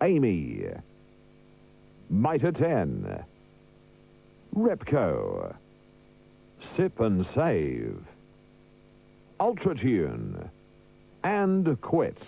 Amy, Mitre 10, Repco, Sip and Save, Ultratune, and Quits.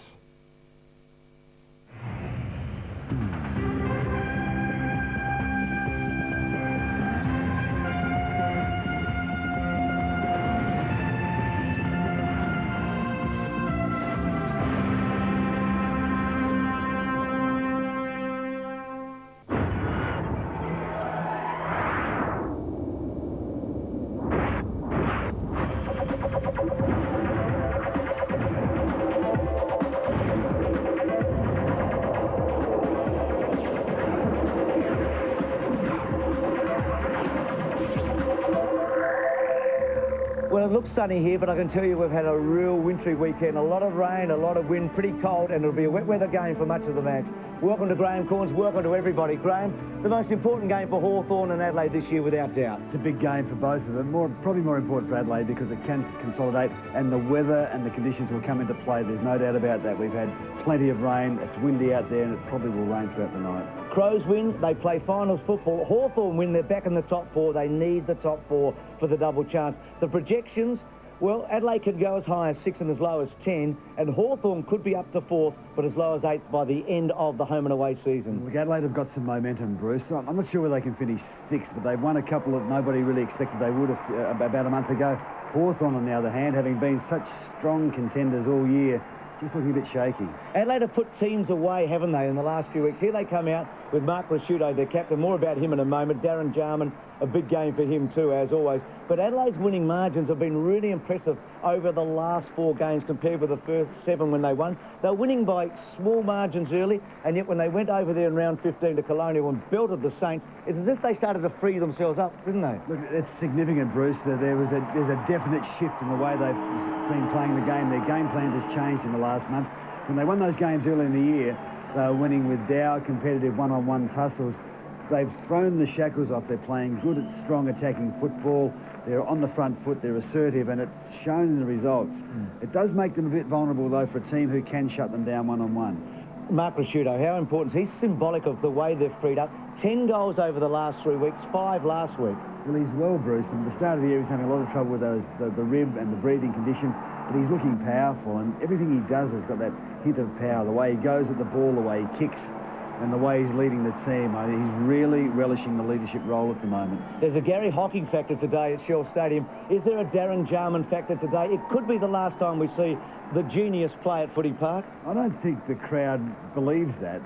Well, it looks sunny here, but I can tell you we've had a real wintry weekend. A lot of rain, a lot of wind, pretty cold, and it'll be a wet weather game for much of the match. Welcome to Graham Corns, welcome to everybody. Graham, the most important game for Hawthorn and Adelaide this year, without doubt. It's a big game for both of them, probably more important for Adelaide because it can consolidate, and the weather and the conditions will come into play. There's no doubt about that. We've had plenty of rain, it's windy out there, and it probably will rain throughout the night. Crows win, they play finals football. Hawthorn win, they're back in the top four. They need the top four for the double chance. The projections, well, Adelaide could go as high as 6 and as low as 10, and Hawthorn could be up to 4th, but as low as 8th by the end of the home and away season. Look, Adelaide have got some momentum, Bruce. I'm not sure whether they can finish 6th, but they've won a couple that nobody really expected they would have about a month ago. Hawthorn, on the other hand, having been such strong contenders all year, just looking a bit shaky. Adelaide have put teams away, haven't they, in the last few weeks? Here they come out with Mark Rasciuto, their captain. More about him in a moment. Darren Jarman, a big game for him too, as always. But Adelaide's winning margins have been really impressive over the last 4 games compared with the first 7 when they won. They were winning by small margins early, and yet when they went over there in round 15 to Colonial and belted the Saints, it's as if they started to free themselves up, didn't they? Look, it's significant, Bruce. There's a definite shift in the way they've been playing the game. Their game plan has changed in the last month. When they won those games early in the year, they were winning with Dow, competitive one-on-one tussles. They've thrown the shackles off. They're playing good at strong attacking football. They're on the front foot. They're assertive, and it's shown in the results. It does make them a bit vulnerable, though, for a team who can shut them down one-on-one. Mark Rasciuto, how important? He's symbolic of the way they've freed up. 10 goals over the last 3 weeks, 5 last week. Well, he's well, Bruce. At the start of the year, he was having a lot of trouble with the rib and the breathing condition, but he's looking powerful, and everything he does has got that hint of power. The way he goes at the ball, the way he kicks, and the way he's leading the team. I mean, he's really relishing the leadership role at the moment. There's a Gary Hocking factor today at Shell Stadium. Is there a Darren Jarman factor today? It could be the last time we see the genius play at Footy Park. I don't think the crowd believes that.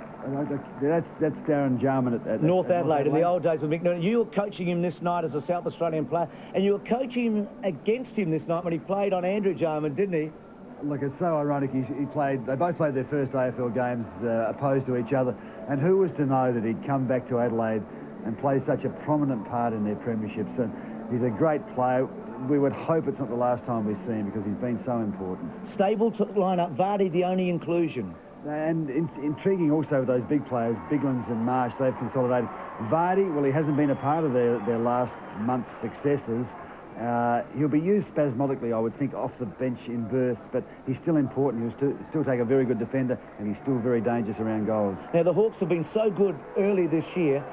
That's Darren Jarman at North Adelaide in the old days with Mick Noonan. You were coaching him this night as a South Australian player, and you were coaching him against him this night when he played on Andrew Jarman, didn't he? Look, it's so ironic. They both played their first AFL games opposed to each other, and who was to know that he'd come back to Adelaide and play such a prominent part in their premierships? And he's a great player. We would hope it's not the last time we see him because he's been so important. Stable line-up, Vardy the only inclusion. And intriguing also with those big players, Biglands and Marsh, they've consolidated. Vardy, well, he hasn't been a part of their last month's successes. He'll be used spasmodically, I would think, off the bench in bursts, but he's still important. He'll still take a very good defender, and he's still very dangerous around goals. Now, the Hawks have been so good early this year.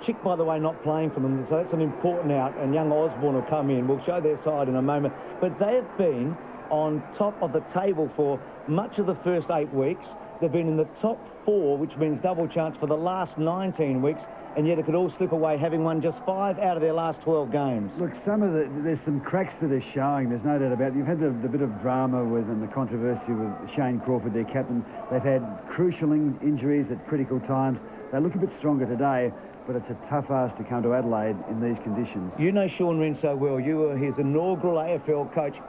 Chick, by the way, not playing for them, so that's an important out, and young Osborne will come in. We'll show their side in a moment. But they have been on top of the table for much of the first 8 weeks. They've been in the top 4, which means double chance for the last 19 weeks, and yet it could all slip away, having won just 5 out of their last 12 games. Look, there's some cracks that are showing, there's no doubt about it. You've had the bit of drama with and the controversy with Shane Crawford, their captain. They've had crucial injuries at critical times. They look a bit stronger today, but it's a tough ask to come to Adelaide in these conditions. You know Sean Wren so well. You were his inaugural AFL coach.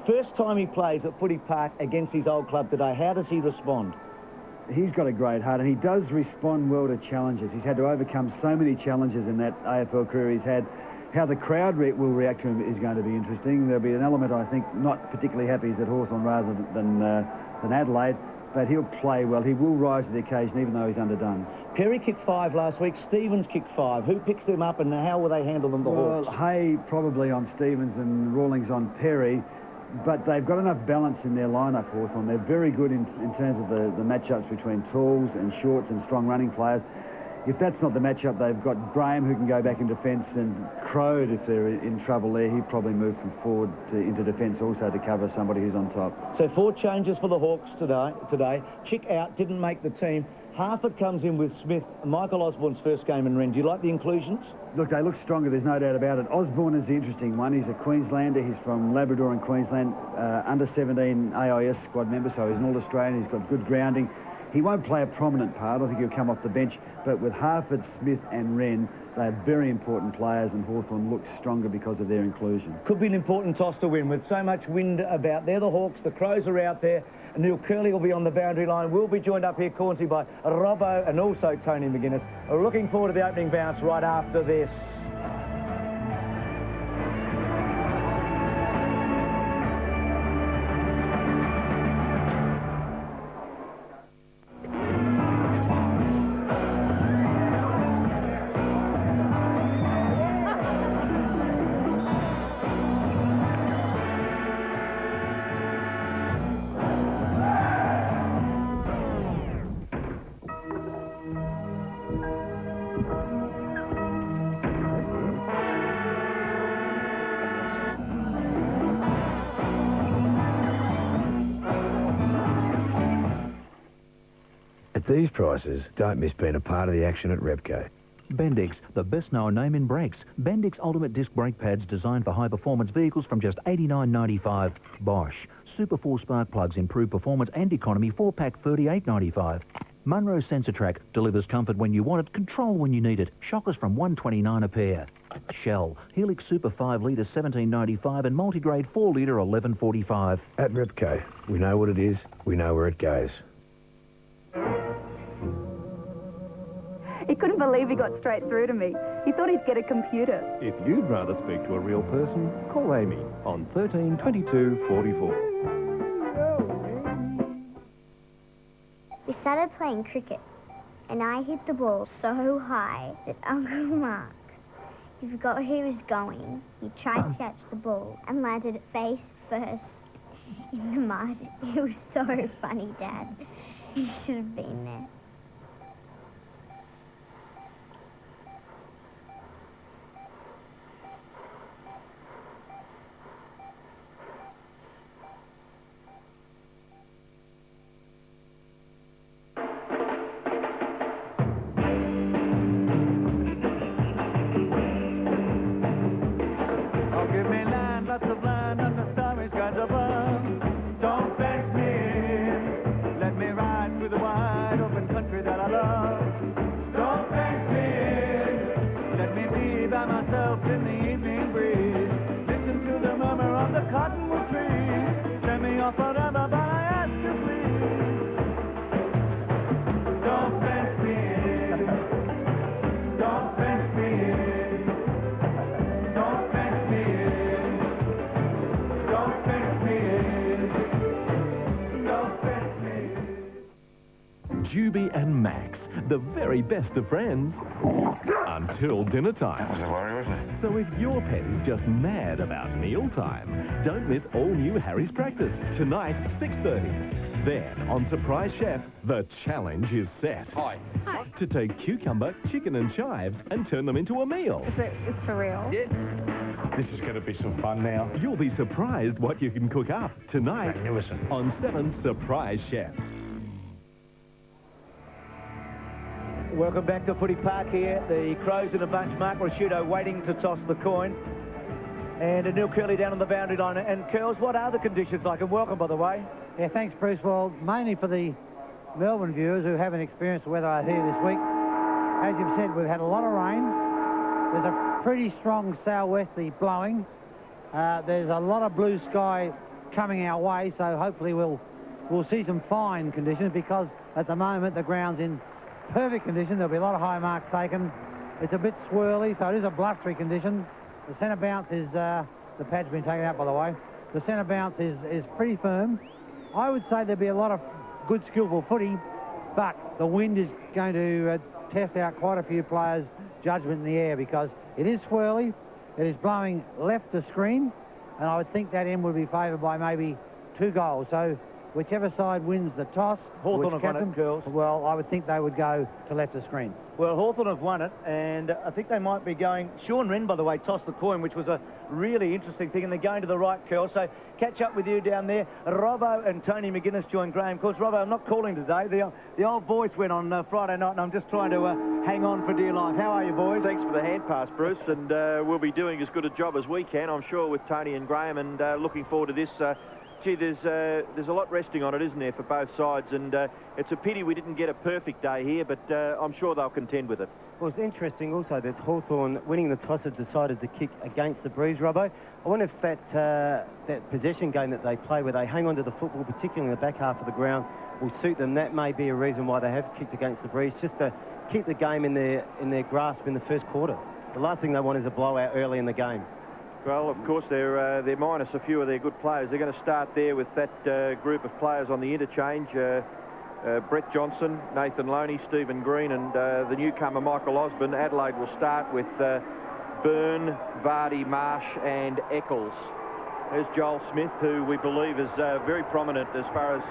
First time he plays at Footy Park against his old club today. How does he respond? He's got a great heart, and he does respond well to challenges. He's had to overcome so many challenges in that AFL career he's had. How the crowd will react to him is going to be interesting. There'll be an element, I think, not particularly happy he's at Hawthorn rather than Adelaide, but he'll play well. He will rise to the occasion, even though he's underdone. Perry kicked 5 last week. Stevens kicked 5. Who picks them up, and how will they handle them, the Hawks? Well, Hay probably on Stevens and Rawlings on Perry. but they've got enough balance in their lineup, Hawthorn. They're very good in terms of the matchups between talls and shorts and strong running players. If that's not the matchup, they've got Graham, who can go back in defence, and Crode, if they're in trouble there, he'd probably move from forward into defence also to cover somebody who's on top. So 4 changes for the Hawks today. Chick out, didn't make the team. Harford comes in with Smith. Michael Osborne's first game in Wren. Do you like the inclusions? Look, they look stronger, there's no doubt about it. Osborne is the interesting one. He's a Queenslander. He's from Labrador and Queensland, under 17 AIS squad member, so he's an All-Australian. He's got good grounding. He won't play a prominent part. I think he'll come off the bench. But with Harford, Smith and Wren, they're very important players, and Hawthorn looks stronger because of their inclusion. Could be an important toss to win with so much wind about. They're the Hawks. The Crows are out there. Neil Curley will be on the boundary line. We'll be joined up here, Cornsey, by Robbo and also Tony McGuinness. Looking forward to the opening bounce right after this. At these prices, don't miss being a part of the action at Repco. Bendix, the best-known name in brakes. Bendix Ultimate Disc Brake Pads designed for high-performance vehicles from just $89.95. Bosch. Super 4 spark plugs improve performance and economy, 4-pack $38.95. Munro Sensor Track delivers comfort when you want it, control when you need it. Shockers from $129 a pair. Shell. Helix Super 5 litre $17.95 and multigrade 4 litre $11.45. At Repco, we know what it is, we know where it goes. He couldn't believe he got straight through to me. He thought he'd get a computer. If you'd rather speak to a real person, call Amy on 13 22 44. We started playing cricket, and I hit the ball so high that Uncle Mark, he forgot where he was going. He tried to catch the ball and landed face first in the mud. It was so funny, Dad. You should have been there. Lots of land and the starry skies above. Don't fence me in. Let me ride through the wide open country that I love. Don't fence me in. Let me be by myself in the evening breeze. Listen to the murmur of the cottonwood trees. Send me off forever, but I ask you please. Don't fence me in. Don't fence me in. Don't fence me in. Juby and Max, the very best of friends, until dinner time. That was a worry, wasn't it? So if your pet is just mad about meal time, don't miss all new Harry's Practice, tonight, 6:30. Then, on Surprise Chef, the challenge is set. Hi. Hi. To take cucumber, chicken and chives and turn them into a meal. It's for real? Yeah. This is going to be some fun now. You'll be surprised what you can cook up tonight Magnificent. on 7 Surprise Chef. Welcome back to Footy Park here. The Crows in a bunch. Mark Rasciuto waiting to toss the coin. And Neil Curley down on the boundary line. And Curls, what are the conditions like? And welcome, by the way. Yeah, thanks, Bruce. Well, mainly for the Melbourne viewers who haven't experienced the weather out here this week. As you've said, we've had a lot of rain. There's a pretty strong southwesterly blowing. There's a lot of blue sky coming our way, so hopefully we'll see some fine conditions, because at the moment the ground's in perfect condition. There'll be a lot of high marks taken. It's a bit swirly, so it is a blustery condition. The centre bounce is, the pad's been taken out, by the way. The centre bounce is pretty firm. I would say there'll be a lot of good, skillful footy, but the wind is going to test out quite a few players' judgment in the air, because it is swirly. It is blowing left to screen. and I would think that end would be favoured by maybe 2 goals. So whichever side wins the toss, Hawthorn have won it, girls. well, I would think they would go to left of screen. Well, Hawthorn have won it, and I think they might be going... Sean Wren, by the way, tossed the coin, which was a really interesting thing, and they're going to the right curl. So catch up with you down there. Robbo and Tony McGuinness join Graham. Of course, Robbo, I'm not calling today. The old voice went on Friday night, and I'm just trying to hang on for dear life. How are you, boys? Thanks for the hand pass, Bruce, and we'll be doing as good a job as we can, I'm sure, with Tony and Graham, and looking forward to this. Gee, there's a lot resting on it, isn't there, for both sides, and it's a pity we didn't get a perfect day here, but I'm sure they'll contend with it. Well, it's interesting also that Hawthorn, winning the toss, have decided to kick against the breeze, Robbo. I wonder if that possession game that they play, where they hang on to the football, particularly in the back half of the ground, will suit them. That may be a reason why they have kicked against the breeze, just to keep the game in their grasp in the first quarter. The last thing they want is a blowout early in the game. Well, of course, they're minus a few of their good players. They're going to start there with that group of players on the interchange. Brett Johnson, Nathan Loney, Stephen Green, and the newcomer Michael Osborne. Adelaide will start with Byrne, Vardy, Marsh and Eccles. There's Joel Smith, who we believe is very prominent as far as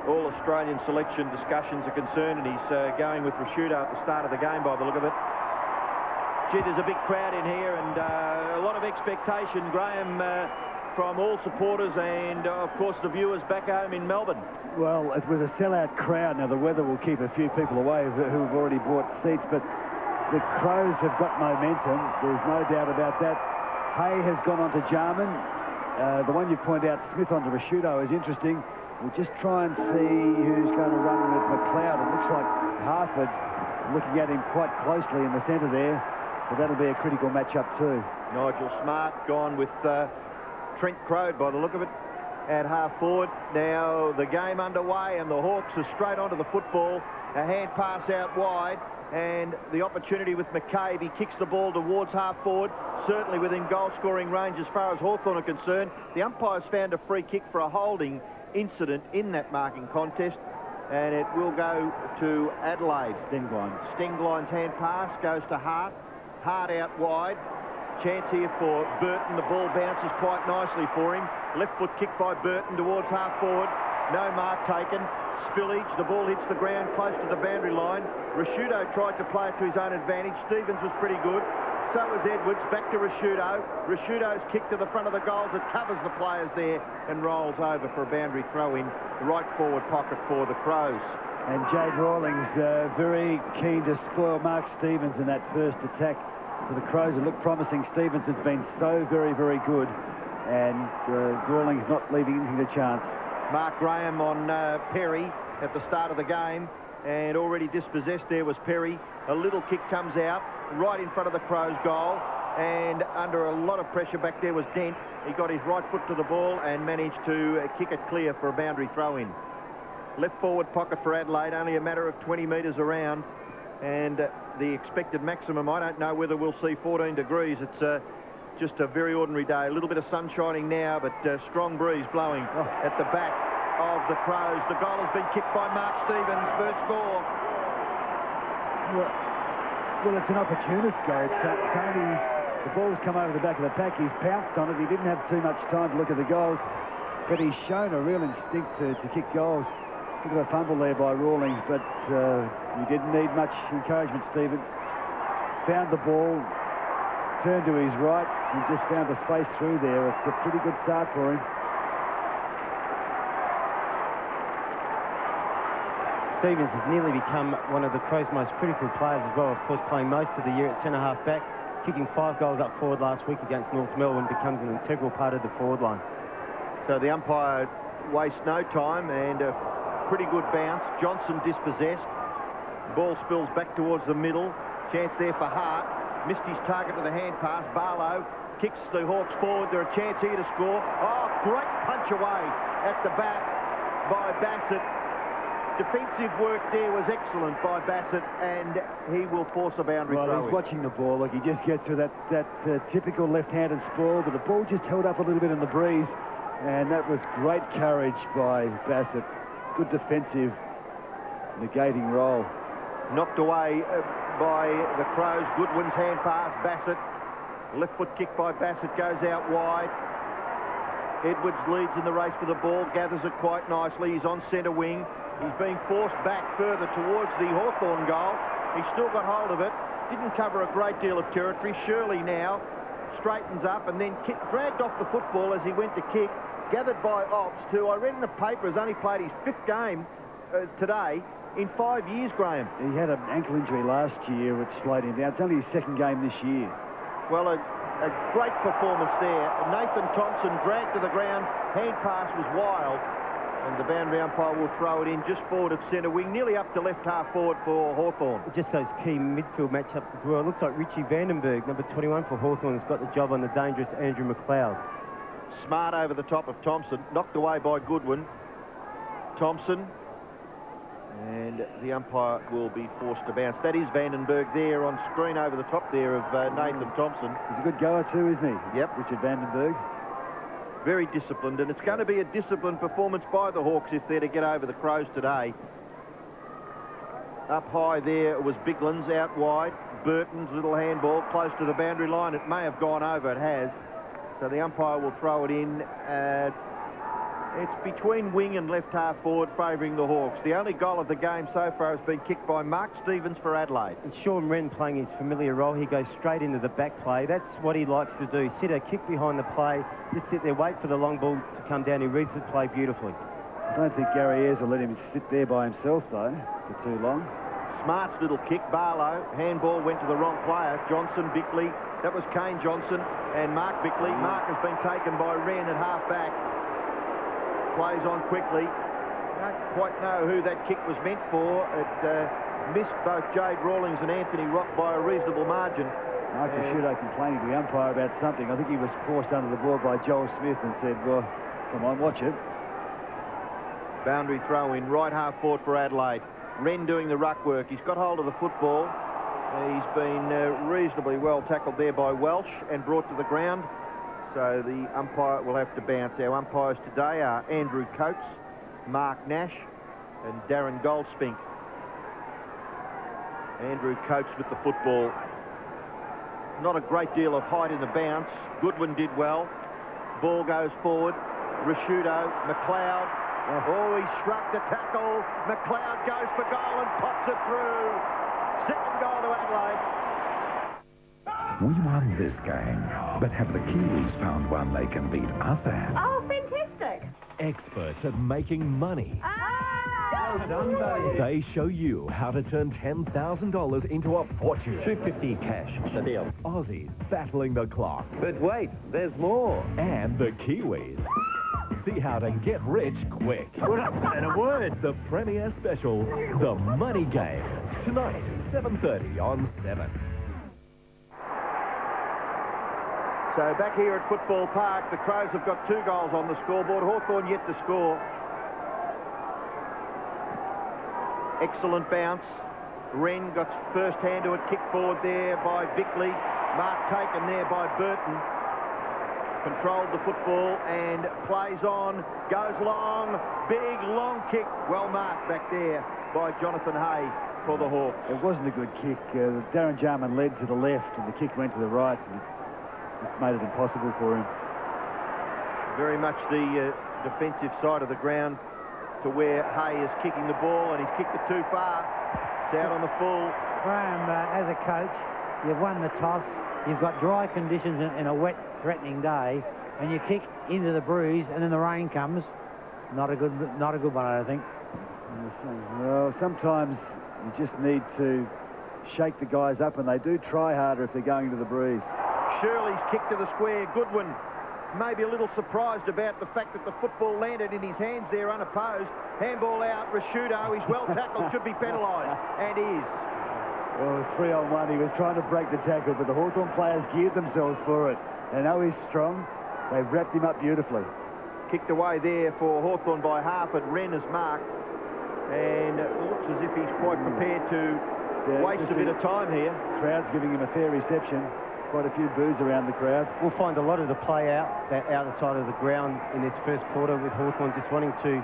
all Australian selection discussions are concerned, and he's going with Rashuda at the start of the game by the look of it. Gee, there's a big crowd in here and a lot of expectation, Graham, from all supporters and, of course, the viewers back home in Melbourne. Well, it was a sellout crowd. Now, the weather will keep a few people away who've already bought seats, but the Crows have got momentum. There's no doubt about that. Hay has gone on to Jarman. The one you point out, Smith onto Rashudo, is interesting. We'll just try and see who's going to run with McLeod. It looks like Hartford looking at him quite closely in the centre there. But that'll be a critical matchup too. Nigel Smart gone with Trent Crode by the look of it at half forward. Now the game underway and the Hawks are straight onto the football. A hand pass out wide and the opportunity with McCabe. He kicks the ball towards half forward, certainly within goal scoring range as far as Hawthorn are concerned. The umpires found a free kick for a holding incident in that marking contest, and it will go to Adelaide. Stingline's hand pass goes to Hart. Hart out wide. Chance here for Burton. The ball bounces quite nicely for him. Left foot kick by Burton towards half forward. No mark taken. Spillage. The ball hits the ground close to the boundary line. Rashudo tried to play it to his own advantage. Stevens was pretty good. So was Edwards. Back to Rashudo. Rashudo's kick to the front of the goals. It covers the players there and rolls over for a boundary throw in the right forward pocket for the Crows. And Jade Rawlings very keen to spoil Mark Stevens in that first attack for the Crows. It looked promising. Stevens has been so very, very good, and Rawlings not leaving anything to chance. Mark Graham on Perry at the start of the game, and already dispossessed there was Perry. A little kick comes out right in front of the Crows' goal, and under a lot of pressure back there was Dent. He got his right foot to the ball and managed to kick it clear for a boundary throw-in. Left forward pocket for Adelaide, only a matter of 20 metres around, and the expected maximum, I don't know whether we'll see 14 degrees. It's just a very ordinary day. A little bit of sun shining now, but strong breeze blowing at the back of the Crows. The goal has been kicked by Mark Stevens, first score. Well, it's an opportunist goal. Tony's, the ball's come over the back of the pack. He's pounced on it. He didn't have too much time to look at the goals, but he's shown a real instinct to kick goals. Look at a fumble there by Rawlings, but he didn't need much encouragement, Stevens. Found the ball, turned to his right, and just found a space through there. It's a pretty good start for him. Stevens has nearly become one of the Crows' most critical players as well, of course, playing most of the year at centre-half back, kicking 5 goals up forward last week against North Melbourne, becomes an integral part of the forward line. So the umpire wastes no time, and pretty good bounce. Johnson dispossessed. Ball spills back towards the middle. Chance there for Hart. Missed his target with a hand pass. Barlow kicks the Hawks forward. They're a chance here to score. Oh, great punch away at the back by Bassett. Defensive work there was excellent by Bassett, and he will force a boundary throw. Well, he's watching the ball. Like, he just gets to that typical left-handed sprawl, but the ball just held up a little bit in the breeze, and that was great courage by Bassett. Good defensive, negating roll. Knocked away by the Crows. Goodwin's hand pass, Bassett. Left foot kick by Bassett goes out wide. Edwards leads in the race for the ball, gathers it quite nicely. He's on centre wing. He's being forced back further towards the Hawthorn goal. He's still got hold of it. Didn't cover a great deal of territory. Shirley now straightens up and then dragged off the football as he went to kick. Gathered by Ops, who I read in the paper has only played his 5th game today in 5 years, Graham. He had an ankle injury last year which slowed him down. It's only his 2nd game this year. Well, a great performance there. Nathan Thompson dragged to the ground. Hand pass was wild. And the boundary umpire will throw it in just forward of centre wing, nearly up to left half forward for Hawthorn. Just those key midfield matchups as well. It looks like Richie Vandenberg, number 21 for Hawthorn, has got the job on the dangerous Andrew McLeod. Smart over the top of Thompson, knocked away by Goodwin. Thompson, and the umpire will be forced to bounce. That is Vandenberg there on screen over the top there of Nathan Thompson. He's a good goer too, isn't he? Yep. Richard Vandenberg. Very disciplined, and it's going to be a disciplined performance by the Hawks if they're to get over the Crows today. Up high there was Biglan's out wide. Burton's little handball close to the boundary line. It may have gone over. It has. So the umpire will throw it in. It's between wing and left half forward, favouring the Hawks. The only goal of the game so far has been kicked by Mark Stevens for Adelaide. And Sean Wren playing his familiar role. He goes straight into the back play. That's what he likes to do. Sit a kick behind the play, just sit there, wait for the long ball to come down. He reads the play beautifully. I don't think Gary Ayres will let him sit there by himself, though, for too long. Smart's little kick, Barlow. Handball went to the wrong player. Johnson, Bickley. That was Kane Johnson and Mark Bickley. Mark has been taken by Wren at half-back. Plays on quickly. Don't quite know who that kick was meant for. It missed both Jade Rawlings and Anthony Rock by a reasonable margin. Mark Rashudo complaining to the umpire about something. I think he was forced under the ball by Joel Smith and said, well, come on, watch it. Boundary throw in, right half forward for Adelaide. Wren doing the ruck work. He's got hold of the football. He's been reasonably well tackled there by Welsh and brought to the ground. So the umpire will have to bounce. Our umpires today are Andrew Coates, Mark Nash and Darren Goldspink. Andrew Coates with the football. Not a great deal of height in the bounce. Goodwin did well. Ball goes forward. Rashudo, McLeod. Oh, he shrugged the tackle. McLeod goes for goal and pops it through. Second goal to Adelaide. We won this game, but have the Kiwis found one they can beat us at? Oh, fantastic. Experts at making money. Well done, buddy. They show you how to turn $10,000 into a fortune. $250 cash. The deal. Aussies battling the clock. But wait, there's more. And the Kiwis. See how to get rich quick. Wouldn't say a word. The premiere special, The Money Game. Tonight, 7:30 on 7. So back here at Football Park, the Crows have got 2 goals on the scoreboard. Hawthorn yet to score. Excellent bounce. Wren got first hand to it, kicked forward there by Bickley. Mark taken there by Burton. Controlled the football and plays on. Goes long. Big long kick. Well marked back there by Jonathan Hay for the Hawks. It wasn't a good kick. Darren Jarman led to the left and the kick went to the right. Just made it impossible for him. Very much the defensive side of the ground to where Hay is kicking the ball, and he's kicked it too far. It's out on the full. Graham, as a coach, you've won the toss. You've got dry conditions in a wet, threatening day, and you kick into the breeze, and then the rain comes. Not a good one, I don't think. Well, sometimes you just need to shake the guys up, and they do try harder if they're going into the breeze. Shirley's kick to the square. Goodwin maybe a little surprised about the fact that the football landed in his hands there unopposed. Handball out. Rashudo, he's well tackled, should be penalised, and is. Well, 3-on-1, he was trying to break the tackle, but the Hawthorn players geared themselves for it. They know he's strong. They've wrapped him up beautifully. Kicked away there for Hawthorn by Harford. Wren is marked, and it looks as if he's quite prepared to waste a bit of time here. Crowd's giving him a fair reception. Quite a few boos around the crowd. We'll find a lot of the play out, that outer side of the ground in this first quarter, with Hawthorn just wanting to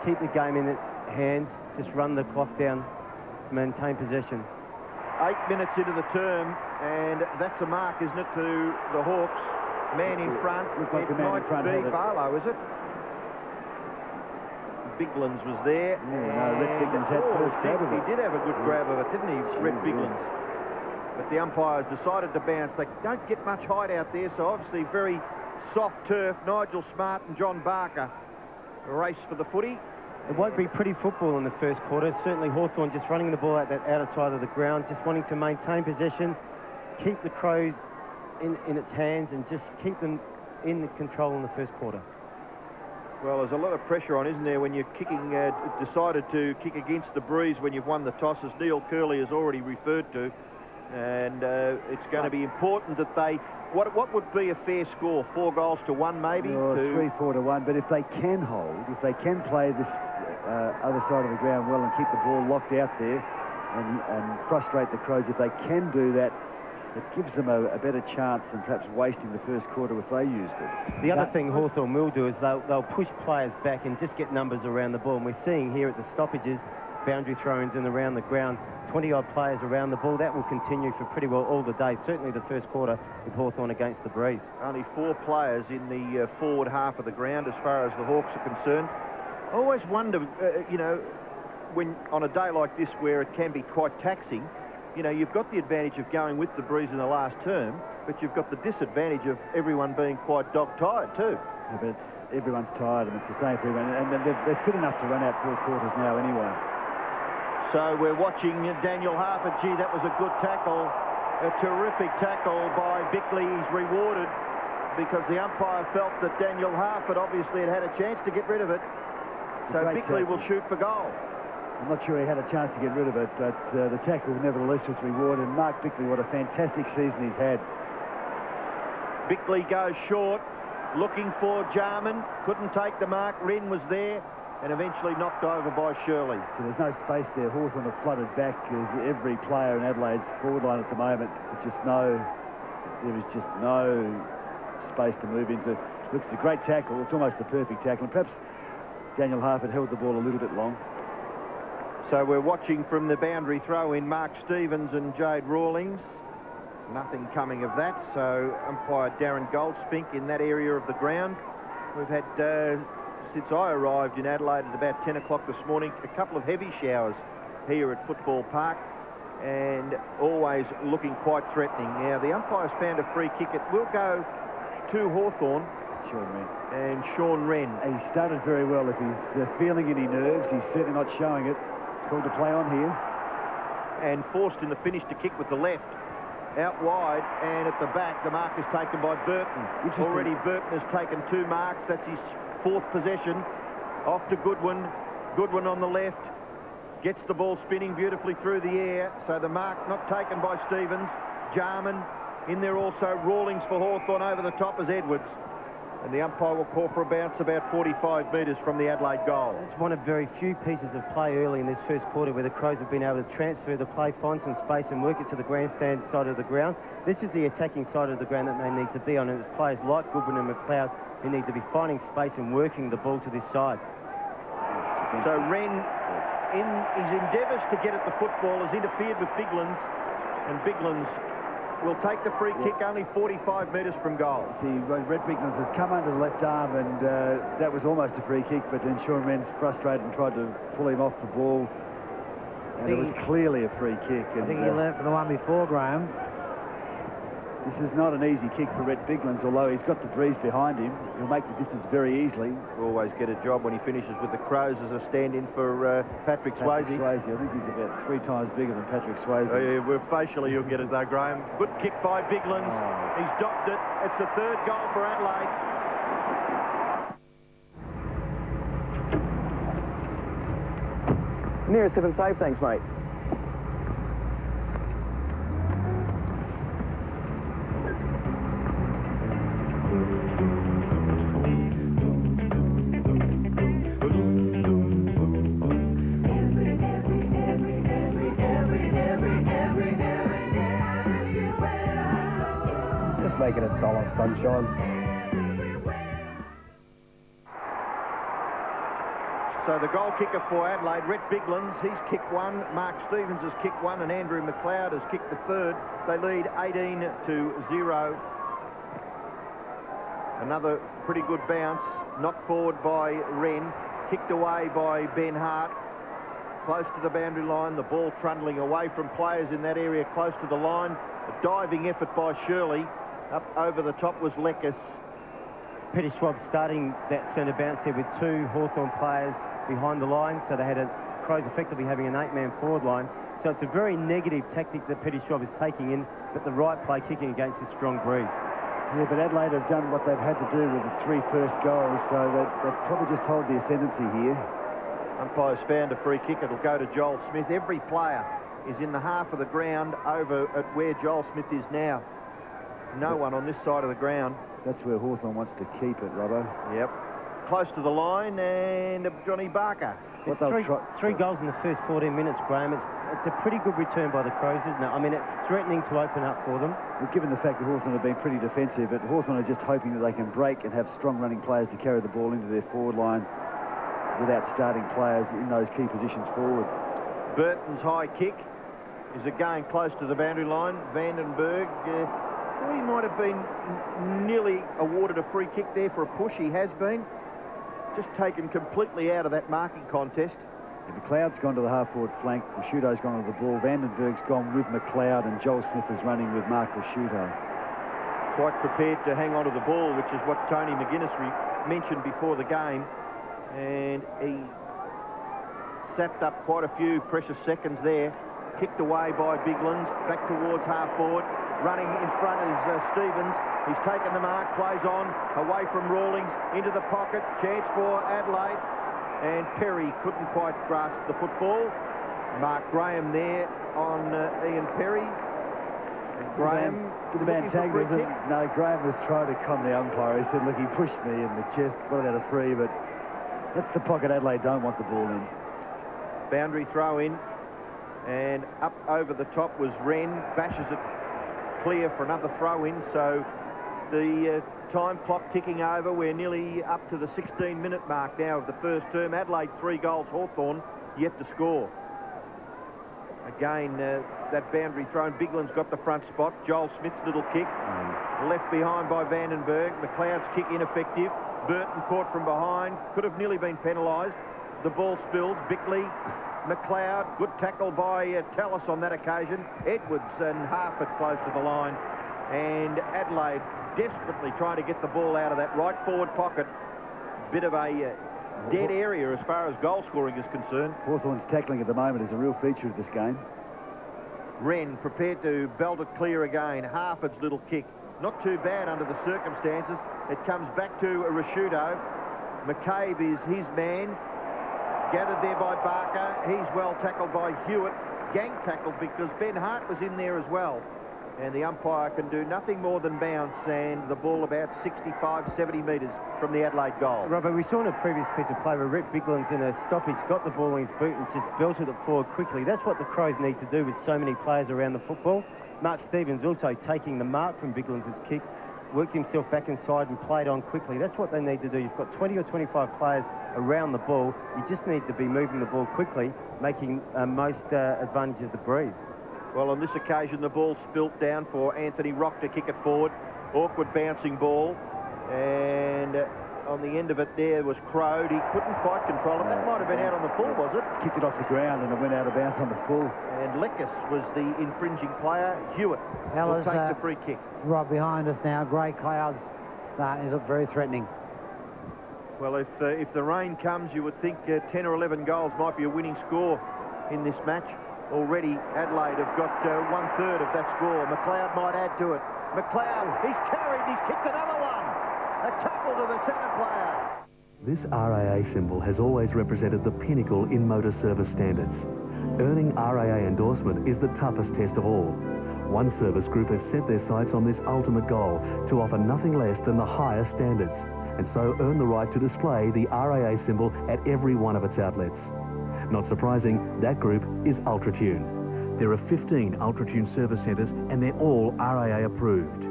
keep the game in its hands, just run the clock down, maintain possession. 8 minutes into the term, and that's a mark, isn't it, to the Hawks. Man in front. Looked like it the man in might front be had it. Barlow, is it? Biglands was there. Yeah, no, Rhett Biglands had first grab of it. He did have a good grab of it, didn't he, Rhett Biglands? But the umpires decided to bounce. They don't get much height out there, so obviously very soft turf. Nigel Smart and John Barker race for the footy. It won't be pretty football in the first quarter. Certainly Hawthorn just running the ball out that outer side of the ground, just wanting to maintain possession, keep the Crows in its hands and just keep them in control in the first quarter. Well, there's a lot of pressure on, isn't there, when you're kicking, decided to kick against the breeze when you've won the toss, as Neil Curley has already referred to. And it's going to be important that they... What would be a fair score? 4 goals to 1, maybe? Or 3-4 to 1. But if they can hold, if they can play this other side of the ground well and keep the ball locked out there and frustrate the Crows, if they can do that, it gives them a better chance than perhaps wasting the first quarter if they used it. The other thing Hawthorn will do is they'll push players back and just get numbers around the ball. And we're seeing here at the stoppages, boundary throw-ins and around the ground, 20-odd players around the ball. That will continue for pretty well all the day, certainly the first quarter with Hawthorn against the breeze. Only 4 players in the forward half of the ground as far as the Hawks are concerned. I always wonder, you know, when on a day like this where it can be quite taxing, you know, you've got the advantage of going with the breeze in the last term, but you've got the disadvantage of everyone being quite dog-tired too. Yeah, but everyone's tired, and it's the same for everyone. And they're fit enough to run out 4 quarters now anyway. So we're watching Daniel Harper. Gee, that was a good tackle. A terrific tackle by Bickley. He's rewarded because the umpire felt that Daniel Harper obviously had a chance to get rid of it. So Bickley will shoot for goal. I'm not sure he had a chance to get rid of it, but the tackle nevertheless was rewarded. Mark Bickley, what a fantastic season he's had. Bickley goes short, looking for Jarman. Couldn't take the mark. Wren was there and eventually knocked over by Shirley. So there's no space there. Hawthorn have flooded back as every player in Adelaide's forward line at the moment. There is just no space to move into. Looks a great tackle. It's almost the perfect tackle. And perhaps Daniel Harford held the ball a little bit long. So we're watching from the boundary throw in Mark Stevens and Jade Rawlings. Nothing coming of that. So umpire Darren Goldspink in that area of the ground. We've had, since I arrived in Adelaide at about 10 o'clock this morning, a couple of heavy showers here at Football Park and always looking quite threatening. Now, the umpire's found a free kick. It will go to Hawthorn. Sean Wren. And Sean Wren. He started very well. If he's feeling any nerves, he's certainly not showing it. Called to play on here. And forced in the finish to kick with the left. Out wide and at the back, the mark is taken by Burton. Already Burton has taken 2 marks. That's his 4th possession. Off to Goodwin. Goodwin on the left. Gets the ball spinning beautifully through the air. So the mark not taken by Stevens. Jarman in there also. Rawlings for Hawthorn. Over the top is Edwards. And the umpire will call for a bounce about 45 metres from the Adelaide goal. It's one of very few pieces of play early in this first quarter where the Crows have been able to transfer the play, find some space and work it to the grandstand side of the ground. This is the attacking side of the ground that they need to be on. And it's players like Goodwin and McLeod who need to be finding space and working the ball to this side. So Wren, in his endeavours to get at the football, has interfered with Biglands. And Biglands will take the free kick only 45 metres from goal. See, Rhett Biglands has come under the left arm and that was almost a free kick, but then Sean Wren's frustrated and tried to pull him off the ball. And it was clearly a free kick. And, I think he learnt from the one before, Graham. This is not an easy kick for Rhett Biglands, although he's got the breeze behind him. He'll make the distance very easily. Always get a job when he finishes with the Crows as a stand-in for Patrick Swayze. I think he's about 3 times bigger than Patrick Swayze. Yeah, well, facially you'll get it though, Graham. Good kick by Biglands. Oh. He's docked it. It's the 3rd goal for Adelaide. Nearest 7 save, thanks, mate. Make it $1, sunshine. So the goal kicker for Adelaide, Rhett Biglands, he's kicked 1. Mark Stevens has kicked 1 and Andrew McLeod has kicked the 3rd. They lead 18-0. Another pretty good bounce, knocked forward by Wren, kicked away by Ben Hart. Close to the boundary line, the ball trundling away from players in that area close to the line. A diving effort by Shirley. Up over the top was Leckis. Petty Schwab starting that centre bounce there with two Hawthorn players behind the line, so they had Crows effectively having an 8-man forward line. So it's a very negative tactic that Petty Schwab is taking in, but the right play kicking against this strong breeze. Yeah, but Adelaide have done what they've had to do with the 3 first goals, so they've probably just hold the ascendancy here. Umpire's found a free kick. It'll go to Joel Smith. Every player is in the half of the ground over at where Joel Smith is now. No one on this side of the ground. That's where Hawthorn wants to keep it, Robbo. Yep. Close to the line, and Johnny Barker. It's three goals in the first 14 minutes, Graham. It's a pretty good return by the Crows, isn't it? I mean, it's threatening to open up for them. Well, given the fact that Hawthorn have been pretty defensive, but Hawthorn are just hoping that they can break and have strong running players to carry the ball into their forward line without starting players in those key positions forward. Burton's high kick is again close to the boundary line. Vandenberg thought he might have been nearly awarded a free kick there for a push. He has been. Just taken completely out of that marking contest. Yeah, McLeod's gone to the half-forward flank. Rashuto's gone to the ball. Vandenberg's gone with McLeod, and Joel Smith is running with Mark Rashuto. Quite prepared to hang on to the ball, which is what Tony McGuinness mentioned before the game. And he sapped up quite a few precious seconds there. Kicked away by Biglands, back towards half-forward. Running in front is Stevens. He's taken the mark, plays on, away from Rawlings, into the pocket, chance for Adelaide. And Perry couldn't quite grasp the football. Mark Graham there on Ian Perry. And Graham... Did the man tag was it? No, Graham was trying to calm the umpire. He said, look, he pushed me in the chest, got out a free, but that's the pocket Adelaide don't want the ball in. Boundary throw in, and up over the top was Wren, bashes it clear for another throw in, so the time clock ticking over. We're nearly up to the 16-minute mark now of the first term. Adelaide 3 goals, Hawthorn yet to score. Again, that boundary thrown. Bigland's got the front spot. Joel Smith's little kick. Left behind by Vandenberg. McLeod's kick ineffective. Burton caught from behind. Could have nearly been penalised. The ball spills. Bickley, McLeod. Good tackle by Tallis on that occasion. Edwards and Harford close to the line. And Adelaide desperately trying to get the ball out of that right forward pocket. Bit of a dead area as far as goal scoring is concerned. Hawthorn's tackling at the moment is a real feature of this game. Wren prepared to belt it clear again. Harford's little kick. Not too bad under the circumstances. It comes back to Rashuto. McCabe is his man. Gathered there by Barker. He's well tackled by Hewitt. Gang tackled because Ben Hart was in there as well. And the umpire can do nothing more than bounce, and the ball about 65, 70 metres from the Adelaide goal. Robert, we saw in a previous piece of play where Rick Biglands in a stoppage got the ball in his boot and just belted it forward quickly. That's what the Crows need to do with so many players around the football. Mark Stevens also taking the mark from Biglands' kick, worked himself back inside and played on quickly. That's what they need to do. You've got 20 or 25 players around the ball. You just need to be moving the ball quickly, making most advantage of the breeze. Well, on this occasion, the ball spilt down for Anthony Rock to kick it forward. Awkward bouncing ball. And on the end of it there was Crode. He couldn't quite control it. That might have been out on the full, was it? Kicked it off the ground and it went out of bounds on the full. And Leckis was the infringing player. Hewitt will take the free kick. Right behind us now. Grey clouds starting to look very threatening. Well, if the rain comes, you would think 10 or 11 goals might be a winning score in this match. Already, Adelaide have got 1/3 of that score. McLeod might add to it. McLeod, he's carried, he's kicked another one. A tackle to the centre player. This RAA symbol has always represented the pinnacle in motor service standards. Earning RAA endorsement is the toughest test of all. One service group has set their sights on this ultimate goal, to offer nothing less than the highest standards, and so earn the right to display the RAA symbol at every one of its outlets. Not surprising, that group is UltraTune. There are 15 UltraTune service centres and they're all RAA approved.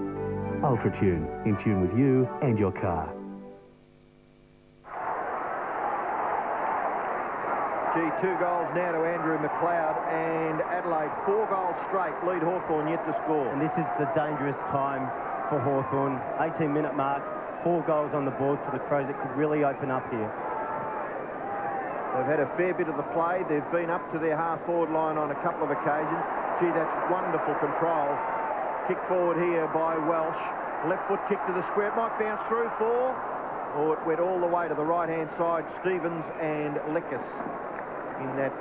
UltraTune, in tune with you and your car. Gee, 2 goals now to Andrew McLeod, and Adelaide 4 goals straight, lead Hawthorn yet to score. And this is the dangerous time for Hawthorn. 18-minute mark. 4 goals on the board for the Crows. It could really open up here. They've had a fair bit of the play. They've been up to their half-forward line on a couple of occasions. Gee, that's wonderful control. Kick forward here by Welsh. Left foot kick to the square. It might bounce through for... or it went all the way to the right-hand side. Stevens and Leckus in that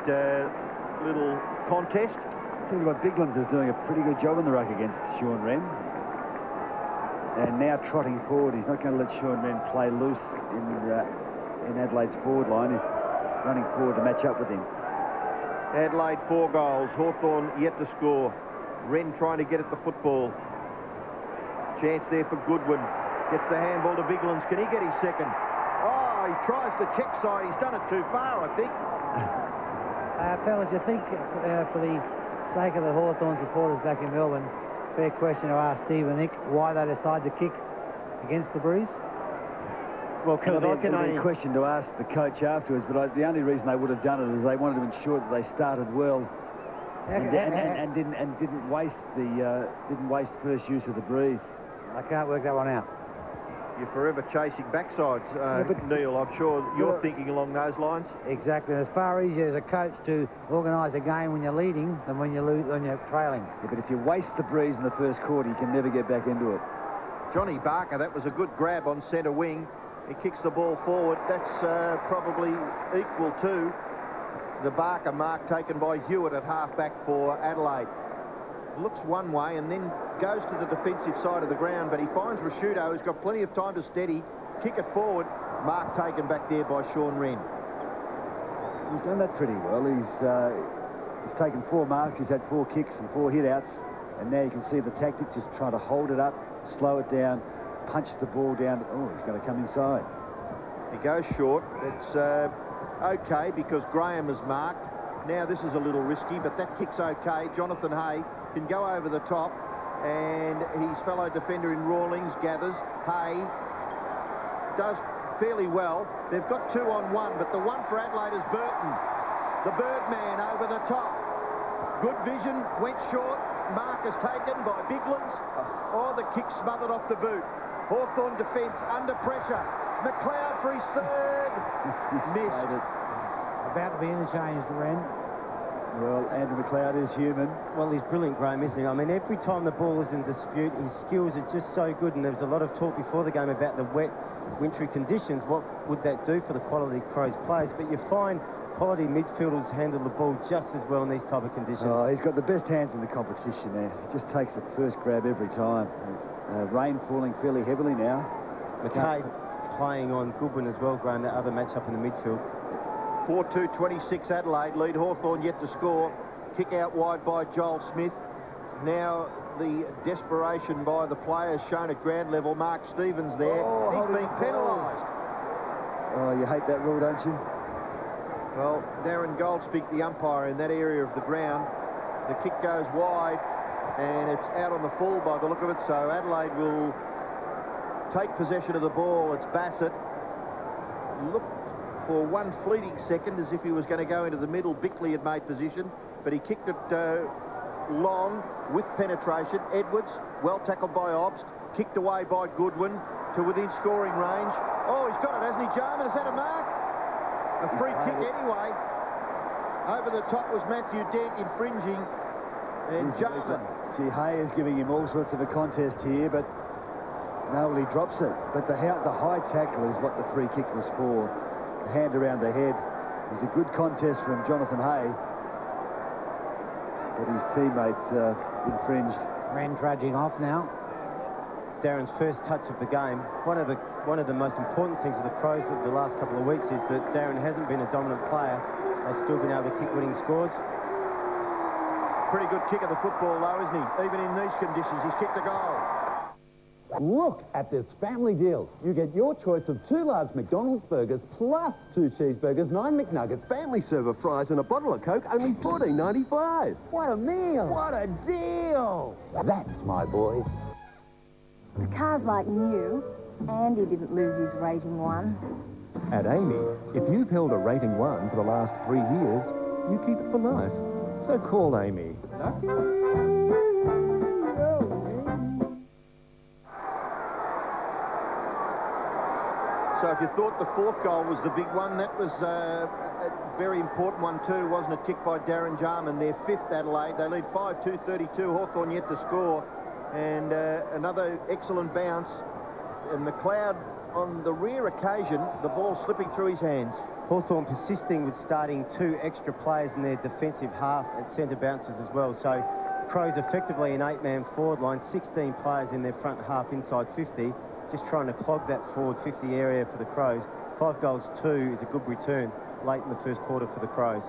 little contest. I tell you what, Biglands is doing a pretty good job in the ruck against Sean Wren. And now trotting forward. He's not going to let Sean Wren play loose in Adelaide's forward line. He's running forward to match up with him. Adelaide 4 goals. Hawthorn yet to score. Wren trying to get at the football. Chance there for Goodwin. Gets the handball to Biglands. Can he get his second? Oh, he tries the check side. He's done it too far, I think. Fellas, you think for the sake of the Hawthorn supporters back in Melbourne, fair question to ask Steve and Nick why they decided to kick against the Breeze? Well, because I can only... a question to ask the coach afterwards, but the only reason they would have done it is they wanted to ensure that they started well and didn't waste first use of the Breeze. I can't work that one out. You're forever chasing backsides, Neil. I'm sure you're thinking along those lines. Exactly. And it's far easier as a coach to organise a game when you're leading than when you're trailing. Yeah, but if you waste the Breeze in the first quarter, you can never get back into it. Johnny Barker, that was a good grab on centre wing. He kicks the ball forward. That's probably equal to the Barker mark taken by Hewitt at half-back for Adelaide. Looks one way and then goes to the defensive side of the ground, but he finds Rashudo, who's got plenty of time to steady, kick it forward. Mark taken back there by Sean Wren. He's done that pretty well. He's taken 4 marks, he's had 4 kicks and 4 hit-outs, and now you can see the tactic, just trying to hold it up, slow it down, punch the ball down. Oh, he's going to come inside. He goes short. It's okay because Graham is marked. Now this is a little risky, but that kick's okay. Jonathan Hay can go over the top, and his fellow defender in Rawlings gathers. Hay does fairly well. They've got 2 on 1, but the one for Adelaide is Burton. The Birdman over the top. Good vision, went short. Mark is taken by Biglands. Oh, the kick smothered off the boot. Hawthorn defence under pressure. McLeod for his third. Missed. About to be interchanged, Wren. Well, Andrew McLeod is human. Well, he's brilliant, Graham, isn't he? I mean, every time the ball is in dispute, his skills are just so good, and there was a lot of talk before the game about the wet, wintry conditions. What would that do for the quality Crows players? But you find quality midfielders handle the ball just as well in these type of conditions. Oh, he's got the best hands in the competition there. He just takes the first grab every time. Rain falling fairly heavily now. McKay playing on Goodwin as well, Graham, that other matchup in the midfield. 4-2, 26 Adelaide lead. Hawthorn yet to score. Kick out wide by Joel Smith. Now the desperation by the players shown at ground level. Mark Stevens there. He's been penalised. Oh, you hate that rule, don't you? Well, Darren Goldspeak, the umpire in that area of the ground. The kick goes wide, and it's out on the full by the look of it. So Adelaide will take possession of the ball. It's Bassett. Looked for one fleeting second as if he was going to go into the middle. Bickley had made position, but he kicked it long with penetration. Edwards, well tackled by Obst, kicked away by Goodwin to within scoring range. Oh, he's got it, hasn't he, Jarman? Is that a mark? A free kick anyway. Over the top was Matthew Dent infringing, and Jarman. Gee, Hay is giving him all sorts of a contest here, but no, he drops it. But the high tackle is what the free kick was for. The hand around the head. It was a good contest from Jonathan Hay, but his teammate infringed. Wren trudging off now. Darren's first touch of the game. One of the most important things of the Crows of the last couple of weeks is that Darren hasn't been a dominant player. They've still been able to kick winning scores. Pretty good kick of the football though, isn't he? Even in these conditions, he's kicked a goal. Look at this family deal. You get your choice of 2 large McDonald's burgers plus 2 cheeseburgers, 9 McNuggets, family server fries and a bottle of Coke, only $14.95. What a meal! What a deal! That's my boys. The car's like new. Andy didn't lose his rating 1. At Amy, if you've held a rating 1 for the last 3 years, you keep it for life. So call Amy. if you thought the fourth goal was the big one, that was a very important one too, wasn't it? Kicked by Darren Jarman, their fifth Adelaide. They lead 5-2, 32. Hawthorn yet to score. And another excellent bounce. And McLeod, on the rare occasion, the ball slipping through his hands. Hawthorn persisting with starting 2 extra players in their defensive half at centre bounces as well. So Crows effectively an 8-man forward line, 16 players in their front half inside 50, just trying to clog that forward 50 area for the Crows. 5 goals 2 is a good return late in the first quarter for the Crows.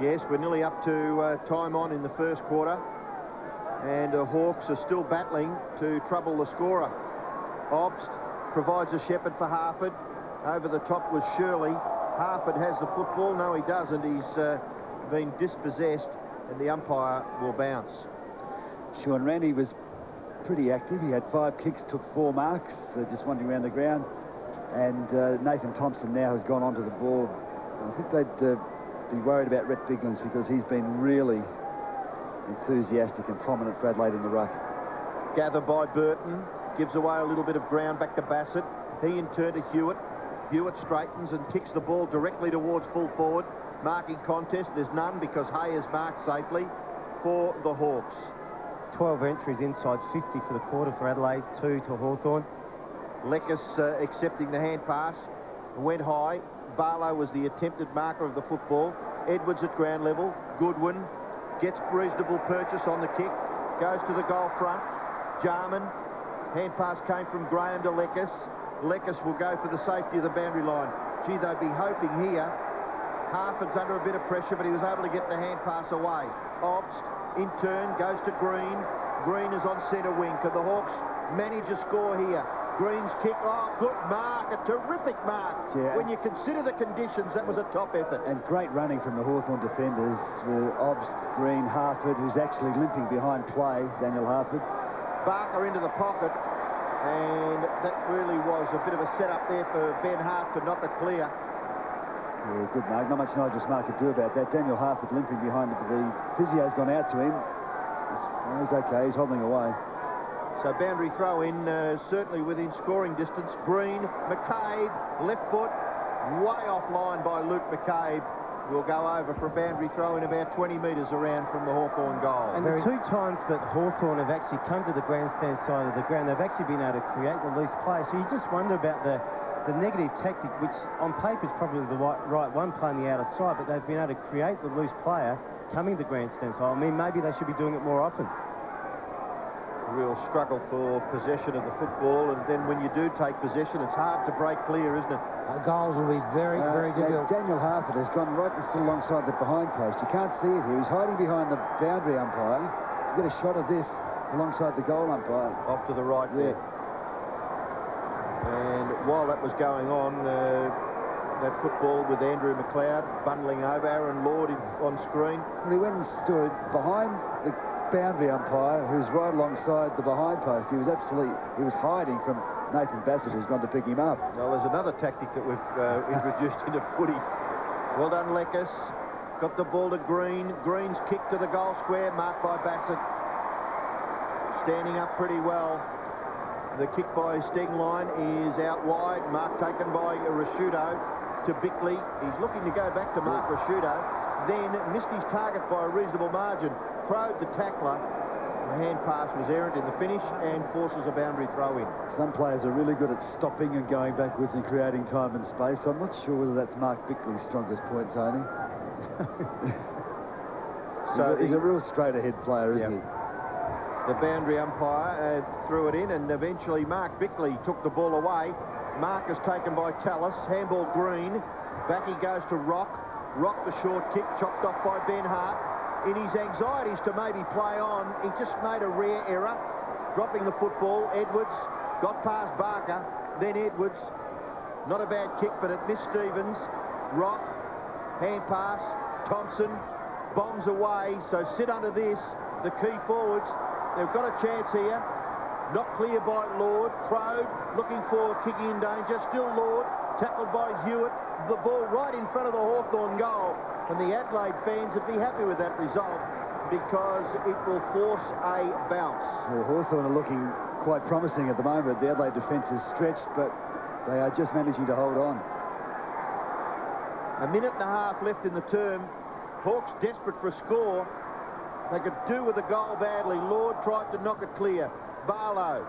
Yes, we're nearly up to time on in the first quarter. And Hawks are still battling to trouble the scorer. Obst provides a shepherd for Harford. Over the top was Shirley. Harford has the football. No, he doesn't. He's been dispossessed, and the umpire will bounce. Sean Randy was pretty active. He had 5 kicks, took 4 marks, just wandering around the ground. And Nathan Thompson now has gone onto the ball. I think they'd be worried about Rhett Biglands because he's been really enthusiastic and prominent for Adelaide in the ruck. Gathered by Burton. Gives away a little bit of ground back to Bassett. He in turn to Hewitt. Hewitt straightens and kicks the ball directly towards full forward. Marking contest, there's none because Hay is marked safely for the Hawks. 12 entries inside 50 for the quarter for Adelaide, 2 to Hawthorn. Lekas accepting the hand pass. Went high. Barlow was the attempted marker of the football. Edwards at ground level. Goodwin gets reasonable purchase on the kick. Goes to the goal front. Jarman. Hand pass came from Graham to Lekas. Lekas will go for the safety of the boundary line. Gee, they'd be hoping here. Harford's under a bit of pressure, but he was able to get the hand pass away. Obst, in turn, goes to Green. Green is on centre wing. Can the Hawks manage a score here? Green's kick, oh, good mark, a terrific mark. Yeah. When you consider the conditions, that was a top effort. And great running from the Hawthorn defenders. Obst, Green, Harford, who's actually limping behind play, Daniel Harford. Barker into the pocket, and that really was a bit of a setup there for Ben Hart to knock it clear. Yeah, good mark. Not much Nigel Smart could do about that. Daniel Harford limping behind the physio's gone out to him. He's okay, he's hobbling away. So boundary throw in, certainly within scoring distance. Green, McCabe, left foot, way offline by Luke McCabe. Will go over for a boundary throw in about 20 metres around from the Hawthorn goal. And the 2 times that Hawthorn have actually come to the grandstand side of the ground, they've actually been able to create the loose play. So you just wonder about the negative tactic, which on paper is probably the right one, playing the outside, but they've been able to create the loose player coming to the grandstand side. I mean, maybe they should be doing it more often. A real struggle for possession of the football, and then when you do take possession, it's hard to break clear, isn't it? Goals will be very, very difficult. Daniel Harford has gone right and still alongside the behind post. You can't see it here. He's hiding behind the boundary umpire. You get a shot of this alongside the goal umpire. Off to the right there. And while that was going on, that football with Andrew McLeod bundling over, Aaron Lord on screen. Well, he went and stood behind the boundary umpire, who's right alongside the behind post. He was hiding from Nathan Bassett, who's gone to pick him up. Well, there's another tactic that we've introduced into footy. Well done, Lekas. Got the ball to Green. Green's kick to the goal square, marked by Bassett. Standing up pretty well. The kick by Stegline is out wide. Mark taken by Rashudo to Bickley. He's looking to go back to Mark Rashudo. Then missed his target by a reasonable margin. Probed the tackler. The hand pass was errant in the finish and forces a boundary throw in. Some players are really good at stopping and going backwards and creating time and space. I'm not sure whether that's Mark Bickley's strongest point, Tony. He's a real straight-ahead player, isn't he? The boundary umpire threw it in, and eventually Mark Bickley took the ball away. Mark is taken by Tallis. Handball Green. Back he goes to Rock. Rock the short kick, chopped off by Ben Hart. In his anxieties to maybe play on, he just made a rare error, dropping the football. Edwards got past Barker, then Edwards. Not a bad kick, but it missed Stevens. Rock, hand pass, Thompson, bombs away. So sit under this, the key forwards. They've got a chance here. Not clear by Lord. Crowd looking for kicking in danger. Still Lord, tackled by Hewitt. The ball right in front of the Hawthorn goal. And the Adelaide fans would be happy with that result because it will force a bounce. Well, Hawthorn are looking quite promising at the moment. The Adelaide defence is stretched, but They are just managing to hold on. A minute and a half left in the term. Hawks desperate for a score. They could do with a goal badly. Lord tried to knock it clear. Barlow.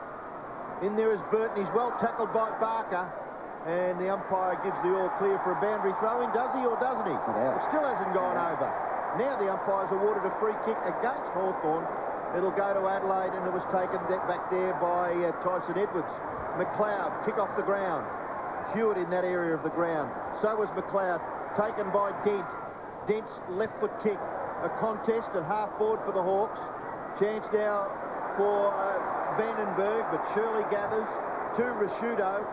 In there is Burton. He's well tackled by Barker. And the umpire gives the all clear for a boundary throw-in. Does he or doesn't he? It still hasn't gone over. Now the umpire's awarded a free kick against Hawthorn. It'll go to Adelaide, and it was taken back there by Tyson Edwards. McLeod, kick off the ground. Hewitt in that area of the ground. So was McLeod, taken by Dent. Dent's left foot kick. A contest at half forward for the Hawks. Chance now for Vandenberg, but Shirley gathers to Rashudo.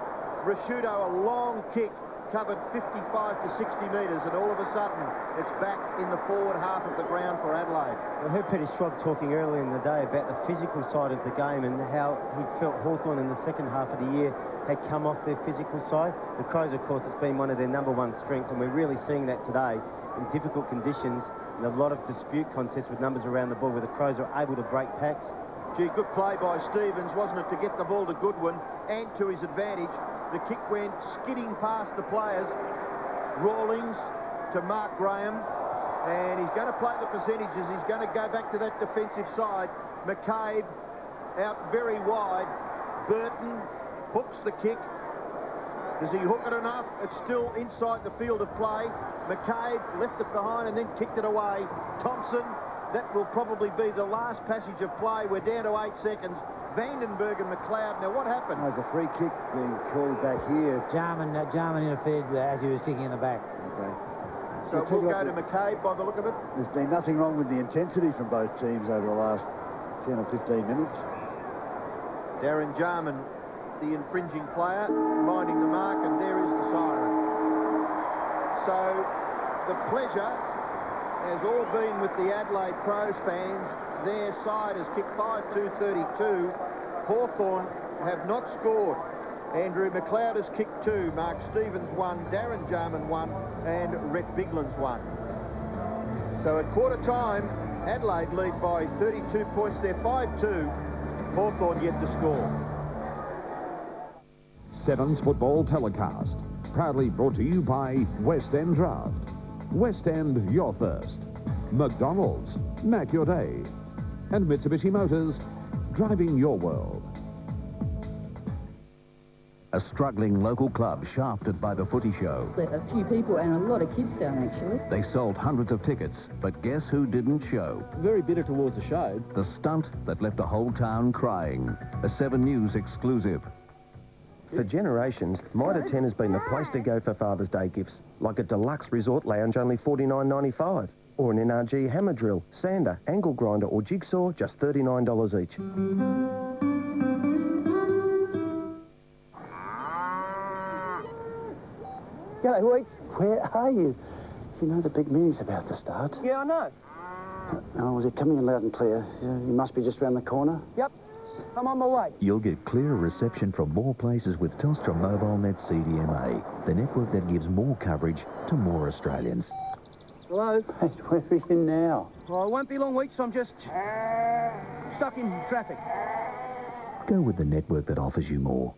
Rashudo, a long kick, covered 55 to 60 metres, and all of a sudden it's back in the forward half of the ground for Adelaide. I heard Peter Schwab talking earlier in the day about the physical side of the game and how he felt Hawthorn in the second half of the year had come off their physical side. The Crows, of course, it's been one of their #1 strengths, and we're really seeing that today in difficult conditions and a lot of dispute contests with numbers around the ball where the Crows are able to break packs. Gee, good play by Stevens, wasn't it, to get the ball to Goodwin and to his advantage. The kick went skidding past the players. Rawlings to Mark Graham, and he's going to play the percentages. He's going to go back to that defensive side. McCabe out very wide. Burton hooks the kick. Does he hook it enough? It's still inside the field of play. McCabe left it behind and then kicked it away. Thompson, that will probably be the last passage of play. We're down to 8 seconds. Vandenberg and McLeod. Now, what happened? There's a free kick being called back here. Jarman interfered as he was kicking in the back. Okay. So we'll go to McCabe by the look of it. There's been nothing wrong with the intensity from both teams over the last 10 or 15 minutes. Darren Jarman, the infringing player, minding the mark, and there is the siren. So the pleasure has all been with the Adelaide Crows fans. Their side has kicked 5-2-32. Hawthorn have not scored. Andrew McLeod has kicked 2. Mark Stevens 1. Darren Jarman 1. And Rhett Biglan's 1. So at quarter time, Adelaide lead by 32 points. They're 5-2. Hawthorn yet to score. Sevens football telecast. Proudly brought to you by West End Draft. West End, your thirst. McDonald's, Mac your day. And Mitsubishi Motors, driving your world. A struggling local club shafted by the footy show. A few people and a lot of kids down, actually. They sold hundreds of tickets, but guess who didn't show? Very bitter towards the show. The stunt that left a whole town crying. A 7 News exclusive. For generations, Mitre 10 has been the place to go for Father's Day gifts, like a deluxe resort lounge only $49.95, or an NRG hammer drill, sander, angle grinder or jigsaw, just $39 each. G'day, Weeks. Where are you? You know the big meeting's about to start. Yeah, I know. Oh, was it coming in loud and clear? Yeah, you must be just round the corner. Yep. I'm on my way. You'll get clearer reception from more places with Telstra MobileNet CDMA, the network that gives more coverage to more Australians. Hello? Hey, where are you now? Oh, it won't be long, Weeks. I'm just stuck in traffic. Go with the network that offers you more.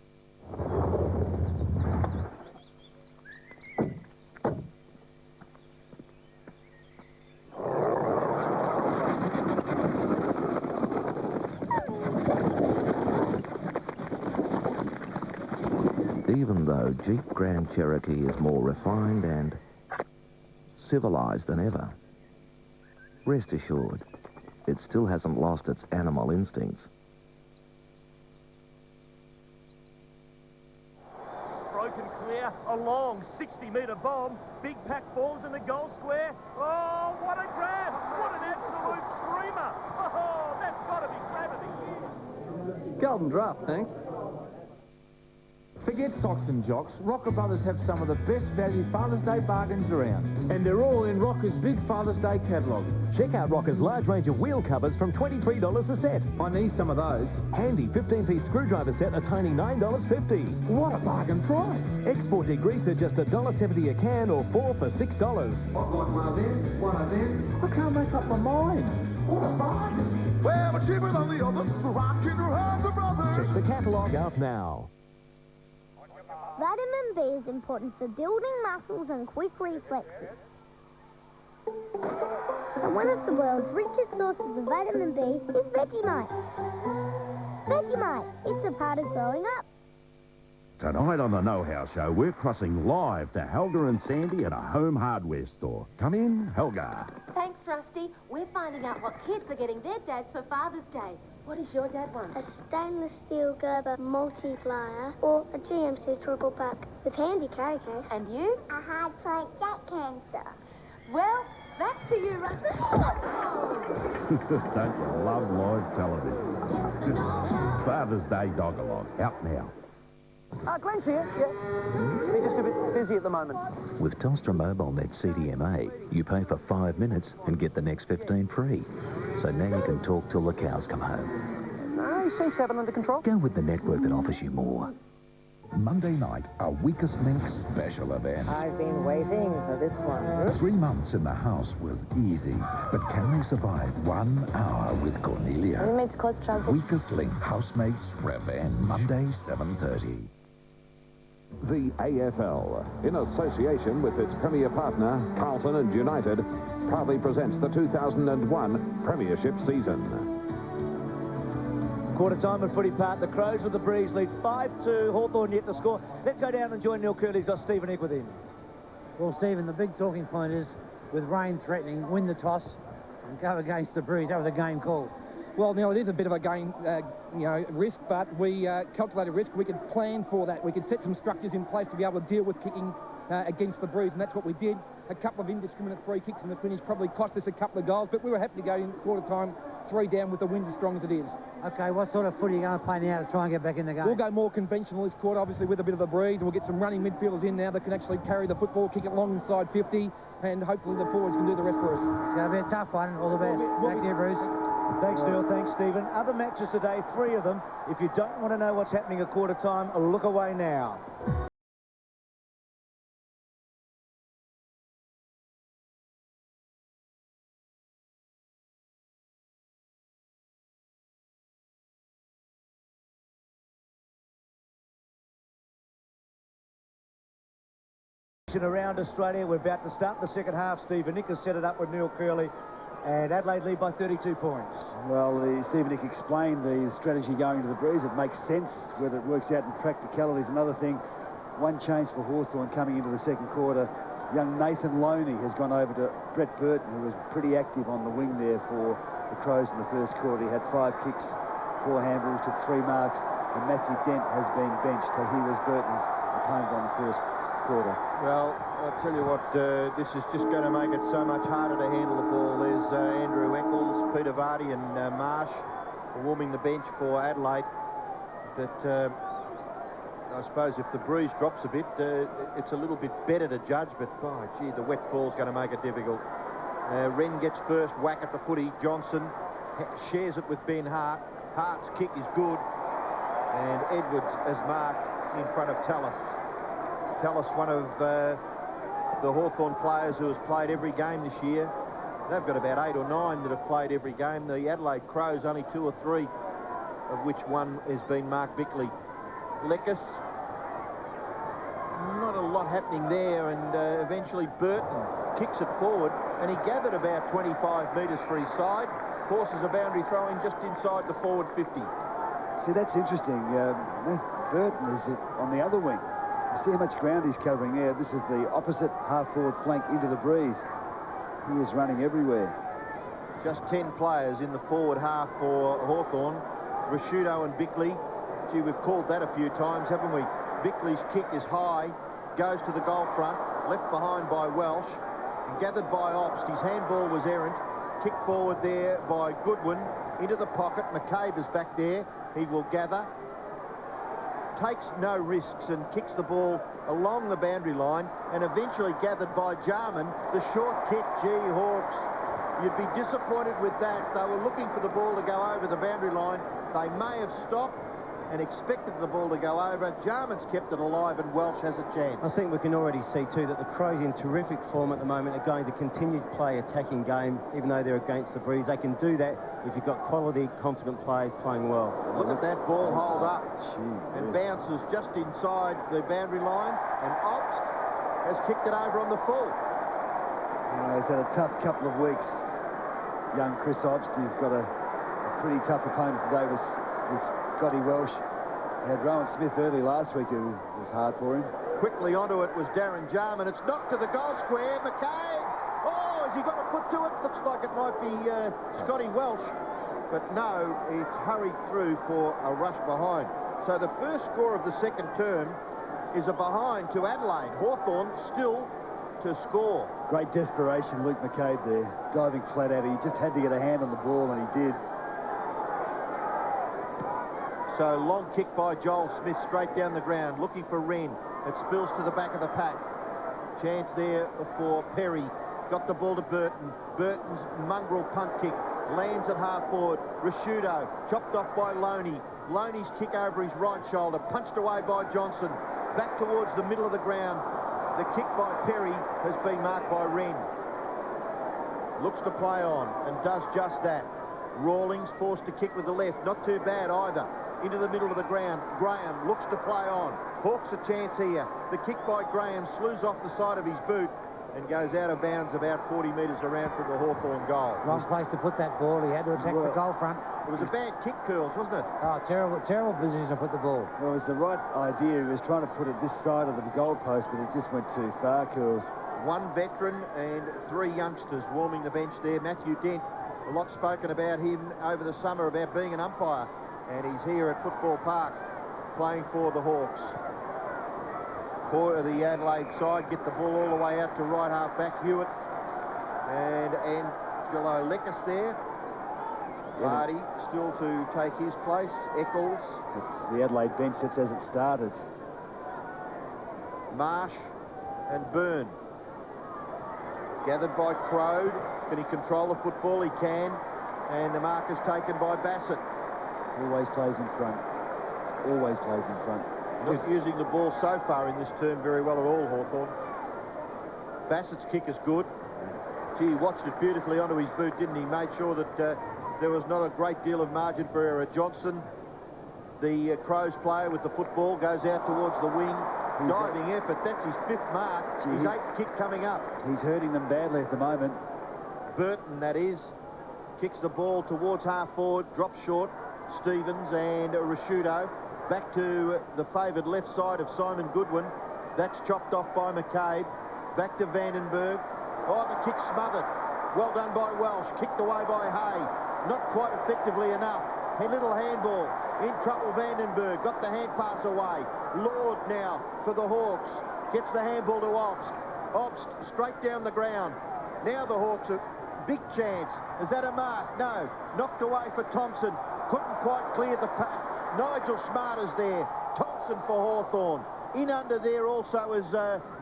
Even though Jeep Grand Cherokee is more refined and civilized than ever, rest assured, it still hasn't lost its animal instincts. Broken clear, a long 60-metre bomb, big pack falls in the goal square. Oh, what a grab! What an absolute screamer! Oh, that's got to be grab of the year. Golden draft, thanks. Forget socks and jocks. Rocker Brothers have some of the best value Father's Day bargains around. And they're all in Rocker's big Father's Day catalogue. Check out Rocker's large range of wheel covers from $23 a set. I need some of those. Handy 15-piece screwdriver set at only $9.50. What a bargain price. Export degreaser just $1.70 a can or 4 for $6. I've got one of them. I can't make up my mind. What a bargain. Well, we're cheaper than the others, so I can have the brothers. Check the catalogue out now. Vitamin B is important for building muscles and quick reflexes. And one of the world's richest sources of vitamin B is Vegemite. Vegemite, it's a part of growing up. Tonight on the Know How Show, we're crossing live to Helga and Sandy at a home hardware store. Come in, Helga. Thanks, Rusty. We're finding out what kids are getting their dads for Father's Day. What does your dad want? A stainless steel Gerber multiplier or a GMC triple pack with handy carry case. And you? A hard point jack cancer. Well, back to you, Rusty. Don't you love live television? Father's Day Dog-a-log, out now. Glenn's here, yeah. He's just a bit busy at the moment. With Telstra Mobile Net CDMA, you pay for 5 minutes and get the next 15 free. So now you can talk till the cows come home. No, he seems to have it under control. Go with the network that offers you more. Monday night, a Weakest Link special event. I've been waiting for this one. 3 months in the house was easy, but can they survive 1 hour with Cornelia? You meant to cause trouble. Weakest Link Housemates Revenge, Monday, 7:30. The AFL, in association with its premier partner, Carlton and United, proudly presents the 2001 Premiership season. Quarter time at Footy Park. The Crows with the breeze lead 5-2. Hawthorn yet to score. Let's go down and join Neil Curley. He's got Stephen Egg with him. Well, Stephen, the big talking point is, with rain threatening, win the toss and go against the breeze. That was a game call. Well, Neil, it is a bit of a game, risk, but we calculated risk. We could plan for that. We could set some structures in place to be able to deal with kicking against the breeze, and that's what we did. A couple of indiscriminate free kicks in the finish probably cost us a couple of goals, but we were happy to go in quarter time 3 down with the wind as strong as it is. OK, what sort of footy are you going to play now to try and get back in the game? We'll go more conventional this quarter, obviously with a bit of a breeze, and we'll get some running midfielders in now that can actually carry the football, kick it long inside 50, and hopefully the forwards can do the rest for us. It's going to be a tough one. All the best. Back to you, Bruce. Thanks, Neil. Thanks, Stephen. Other matches today, 3 of them. If you don't want to know what's happening at quarter time, look away now. Around Australia, we're about to start the second half. Stephen Nick has set it up with Neil Curley, and Adelaide lead by 32 points. Well, Stephen Nick explained the strategy going to the breeze. It makes sense. Whether it works out in practicality is another thing. One change for Hawthorn coming into the second quarter. Young Nathan Loney has gone over to Brett Burton, who was pretty active on the wing there for the Crows in the first quarter. He had 5 kicks, 4 handballs, took 3 marks, and Matthew Dent has been benched. So he was Burton's opponent on the first quarter. Well, I'll tell you what, this is just going to make it so much harder to handle the ball. There's Andrew Eccles, Peter Vardy and Marsh warming the bench for Adelaide. But I suppose if the breeze drops a bit, it's a little bit better to judge, but, oh, gee, the wet ball's going to make it difficult. Wren gets first whack at the footy. Johnson shares it with Ben Hart. Hart's kick is good, and Edwards has marked in front of Tallis. Tallis, one of the Hawthorn players who has played every game this year. They've got about 8 or 9 that have played every game. The Adelaide Crows, only 2 or 3, of which one has been Mark Bickley. Leckus, not a lot happening there, and eventually Burton kicks it forward, and he gathered about 25 metres for his side, forces a boundary throw in just inside the forward 50. See, that's interesting. Burton is on the other wing. You see how much ground he's covering there. This is the opposite half-forward flank into the breeze. He is running everywhere. Just 10 players in the forward half for Hawthorn. Rashudo and Bickley. Gee, we've called that a few times, haven't we? Bickley's kick is high, goes to the goal front, left behind by Welsh, and gathered by Obst. His handball was errant. Kick forward there by Goodwin. Into the pocket. McCabe is back there. He will gather. Takes no risks and kicks the ball along the boundary line, and eventually gathered by Jarman. The short kick, gee, Hawks, you'd be disappointed with that. They were looking for the ball to go over the boundary line. They may have stopped, and expected the ball to go over. Jarman's kept it alive, and Welsh has a chance. I think we can already see, too, that the Crows in terrific form at the moment are going to continue to play attacking game, even though they're against the Breeze. They can do that if you've got quality, confident players playing well. Look at that ball hold up and bounces just inside the boundary line, and Obst has kicked it over on the full. He's had a tough couple of weeks. Young Chris Obst, he's got a pretty tough opponent today with Scotty Welsh. He had Rowan Smith early last week, who was hard for him. Quickly onto it was Darren Jarman. It's knocked to the goal square. McCabe! Oh, has he got a foot to it? Looks like it might be Scotty Welsh. But no, it's hurried through for a rush behind. So the first score of the second term is a behind to Adelaide. Hawthorn still to score. Great desperation, Luke McCabe there, diving flat at it. He just had to get a hand on the ball, and he did. So long kick by Joel Smith straight down the ground, looking for Wren. It spills to the back of the pack. Chance there for Perry. Got the ball to Burton. Burton's mongrel punt kick lands at half forward. Rashudo chopped off by Loney. Loney's kick over his right shoulder, punched away by Johnson. Back towards the middle of the ground. The kick by Perry has been marked by Wren. Looks to play on and does just that. Rawlings forced to kick with the left. Not too bad either. Into the middle of the ground. Graham looks to play on. Hawks a chance here. The kick by Graham slews off the side of his boot and goes out of bounds about 40 metres around from the Hawthorn goal. Wrong place to put that ball. He had to attack the goal front. It was a bad kick, Curls, wasn't it? Oh, terrible position to put the ball. Well, it was the right idea. He was trying to put it this side of the goalpost, but it just went too far, Curls. One veteran and three youngsters warming the bench there. Matthew Dent, a lot spoken about him over the summer about being an umpire, and he's here at Football Park playing for the Hawks. For the Adelaide side, get the ball all the way out to right half back. Hewitt and Angelo Lekis there. Vardy still to take his place. Eccles. It's the Adelaide bench. That's as it started. Marsh and Byrne. Gathered by Crode. Can he control the football? He can. And the mark is taken by Bassett. Always plays in front. Always plays in front. Not using the ball so far in this term very well at all, Hawthorn. Bassett's kick is good. Gee, he watched it beautifully onto his boot, didn't he? Made sure that there was not a great deal of margin for Johnson. The Crows player with the football goes out towards the wing. Diving effort. That's his fifth mark. His eighth kick coming up. He's hurting them badly at the moment. Burton, that is. Kicks the ball towards half forward. Drops short. Stevens and Rashudo. Back to the favoured left side of Simon Goodwin. That's chopped off by McCabe. Back to Vandenberg. Oh, the kick smothered. Well done by Welsh. Kicked away by Hay. Not quite effectively enough. A little handball. In trouble, Vandenberg. Got the hand pass away. Lord now for the Hawks. Gets the handball to Obst. Obst straight down the ground. Now the Hawks are big chance. Is that a mark? No. Knocked away for Thompson. Couldn't quite clear the pack. Nigel Smart is there. Thompson for Hawthorn. In under there also is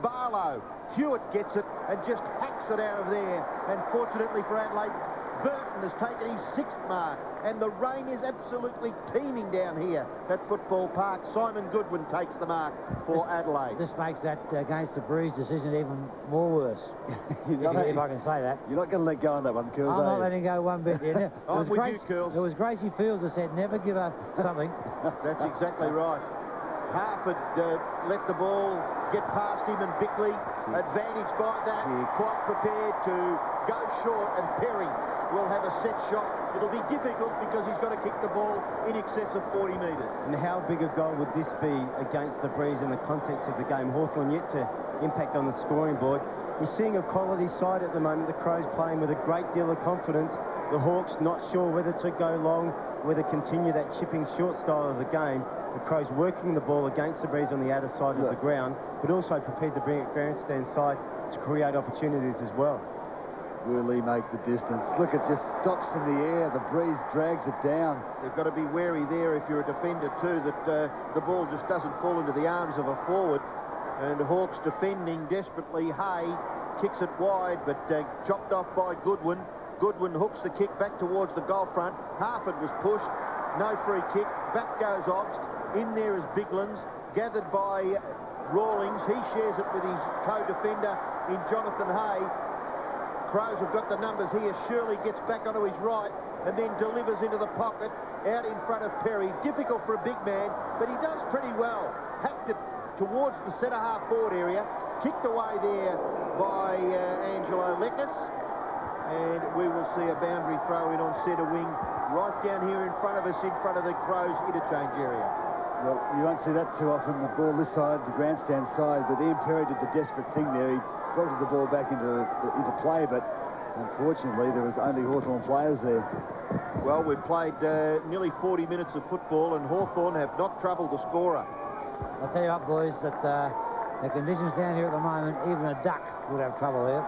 Barlow. Hewitt gets it and just hacks it out of there. And fortunately for Adelaide, Burton has taken his sixth mark. And the rain is absolutely teeming down here at Football Park. Simon Goodwin takes the mark for Adelaide. This makes that against the Breeze decision even more worse, if I can say that. You're not going to let go on that one, Curls. I'm not letting go one bit. Yeah. I'm with you, Curls. It was Gracie Fields that said, never give up something. That's exactly right. Half had let the ball get past him, and Bickley, advantaged by that, quite prepared to go short, and Perry will have a set shot. It'll be difficult because he's got to kick the ball in excess of 40 metres. And how big a goal would this be against the Breeze in the context of the game? Hawthorn yet to impact on the scoring board. You're seeing a quality side at the moment. The Crows playing with a great deal of confidence. The Hawks not sure whether to go long, whether continue that chipping short style of the game. The Crows working the ball against the Breeze on the outer side of the ground, but also prepared to bring it grandstand side to create opportunities as well. Will he make the distance? Look, it just stops in the air. The Breeze drags it down. You've got to be wary there if you're a defender too, that the ball just doesn't fall into the arms of a forward. And Hawks defending desperately. Hay kicks it wide, but chopped off by Goodwin. Goodwin hooks the kick back towards the goal front. Harford was pushed. No free kick. Back goes Obst. In there is Biglands, gathered by Rawlings. He shares it with his co-defender in Jonathan Hay. Crows have got the numbers here. Shirley gets back onto his right and then delivers into the pocket out in front of Perry. Difficult for a big man, but he does pretty well. Hacked it towards the centre-half forward area. Kicked away there by Angelo Lekas. And we will see a boundary throw in on centre wing right down here in front of us, in front of the Crows interchange area. Well, you won't see that too often, the ball this side, the grandstand side, but Ian Perry did the desperate thing there. He filtered the ball back into play, but unfortunately there was only Hawthorn players there. Well, we've played nearly 40 minutes of football, and Hawthorn have not troubled the scorer. I'll tell you what, boys, that the conditions down here at the moment, even a duck would have trouble here.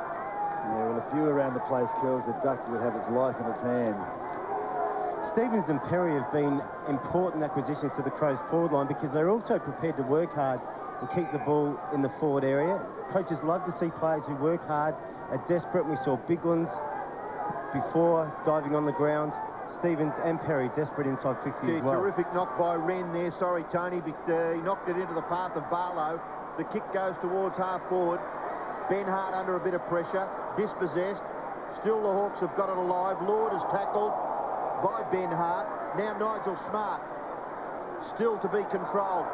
Yeah, well, a few around the place, Curls, the duck would have its life in its hand. Stevens and Perry have been important acquisitions to the Crows forward line because they're also prepared to work hard and keep the ball in the forward area. Coaches love to see players who work hard, are desperate. We saw Biglands before diving on the ground. Stevens and Perry desperate inside 50 as well. Terrific knock by Wren there. Sorry, Tony, but he knocked it into the path of Barlow. The kick goes towards half forward. Ben Hart under a bit of pressure, dispossessed. Still the Hawks have got it alive. Lord is tackled by Ben Hart. Now Nigel Smart, still to be controlled.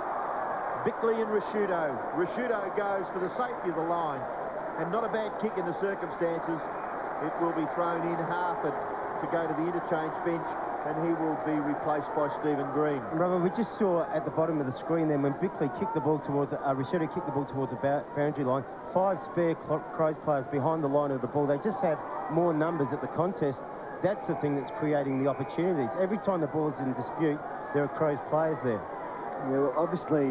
Bickley and Rashudo. Rashudo goes for the safety of the line, and not a bad kick in the circumstances. It will be thrown in. Harford to go to the interchange bench, and he will be replaced by Stephen Green. Robert, we just saw at the bottom of the screen then when Bickley kicked the ball towards, Rashudo kicked the ball towards the boundary line, 5 spare Crows players behind the line of the ball. They just have more numbers at the contest. That's the thing that's creating the opportunities. Every time the ball is in dispute, there are Crows players there. Yeah, well, obviously,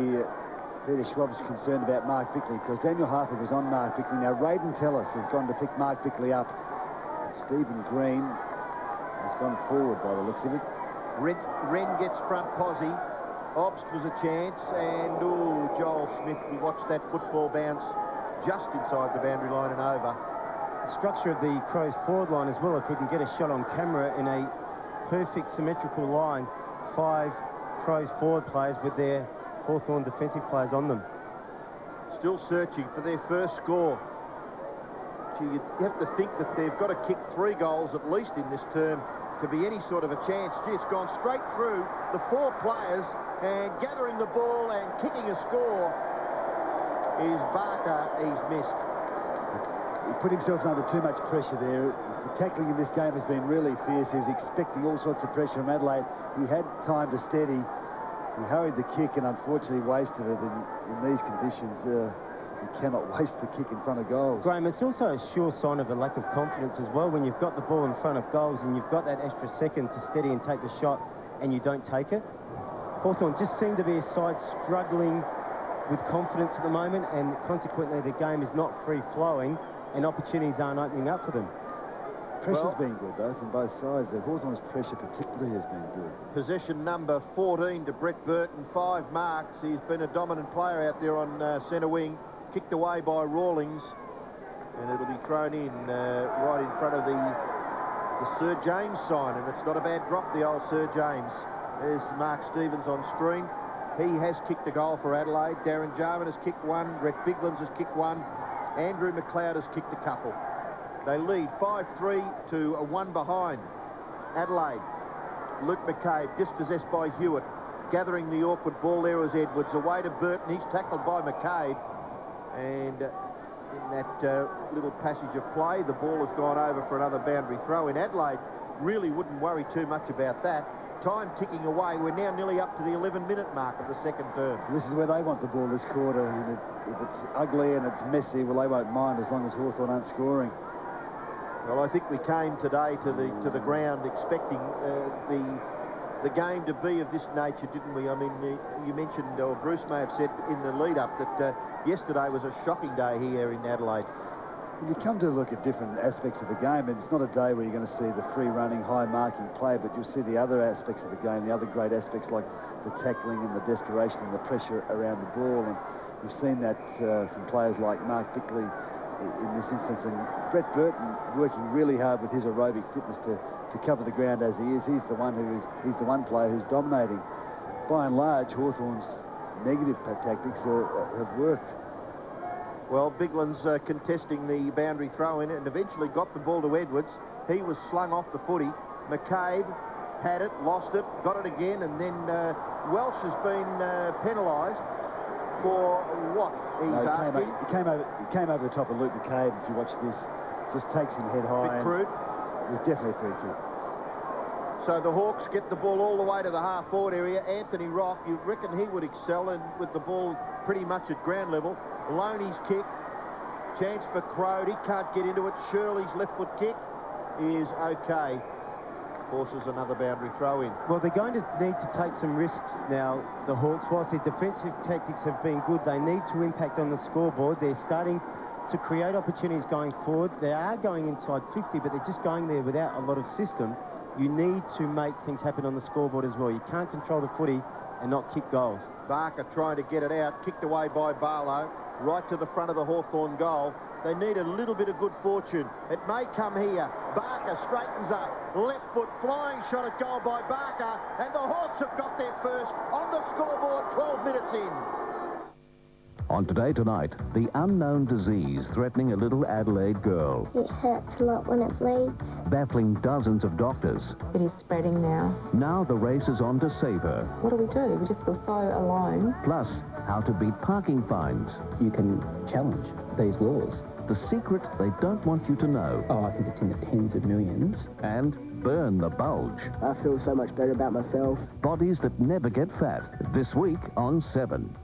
Peter Schwab's concerned about Mark Bickley because Daniel Harford was on Mark Bickley. Now, Raiden Tellis has gone to pick Mark Bickley up. Stephen Green has gone forward by the looks of it. Wren gets front posse. Obst was a chance, and Joel Smith, we watched that football bounce just inside the boundary line and over. The structure of the Crows forward line as well, if we can get a shot on camera in a perfect symmetrical line, 5 Crows forward players with their Hawthorn defensive players on them. Still searching for their first score. Gee, you have to think that they've got to kick 3 goals at least in this term to be any sort of a chance. Gee, it's gone straight through the 4 players, and gathering the ball and kicking a score is Barker. He's missed. He put himself under too much pressure there. The tackling in this game has been really fierce. He was expecting all sorts of pressure from Adelaide. He had time to steady. He hurried the kick and unfortunately wasted it. In these conditions, you cannot waste the kick in front of goals. Graham, it's also a sure sign of a lack of confidence as well when you've got the ball in front of goals and you've got that extra second to steady and take the shot and you don't take it. Hawthorn just seem to be a side struggling with confidence at the moment, and consequently the game is not free-flowing and opportunities aren't opening up for them. Pressure's been good, though, from both sides. The Hawthorn's pressure particularly has been good. Possession number 14 to Brett Burton, 5 marks. He's been a dominant player out there on centre wing. Kicked away by Rawlings, and it'll be thrown in right in front of the Sir James sign, and it's not a bad drop, the old Sir James. There's Mark Stevens on screen. He has kicked a goal for Adelaide. Darren Jarman has kicked 1. Brett Biglands has kicked 1. Andrew McLeod has kicked a couple. They lead 5-3 to a 1 behind. Adelaide. Luke McCabe dispossessed by Hewitt. Gathering the awkward ball there was Edwards. Away to Burton. He's tackled by McCabe. And in that little passage of play, the ball has gone over for another boundary throw. In Adelaide, really wouldn't worry too much about that. Time ticking away. We're now nearly up to the 11-minute mark of the second term. This is where they want the ball this quarter. And if it's ugly and it's messy, well, they won't mind as long as Hawthorn aren't scoring. Well, I think we came today to the ground expecting the game to be of this nature, didn't we? I mean, you mentioned, or Bruce may have said in the lead-up, that yesterday was a shocking day here in Adelaide. When you come to look at different aspects of the game, and it's not a day where you're going to see the free-running, high-marking play, but you'll see the other aspects of the game, the other great aspects like the tackling and the desperation and the pressure around the ball. And we've seen that from players like Mark Bickley in this instance, and Brett Burton working really hard with his aerobic fitness to to cover the ground as he is. He's the one player who's dominating. By and large, Hawthorn's negative tactics have worked. Well, Bigland's contesting the boundary throw-in and eventually got the ball to Edwards. He was slung off the footy. McCabe had it, lost it, got it again, and then Welsh has been penalised for what he's asking. He came over the top of Luke McCabe. If you watch this, just takes him head high. Bit crude. It's definitely a free kick. So the Hawks get the ball all the way to the half-forward area. Anthony Rock, you reckon he would excel with the ball pretty much at ground level. Loney's kick, chance for Crode. He can't get into it. Shirley's left foot kick is okay. Forces another boundary throw in. Well, they're going to need to take some risks now, the Hawks. Whilst their defensive tactics have been good, they need to impact on the scoreboard. They're starting to create opportunities going forward. They are going inside 50, but they're just going there without a lot of system. You need to make things happen on the scoreboard as well. You can't control the footy and not kick goals. Barker trying to get it out, kicked away by Barlow, right to the front of the Hawthorn goal. They need a little bit of good fortune. It may come here. Barker straightens up. Left foot flying shot at goal by Barker. And the Hawks have got their first on the scoreboard 12 minutes in. On Today Tonight, the unknown disease threatening a little Adelaide girl. It hurts a lot when it bleeds. Baffling dozens of doctors. It is spreading now. Now the race is on to save her. What do? We just feel so alone. Plus, how to beat parking fines. You can challenge these laws. The secret they don't want you to know. Oh, I think it's in the tens of millions. And burn the bulge. I feel so much better about myself. Bodies that never get fat. This week on 7.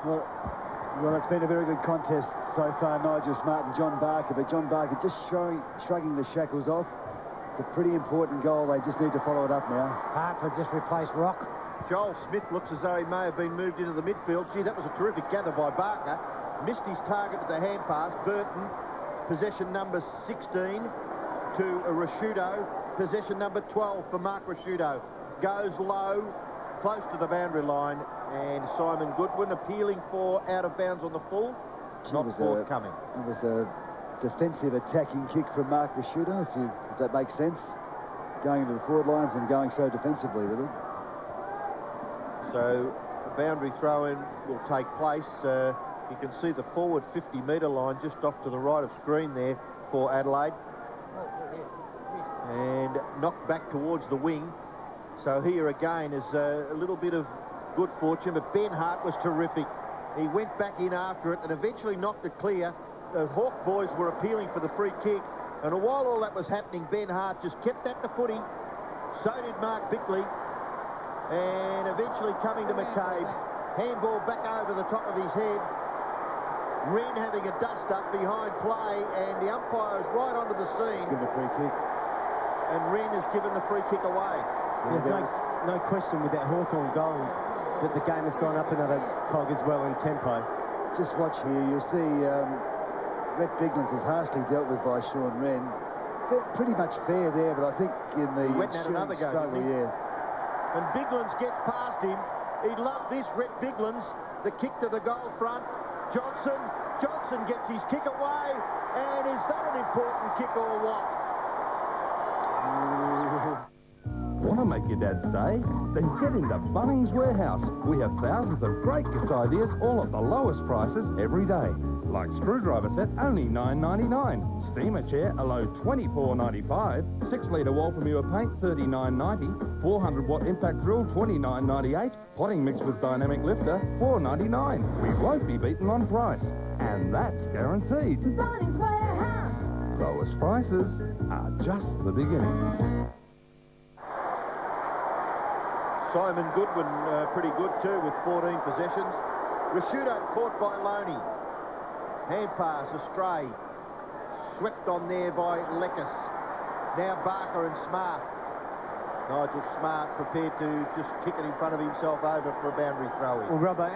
Well, it's been a very good contest so far, Nigel Smart and John Barker, but John Barker just shrugging the shackles off. It's a pretty important goal. They just need to follow it up now. Hartford just replaced Rock. Joel Smith looks as though he may have been moved into the midfield. Gee, that was a terrific gather by Barker. Missed his target with the hand pass. Burton, possession number 16 to Rashudo. Possession number 12 for Mark Rashudo. Goes low, close to the boundary line, and Simon Goodwin appealing for out of bounds on the full. Not forthcoming. It was a defensive attacking kick from Mark Rashudo, if that makes sense. Going into the forward lines and going so defensively with it. So a boundary throw-in will take place. You can see the forward 50-metre line just off to the right of screen there for Adelaide. And knocked back towards the wing. So here again is a little bit of good fortune, but Ben Hart was terrific. He went back in after it and eventually knocked it clear. The Hawk boys were appealing for the free kick, and while all that was happening, Ben Hart just kept at the footy. So did Mark Bickley, and eventually coming to McCabe. Handball back over the top of his head. Wren having a dust-up behind play, and the umpire is right onto the scene. Give the free kick. And Wren has given the free kick away. There's no question with that Hawthorn goal that the game has gone up another cog as well in tempo. Just watch here, you'll see Rhett Biglands is harshly dealt with by Sean Wren. Pretty much fair there, but I think in the another go, struggle, yeah. And Biglands gets past him. He loved this, Rhett Biglands. The kick to the goal front. Johnson gets his kick away, and is that an important kick or what? Want to make your dad stay? Then get into Bunnings Warehouse. We have thousands of great gift ideas, all at the lowest prices every day. Like screwdriver set, only $9.99. Steamer chair, a low $24.95. 6-litre Walthamua paint, $39.90. 400-watt impact drill, $29.98. Potting mix with dynamic lifter, $4.99. We won't be beaten on price. And that's guaranteed. Bunnings Warehouse. Lowest prices are just the beginning. Simon Goodwin pretty good too with 14 possessions. Rashudo caught by Loney. Hand pass astray. Swept on there by Leckus. Now Barker and Smart. Nigel Smart prepared to just kick it in front of himself over for a boundary throw-in. Well, Robbo,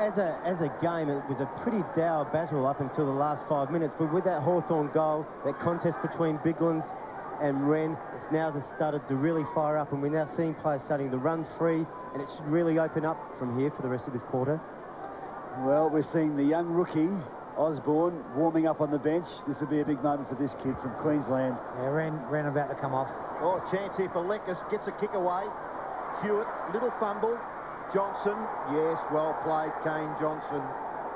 as a game, it was a pretty dour battle up until the last 5 minutes. But with that Hawthorn goal, that contest between Biglands and Wren, it's now started to really fire up, and we're now seeing players starting to run free, and it should really open up from here for the rest of this quarter. Well, we're seeing the young rookie Osborne warming up on the bench. This will be a big moment for this kid from Queensland. Yeah, ran about to come off. Oh, chance here for Leckus. Gets a kick away. Hewitt, little fumble. Johnson, yes, well played, Kane Johnson.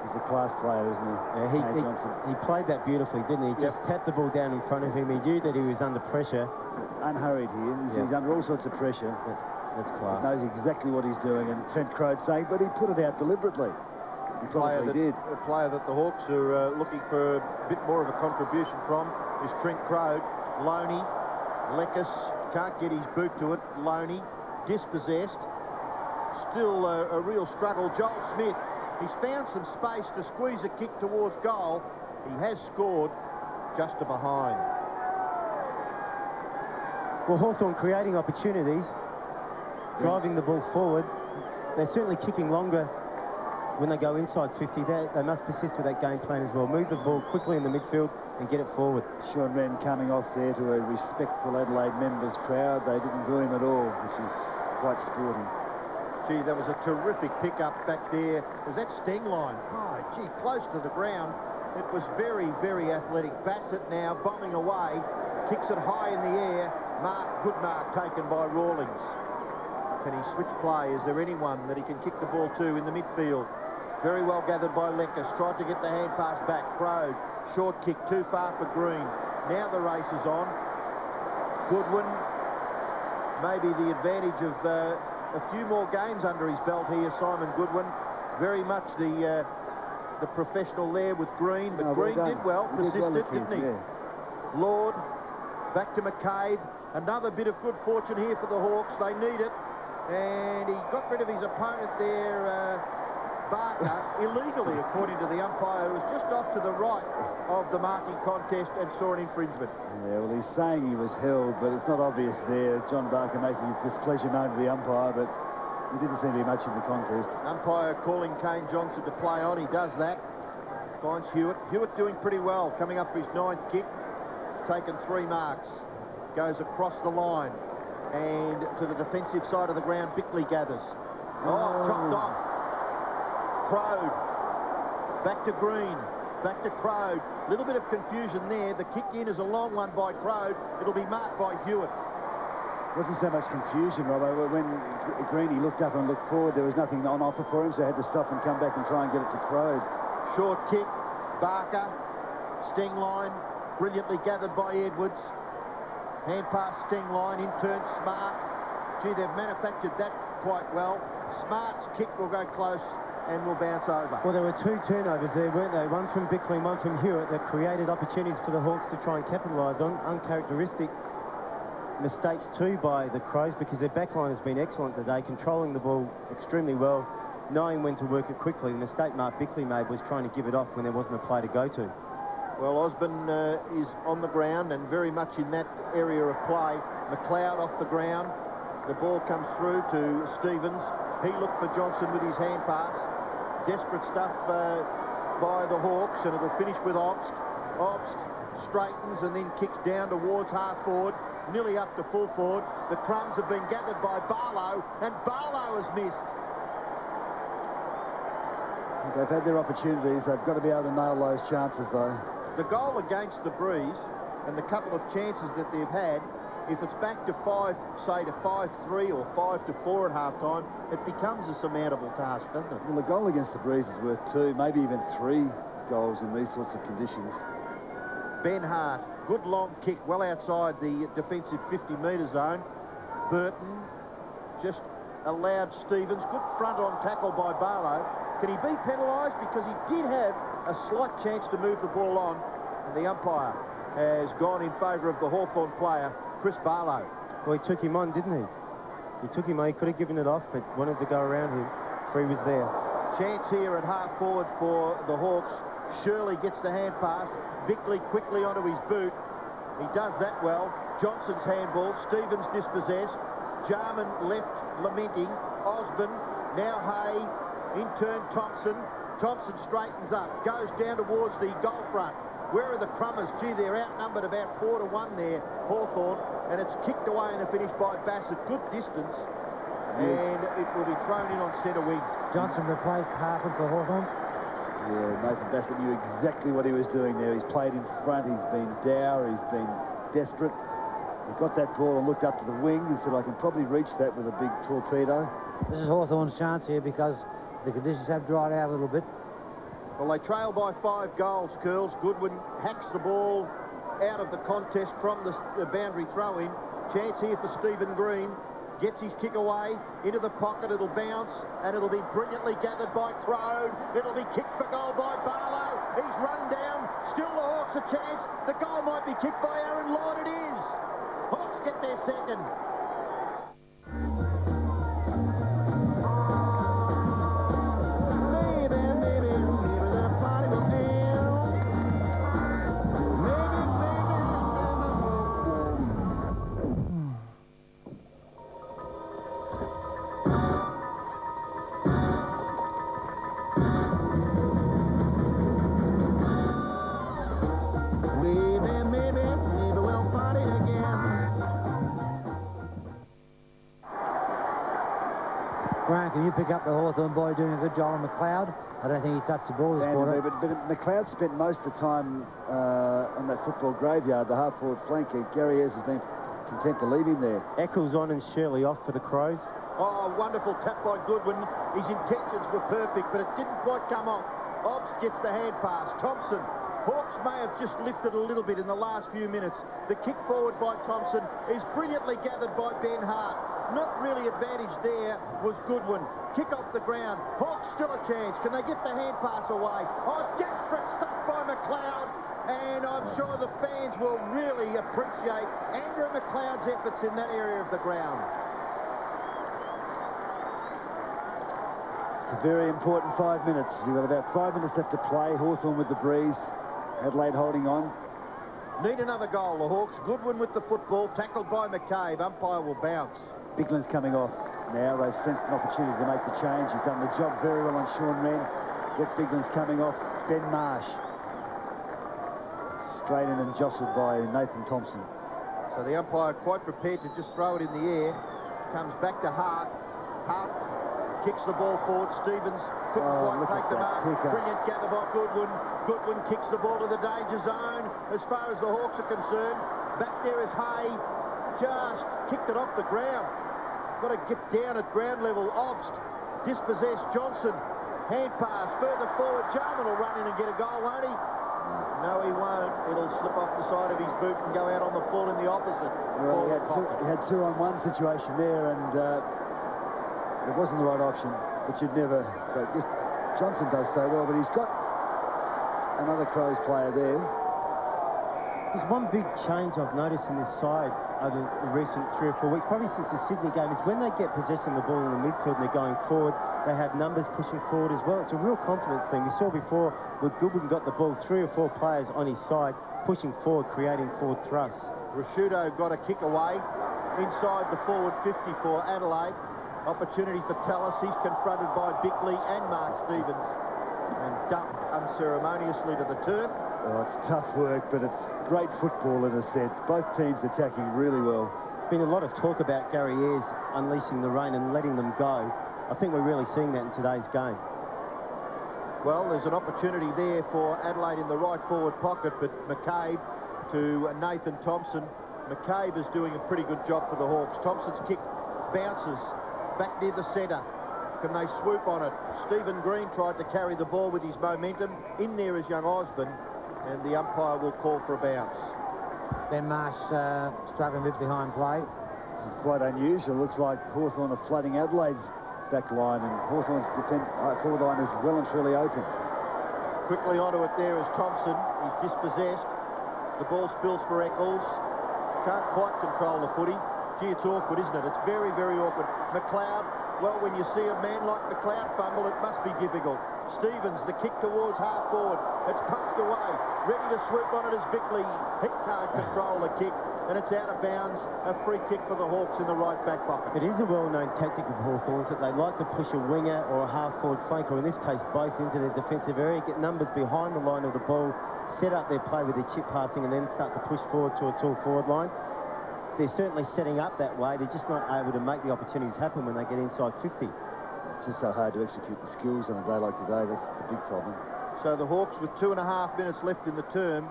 He's a class player, isn't he? Yeah, Kane Johnson. he played that beautifully, didn't he? Just tapped the ball down in front of him. He knew that he was under pressure. Unhurried here. He's under all sorts of pressure. That's class. Knows exactly what he's doing, and Trent Crode saying, but he put it out deliberately. He probably did. A player that the Hawks are looking for a bit more of a contribution from is Trent Crode. Loney, Leckus can't get his boot to it. Loney, dispossessed. Still a real struggle. Joel Smith, he's found some space to squeeze a kick towards goal. He has scored just to behind. Well, Hawthorn creating opportunities, driving the ball forward. They're certainly kicking longer when they go inside 50. They must persist with that game plan as well. Move the ball quickly in the midfield and get it forward. Sean Wren coming off there to a respectful Adelaide members crowd. They didn't boo him at all, which is quite sporting. Gee, that was a terrific pickup back there. Was that Sting line? Oh, gee, close to the ground. It was very, very athletic. Bassett now bombing away. Kicks it high in the air. Good mark taken by Rawlings. Can he switch play? Is there anyone that he can kick the ball to in the midfield? Very well gathered by Leckus. Tried to get the hand pass back. Crode. Short kick too far for Green. Now the race is on. Goodwin. Maybe the advantage of a few more games under his belt here, Simon Goodwin. Very much the professional there with Green, but Green did well, persisted, didn't he? Yeah. Lord, back to McCabe. Another bit of good fortune here for the Hawks. They need it. And he got rid of his opponent there, Barker, illegally, according to the umpire, who was just off to the right of the marking contest and saw an infringement. Yeah, well, he's saying he was held, but it's not obvious there. John Barker making his displeasure known to the umpire, but he didn't seem to be much in the contest. Umpire calling Kane Johnson to play on. He does that. Finds Hewitt. Hewitt doing pretty well, coming up for his 9th kick. Taken 3 marks. Goes across the line. And to the defensive side of the ground, Bickley gathers. Oh, chopped off. Crode. Back to Green. Back to Crode. Little bit of confusion there. The kick in is a long one by Crode. It'll be marked by Hewitt. Wasn't so much confusion, Robbo. When Greeny looked up and looked forward, there was nothing on offer for him, so he had to stop and come back and try and get it to Crode. Short kick. Barker. Sting line. Brilliantly gathered by Edwards. Hand pass, Sting line, in turn Smart. Gee, they've manufactured that quite well. Smart's kick will go close and will bounce over. Well, there were 2 turnovers there, weren't there? One from Bickley and one from Hewitt that created opportunities for the Hawks to try and capitalise on. Uncharacteristic mistakes too by the Crows, because their backline has been excellent today, controlling the ball extremely well, knowing when to work it quickly. The mistake Mark Bickley made was trying to give it off when there wasn't a play to go to. Well, Osborne is on the ground and very much in that area of play. McLeod off the ground. The ball comes through to Stevens. He looked for Johnson with his hand pass. Desperate stuff by the Hawks, and it'll finish with Obst. Obst straightens and then kicks down towards half forward, nearly up to full forward. The crumbs have been gathered by Barlow, and Barlow has missed. They've had their opportunities. They've got to be able to nail those chances, though. The goal against the Breeze and the couple of chances that they've had, if it's back to 5, say to 5-3 or 5-4 at half-time, it becomes a surmountable task, doesn't it? Well, the goal against the Breeze is worth 2, maybe even 3 goals in these sorts of conditions. Ben Hart, good long kick, well outside the defensive 50-metre zone. Burton just allowed Stevens. Good front-on tackle by Barlow. Can he be penalised? Because he did have a slight chance to move the ball on, and the umpire has gone in favour of the Hawthorn player, Chris Barlow. Well, he took him on, didn't he? He took him on. He could have given it off, but wanted to go around him. Free was there. Chance here at half forward for the Hawks. Shirley gets the hand pass. Bickley quickly onto his boot. He does that well. Johnson's handball. Stevens dispossessed. Jarman left lamenting. Osborne. Now Hay. In turn Thompson. Thompson straightens up. Goes down towards the goal front. Where are the Crummers? Gee, they're outnumbered about 4-1 there, Hawthorn. And it's kicked away in the finish by Bassett. Good distance. And it will be thrown in on centre wing. Johnson replaced Harford for Hawthorn. Yeah, Nathan Bassett knew exactly what he was doing there. He's played in front, he's been dour, he's been desperate. He got that ball and looked up to the wing and said, I can probably reach that with a big torpedo. This is Hawthorn's chance here because the conditions have dried out a little bit. Well, they trail by 5 goals, Curls. Goodwin hacks the ball out of the contest from the boundary throw-in. Chance here for Stephen Green. Gets his kick away into the pocket. It'll bounce, and it'll be brilliantly gathered by Crode. It'll be kicked for goal by Barlow. He's run down. Still the Hawks a chance. The goal might be kicked by Aaron Lloyd. It is. Hawks get their second. Grant, can you pick up the Hawthorn boy doing a good job on McLeod? I don't think he touched the ball this quarter. But McLeod spent most of the time on that football graveyard, the half-forward flanker. Gary Ayres has been content to leave him there. Eccles on and Shirley off for the Crows. Oh, wonderful tap by Goodwin. His intentions were perfect, but it didn't quite come off. Obbs gets the hand pass. Thompson. Hawks may have just lifted a little bit in the last few minutes. The kick forward by Thompson is brilliantly gathered by Ben Hart. Not really advantage there was Goodwin. Kick off the ground. Hawks still a chance. Can they get the hand pass away? Oh, desperate stuff by McLeod. And I'm sure the fans will really appreciate Andrew McLeod's efforts in that area of the ground. It's a very important 5 minutes. You've got about 5 minutes left to play. Hawthorn with the breeze. Adelaide holding on. Need another goal, the Hawks. Goodwin with the football, tackled by McCabe. Umpire will bounce. Bigland's coming off now. They've sensed an opportunity to make the change. He's done the job very well on Sean Wren. Brett Bigland's coming off. Ben Marsh. Straight in and jostled by Nathan Thompson. So the umpire quite prepared to just throw it in the air. Comes back to Hart. Hart kicks the ball forward. Stevens couldn't quite take the mark. Brilliant gather by Goodwin. Goodwin kicks the ball to the danger zone. As far as the Hawks are concerned, back there is Hay. Just kicked it off the ground. Got to get down at ground level. Obst. Dispossessed Johnson. Hand pass further forward. Jarman will run in and get a goal, won't he? No, he won't. It'll slip off the side of his boot and go out on the full in the opposite. Well, he had 2-on-1 situation there, and it wasn't the right option. But you'd never. But just Johnson does so well, but he's got another Crows player there. There's one big change I've noticed in this side over the recent 3 or 4 weeks, probably since the Sydney game, is when they get possession of the ball in the midfield and they're going forward, they have numbers pushing forward as well. It's a real confidence thing. We saw before with Goodwin got the ball, 3 or 4 players on his side, pushing forward, creating forward thrusts. Rashudo got a kick away inside the forward 50 for Adelaide. Opportunity for Tallis. He's confronted by Bickley and Mark Stevens and dumped unceremoniously to the turf. Oh, it's tough work, but it's great football in a sense. Both teams attacking really well. There's been a lot of talk about Gary Ayres unleashing the rain and letting them go. I think we're really seeing that in today's game. Well, there's an opportunity there for Adelaide in the right forward pocket, but McCabe to Nathan Thompson. McCabe is doing a pretty good job for the Hawks. Thompson's kick bounces back near the centre. Can they swoop on it? Stephen Green tried to carry the ball with his momentum. In there is young Osborne, and the umpire will call for a bounce. Ben Marsh struggling a bit behind play. This is quite unusual. Looks like Hawthorn are flooding Adelaide's back line, and Hawthorn's forward line is well and truly open. Quickly onto it there is Thompson. He's dispossessed. The ball spills for Eccles. Can't quite control the footy. Gee, it's awkward, isn't it? It's very, very awkward. McLeod, well, when you see a man like McLeod fumble, it must be difficult. Stevens, the kick towards half forward. It's punched away. Ready to swoop on it is Bickley. He can't control the kick, and it's out of bounds. A free kick for the Hawks in the right back pocket. It is a well-known tactic of Hawthorn's that they like to push a winger or a half-forward flanker, in this case both, into their defensive area, get numbers behind the line of the ball, set up their play with their chip passing, and then start to push forward to a tall forward line. They're certainly setting up that way. They're just not able to make the opportunities happen when they get inside 50. It's just so hard to execute the skills on a day like today. That's the big problem. So the Hawks with 2.5 minutes left in the term.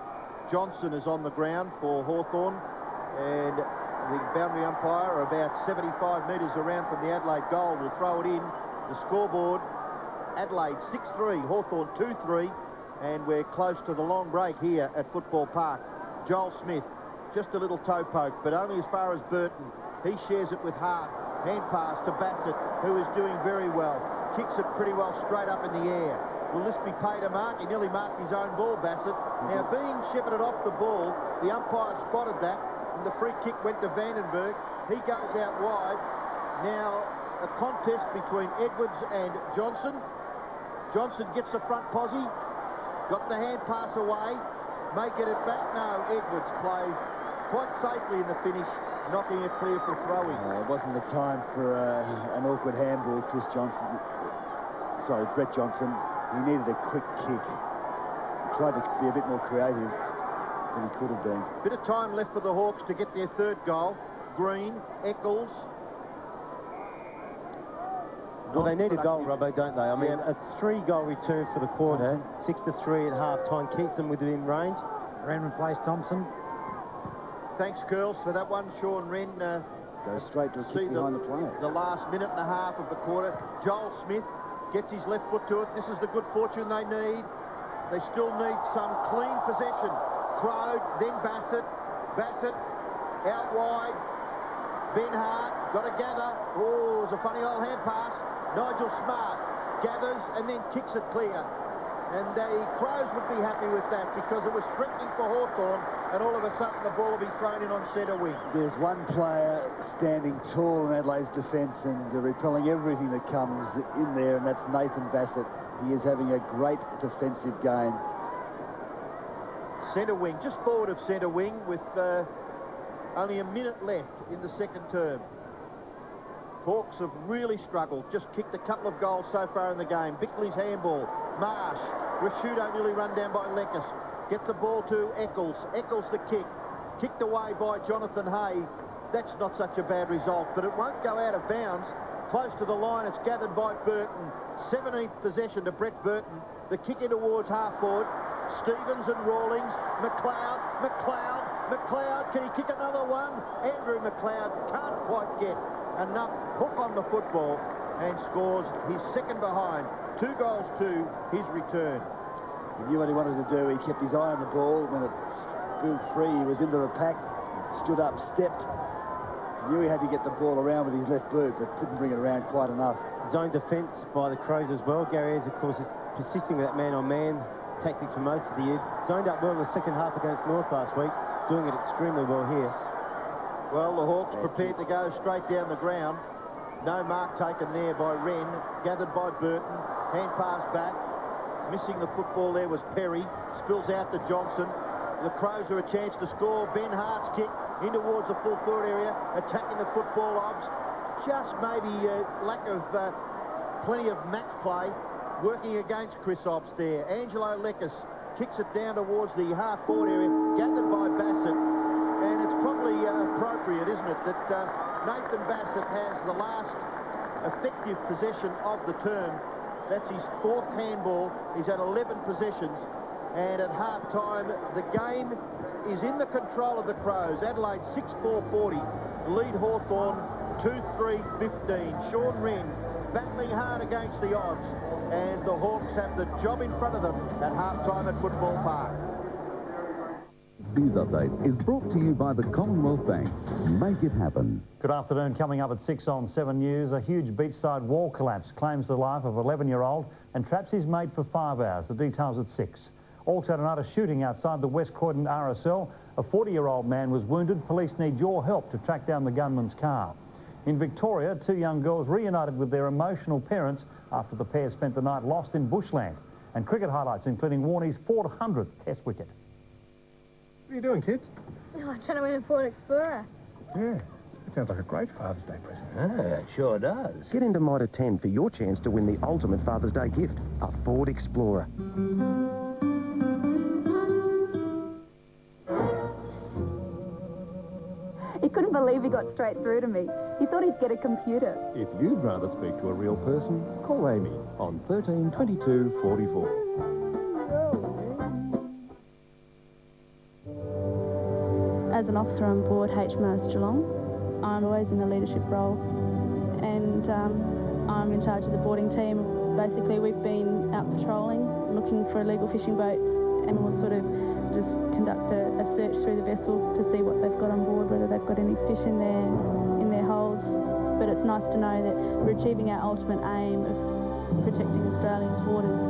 Johnson is on the ground for Hawthorn, and the boundary umpire, about 75 metres around from the Adelaide goal, will throw it in. The scoreboard, Adelaide 6-3, Hawthorn 2-3, and we're close to the long break here at Football Park. Joel Smith, just a little toe poke, but only as far as Burton. He shares it with Hart. Hand pass to Bassett, who is doing very well. Kicks it pretty well straight up in the air. Will this be paid a mark? He nearly marked his own ball, Bassett. Now, being shepherded off the ball, the umpire spotted that, and the free kick went to Vandenberg. He goes out wide. Now, a contest between Edwards and Johnson. Johnson gets the front posse. Got the hand pass away. May get it back. No, Edwards plays quite safely in the finish, knocking it clear for throwing. It wasn't the time for an awkward handball, Brett Johnson. He needed a quick kick. He tried to be a bit more creative than he could have been. Bit of time left for the Hawks to get their third goal. Green, Eccles. Well, they need a goal, Robbo, don't they? I mean, a 3-goal return for the quarter, 6-3 at half-time, keeps them within range. Wren replaced Thompson. Thanks, Curls, for that one. Sean Wren goes straight to a kick behind the player. The last minute and a half of the quarter. Joel Smith gets his left foot to it. This is the good fortune they need. They still need some clean possession. Crowd, then Bassett. Bassett out wide. Ben Hart got to gather. Oh, it was a funny old hand pass. Nigel Smart gathers and then kicks it clear. And the Crows would be happy with that because it was threatening for Hawthorn, and all of a sudden the ball will be thrown in on centre wing. There's one player standing tall in Adelaide's defence and repelling everything that comes in there, and that's Nathan Bassett. He is having a great defensive game. Centre wing, just forward of centre wing with only a minute left in the second term. Hawks have really struggled, just kicked a couple of goals so far in the game. Bickley's handball, Marsh, Rashudo nearly run down by Leckis. Gets the ball to Eccles. Eccles the kick. Kicked away by Jonathan Hay. That's not such a bad result, but it won't go out of bounds. Close to the line, it's gathered by Burton. 17th possession to Brett Burton. The kick in towards half-forward. Stevens and Rawlings. McLeod. Can he kick another one? Andrew McLeod can't quite get enough hook on the football and scores his second behind. 2 goals to his return. He knew what he wanted to do. He kept his eye on the ball. When it spilled free, he was into the pack, stood up, stepped. He knew he had to get the ball around with his left boot, but couldn't bring it around quite enough. Zone defence by the Crows as well. Gary Ayres, of course, is persisting with that man-on-man tactic for most of the year. Zoned up well in the second half against North last week, doing it extremely well here. Well, the Hawks prepared to go straight down the ground. No mark taken there by Wren. Gathered by Burton. Hand pass back. Missing the football there was Perry. Spills out to Johnson. The Crows are a chance to score. Ben Hart's kick in towards the full forward area. Attacking the football obs. Just maybe lack of plenty of match play. Working against Chris Obbs there. Angelo Leckis kicks it down towards the half-forward area. Gathered by Bassett. And it's probably appropriate, isn't it, that Nathan Bassett has the last effective possession of the term. That's his 4th handball. He's had 11 possessions. And at half-time, the game is in the control of the Crows. Adelaide 6-4-40. Lead Hawthorn 2-3-15. Sean Wren battling hard against the odds. And the Hawks have the job in front of them at half-time at Football Park. News Update is brought to you by the Commonwealth Bank. Make it happen. Good afternoon. Coming up at 6 on 7 News, a huge beachside wall collapse claims the life of 11-year-old and traps his mate for 5 hours. The details at 6. Also tonight, a shooting outside the West Croydon RSL. A 40-year-old man was wounded. Police need your help to track down the gunman's car. In Victoria, 2 young girls reunited with their emotional parents after the pair spent the night lost in bushland. And cricket highlights, including Warnie's 400th Test wicket. What are you doing, kids? Oh, I'm trying to win a Ford Explorer. Yeah, it sounds like a great Father's Day present. Ah, it sure does. Get into Mitre 10 for your chance to win the ultimate Father's Day gift, a Ford Explorer. He couldn't believe he got straight through to me. He thought he'd get a computer. If you'd rather speak to a real person, call Amy on 13 22 44. an officer on board HMAS Geelong. I'm always in a leadership role, and I'm in charge of the boarding team. Basically, we've been out patrolling, looking for illegal fishing boats, and we'll sort of just conduct a search through the vessel to see what they've got on board, whether they've got any fish in their holds. But it's nice to know that we're achieving our ultimate aim of protecting Australians' waters.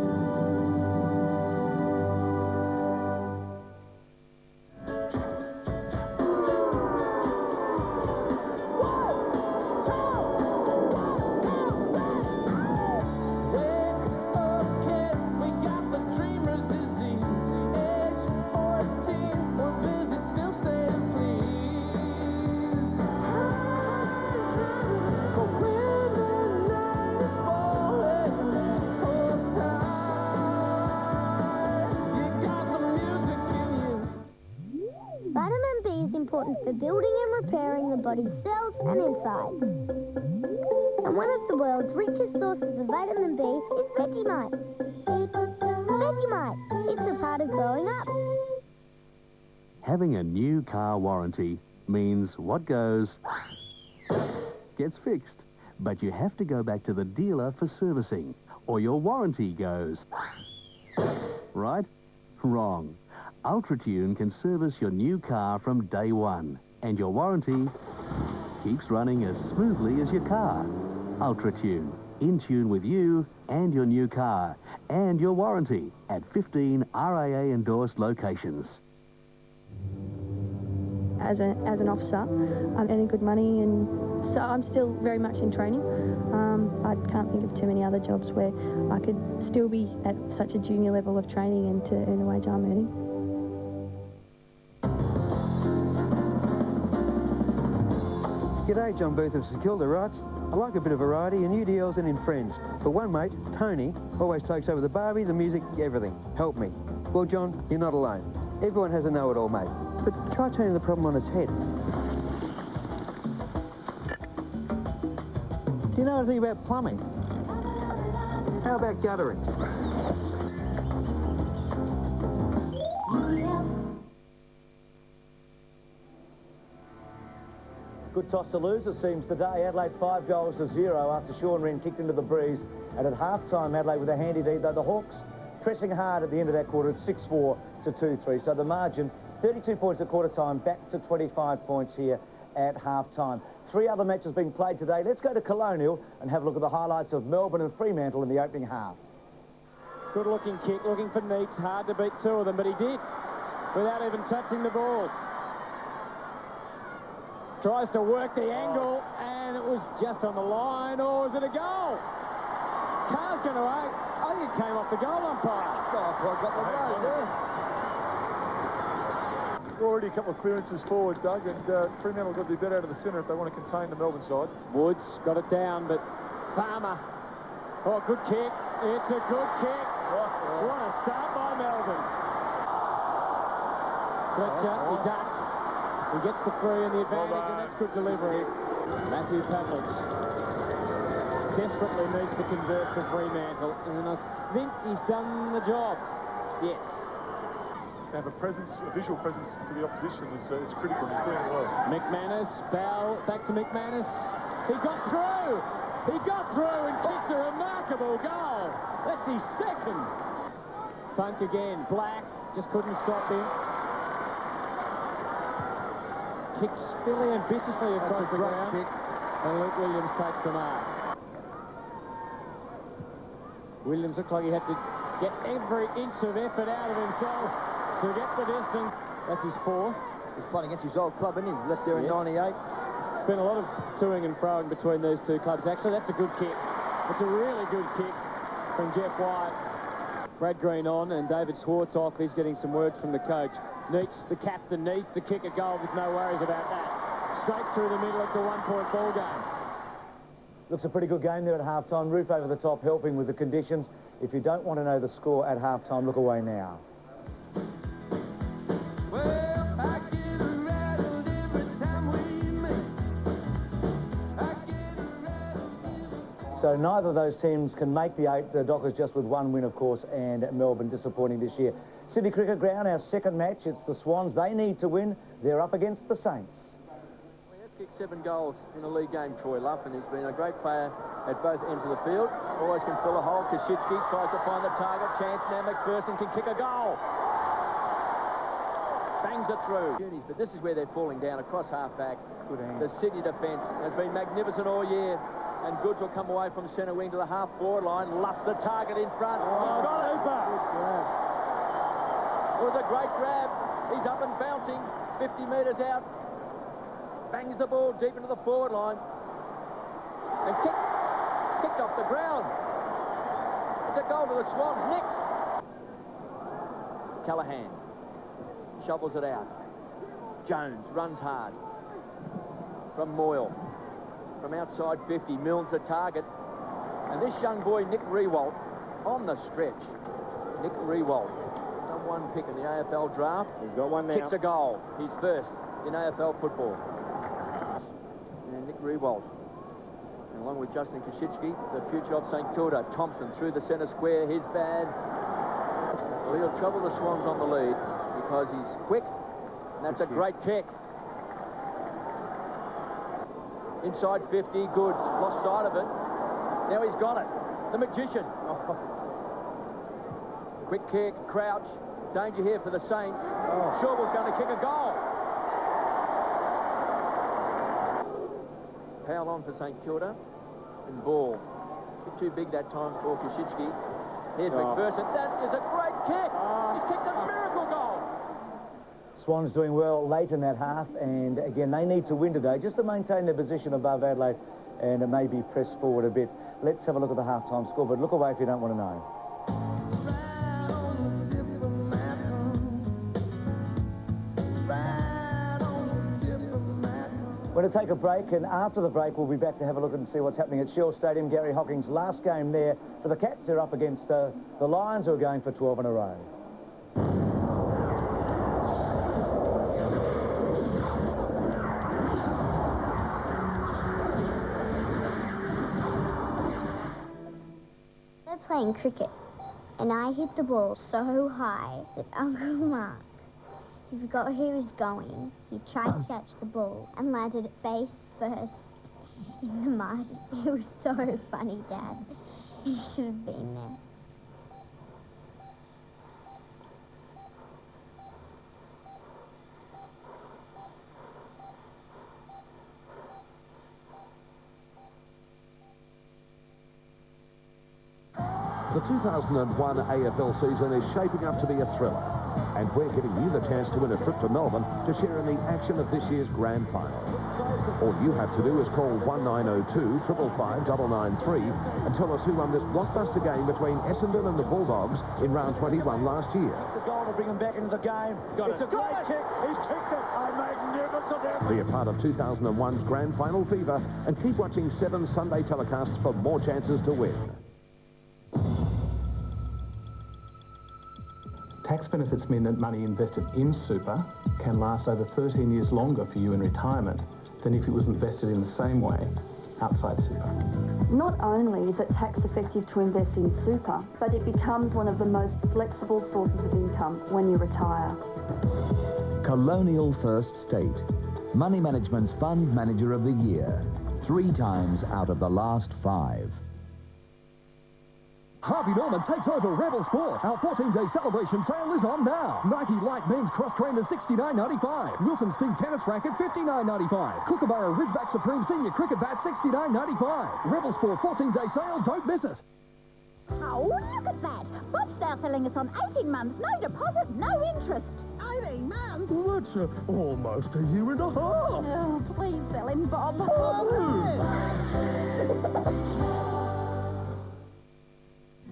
Vitamin B is important for building and repairing the body's cells and insides. And one of the world's richest sources of vitamin B is Vegemite. Vegemite, it's a part of growing up. Having a new car warranty means what goes gets fixed. But you have to go back to the dealer for servicing, or your warranty goes. Right? Wrong. UltraTune can service your new car from day one, and your warranty keeps running as smoothly as your car. UltraTune, in tune with you and your new car, and your warranty at 15 RAA-endorsed locations. As an officer, I'm earning good money, and so I'm still very much in training. I can't think of too many other jobs where I could still be at such a junior level of training and to earn the wage I'm earning. G'day, John Booth of St Kilda writes, I like a bit of variety in UDLs and in friends, but one mate, Tony, always takes over the Barbie, the music, everything. Help me. Well, John, you're not alone. Everyone has a know-it-all, mate. But try turning the problem on its head. Do you know anything about plumbing? How about guttering? Good toss to lose, it seems, today. Adelaide 5 goals to 0 after Sean Wren kicked into the breeze. And at half-time, Adelaide with a handy lead, though the Hawks pressing hard at the end of that quarter at 6-4 to 2-3. So the margin, 32 points at quarter-time, back to 25 points here at half-time. 3 other matches being played today. Let's go to Colonial and have a look at the highlights of Melbourne and Fremantle in the opening half. Good-looking kick, looking for Neats. Hard to beat 2 of them, but he did, without even touching the ball. Tries to work the angle, and it was just on the line, or is it a goal? Carr's going to act. I think it came off the goal umpire. Oh, got the road there. Already a couple of clearances forward, Doug, and Fremantle got to be better out of the centre if they want to contain the Melbourne side. Woods got it down, but Farmer. Oh, good kick. It's a good kick. What a start by Melbourne. Fletcher, he ducked. He gets the free and the advantage, and that's good delivery. Matthew Pavlich desperately needs to convert for Fremantle, and I think he's done the job. Yes. To have a presence, a visual presence for the opposition is critical. He's doing it well. McManus, Bell, back to McManus. He got through. He got through and kicks a remarkable goal. That's his second. Funk again. Black just couldn't stop him. Kicks fairly ambitiously across the ground. Kick. And Luke Williams takes the mark. Williams looked like he had to get every inch of effort out of himself to get the distance. That's his 4th. He's playing against his old club, isn't he? Left there in 98. It's been a lot of toing and froing between these two clubs. Actually, that's a good kick. It's a really good kick from Jeff White. Brad Green on, and David Schwartz off. He's getting some words from the coach. Neats, the captain, needs to kick a goal. There's no worries about that. Straight through the middle. It's a 1-point ball game. Looks a pretty good game there at half-time. Roof over the top helping with the conditions. If you don't want to know the score at half-time, look away now. So neither of those teams can make the 8. The Dockers just with 1 win, of course, and Melbourne disappointing this year. Sydney Cricket Ground, our second match. It's the Swans. They need to win. They're up against the Saints. He has kicked 7 goals in a league game, Troy Luff, and he's been a great player at both ends of the field. Always can fill a hole. Koschitzki tries to find the target. Chance now. McPherson can kick a goal. Bangs it through. But this is where they're falling down across half-back. The Sydney defence has been magnificent all year. And Goods will come away from centre wing to the half-forward line. Luffs the target in front. He's got Hooper. It was a great grab. He's up and bouncing. 50 metres out. Bangs the ball deep into the forward line. And kicked off the ground. It's a goal to the Swans. Next. Callahan shovels it out. Jones runs hard. From Moyle. From outside 50, Milnes the target. And this young boy, Nick Rewalt, on the stretch. Nick Rewalt, #1 pick in the AFL draft. He's got one now. Kicks a goal. He's first in AFL football. And Nick Rewalt, and along with Justin Koschitzki, the future of St Kilda. Thompson through the centre square. He's bad. Well, he'll trouble the Swans on the lead because he's quick. And that's a great kick. Inside 50, Goods lost sight of it. Now he's got it. The magician. Oh. Quick kick, Crouch. Danger here for the Saints. Oh. Shawble's going to kick a goal. Powell on for St Kilda. And ball. A bit too big that time for Koschitzki. Here's McPherson. That is a great kick. He's kicked a miracle goal. Swans doing well late in that half, and again, they need to win today just to maintain their position above Adelaide and maybe press forward a bit. Let's have a look at the half-time score, but look away if you don't want to know. We're going to take a break, and after the break, we'll be back to have a look and see what's happening at Shell Stadium. Gary Hocking's last game there for the Cats. They're up against the Lions, who are going for 12 in a row. Playing cricket, and I hit the ball so high that Uncle Mark, he forgot where he was going. He tried to catch the ball and landed face first in the mud. It was so funny, Dad. He should have been there. The 2001 AFL season is shaping up to be a thriller, and we're giving you the chance to win a trip to Melbourne to share in the action of this year's grand final. All you have to do is call 1902 555 993 and tell us who won this blockbuster game between Essendon and the Bulldogs in round 21 last year. The goal to bring them back into the game. It's a great kick. He's kicked it. A magnificent effort. Be a part of 2001's grand final fever and keep watching 7 Sunday telecasts for more chances to win. Tax benefits mean that money invested in super can last over 13 years longer for you in retirement than if it was invested in the same way outside super. Not only is it tax effective to invest in super, but it becomes one of the most flexible sources of income when you retire. Colonial First State, Money Management's Fund Manager of the Year, 3 times out of the last 5. Harvey Norman takes over Rebel Sport. Our 14-day celebration sale is on now. Nike Light men's cross trainers $69.95. Wilson Steve tennis racket $59.95. Kookaburra Ridgeback Supreme Senior cricket bat $69.95. Rebel Sport 14-day sale, don't miss it. Oh, look at that. Bob's now selling us on 18 months, no deposit, no interest. 18 months? Well, that's almost a year and a half. Oh, please sell him, Bob.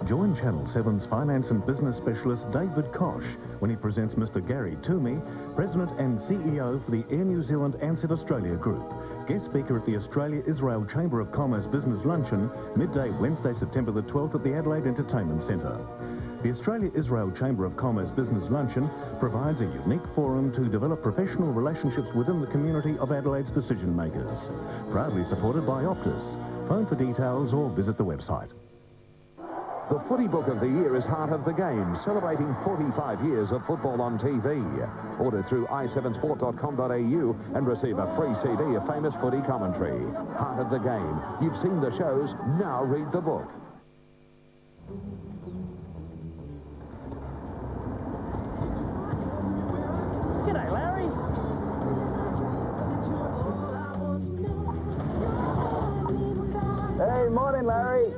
Join Channel 7's finance and business specialist David Koch when he presents Mr. Gary Toomey, President and CEO for the Air New Zealand Ansett Australia Group. Guest speaker at the Australia-Israel Chamber of Commerce Business Luncheon, midday Wednesday, September the 12th at the Adelaide Entertainment Centre. The Australia-Israel Chamber of Commerce Business Luncheon provides a unique forum to develop professional relationships within the community of Adelaide's decision makers. Proudly supported by Optus, Phone for details or visit the website. The footy book of the year is Heart of the Game, celebrating 45 years of football on TV. Order through i7sport.com.au and receive a free CD of famous footy commentary. Heart of the Game. You've seen the shows, now read the book. G'day, Larry. Hey, morning, Larry.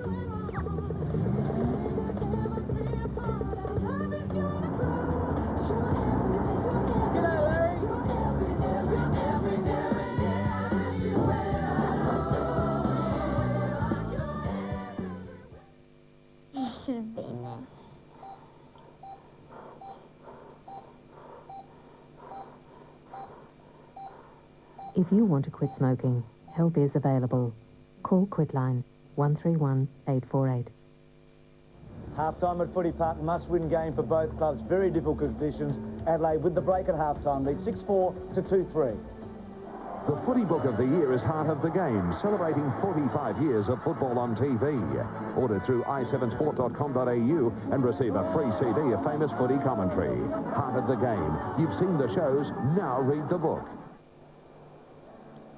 He should have been there. If you want to quit smoking, help is available. Call Quitline 131 848. Half-time at Footy Park, must-win game for both clubs. Very difficult conditions. Adelaide with the break at half-time lead 6-4 to 2-3. The footy book of the year is Heart of the Game, celebrating 45 years of football on TV. Order through i7sport.com.au and receive a free CD of famous footy commentary. Heart of the Game. You've seen the shows, now read the book.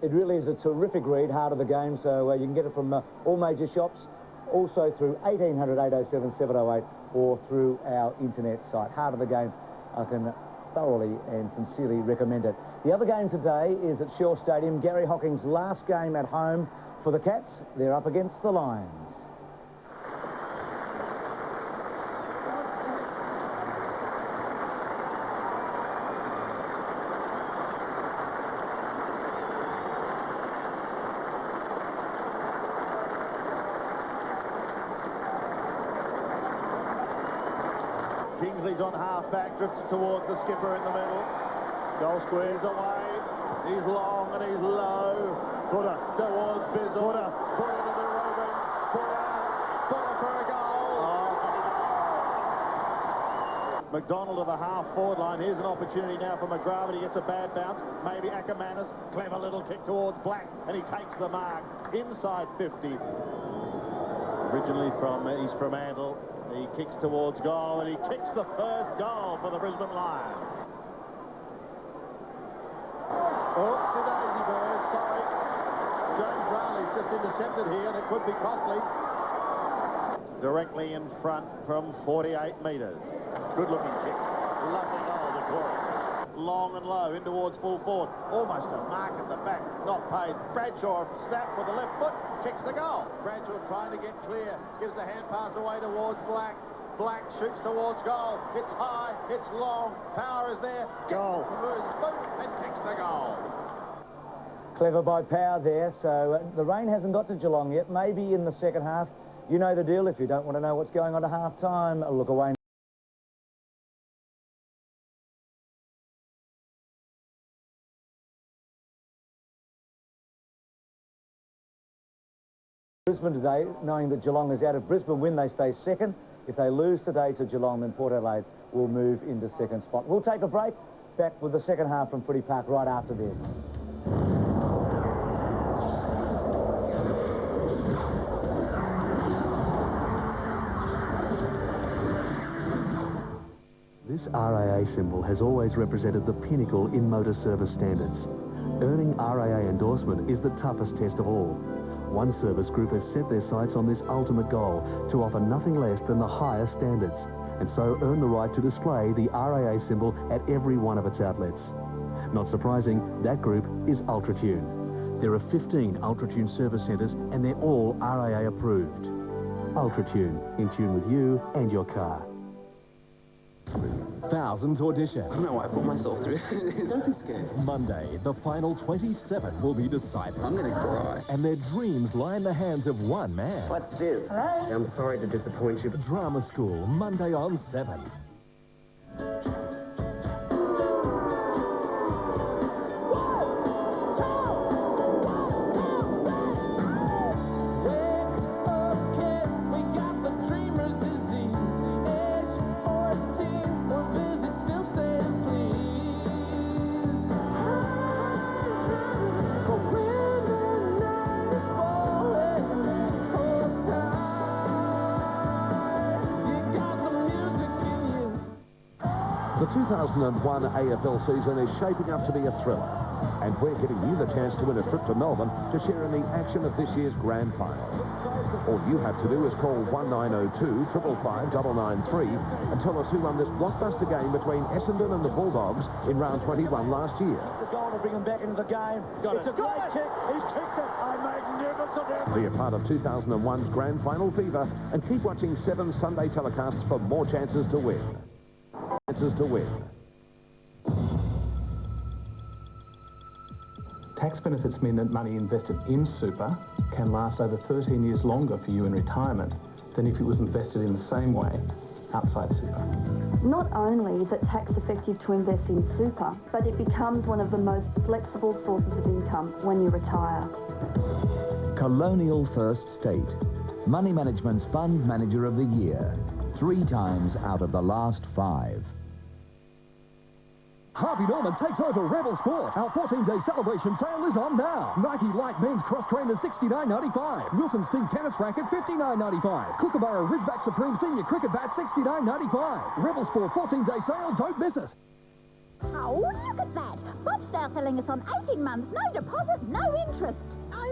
It really is a terrific read, Heart of the Game, so you can get it from all major shops, also through 1800 807 708 or through our internet site. Heart of the Game, I can thoroughly and sincerely recommend it. The other game today is at Shell Stadium, Gary Hocking's last game at home for the Cats. They're up against the Lions. Kingsley's on half-back, drifts towards the skipper in the middle. Goal squares away. He's long and he's low. Footer towards Bizzle. Footer to the Reuben. Footer for a goal. McDonald to the half-forward line. Here's an opportunity now for McGrath. He gets a bad bounce. Maybe Ackermanis. Clever little kick towards Black, and he takes the mark. Inside 50. Originally he's from Andel. He kicks towards goal, and he kicks the first goal for the Brisbane Lions. Oopsie daisy, boys, sorry. James Riley's just intercepted here, and it could be costly. Directly in front from 48 metres. Good-looking kick. Lovely goal to Corey. Long and low, in towards full forward. Almost a mark at the back, not paid. Bradshaw snap with the left foot, kicks the goal. Bradshaw trying to get clear, gives the hand pass away towards Black. Black shoots towards goal. It's high, it's long, power is there. Goal. Moves boot and kicks the goal. Clever by Power there, so the rain hasn't got to Geelong yet. Maybe in the second half. You know the deal. If you don't want to know what's going on at half-time, look away. Brisbane today, knowing that Geelong is out. If Brisbane win, they stay second. If they lose today to Geelong, then Port Adelaide will move into second spot. We'll take a break. Back with the second half from Footy Park right after this. This RAA symbol has always represented the pinnacle in motor service standards. Earning RAA endorsement is the toughest test of all. One service group has set their sights on this ultimate goal, to offer nothing less than the highest standards, and so earn the right to display the RAA symbol at every one of its outlets. Not surprising, that group is Ultratune. There are 15 Ultratune service centres, and they're all RAA approved. Ultratune, in tune with you and your car. Thousands audition. I don't know why I put myself through. Don't be scared. Monday, the final 27 will be decided. I'm gonna cry. And their dreams lie in the hands of one man. What's this? Hello? I'm sorry to disappoint you. Drama School, Monday on 7. The 2001 AFL season is shaping up to be a thriller, and we're giving you the chance to win a trip to Melbourne to share in the action of this year's grand final. All you have to do is call 1902 555 993 and tell us who won this blockbuster game between Essendon and the Bulldogs in round 21 last year. The goal to bring them back into the game. It's a great kick. He's kicked it. A magnificent effort. Be a part of 2001's grand final fever and keep watching 7 Sunday telecasts for more chances to win. Chances to win. Tax benefits mean that money invested in super can last over 13 years longer for you in retirement than if it was invested in the same way outside super. Not only is it tax effective to invest in super, but it becomes one of the most flexible sources of income when you retire. Colonial First State, Money Management's Fund Manager of the Year, 3 times out of the last 5. Harvey Norman takes over Rebel Sport. Our 14-day celebration sale is on now. Nike Light men's cross trainers $69.95. Wilson Sting tennis racket $59.95. Kookaburra Ridgeback Supreme Senior cricket bat $69.95. Rebel Sport 14-day sale, don't miss it. Oh, look at that. Bob's now selling us on 18 months, no deposit, no interest.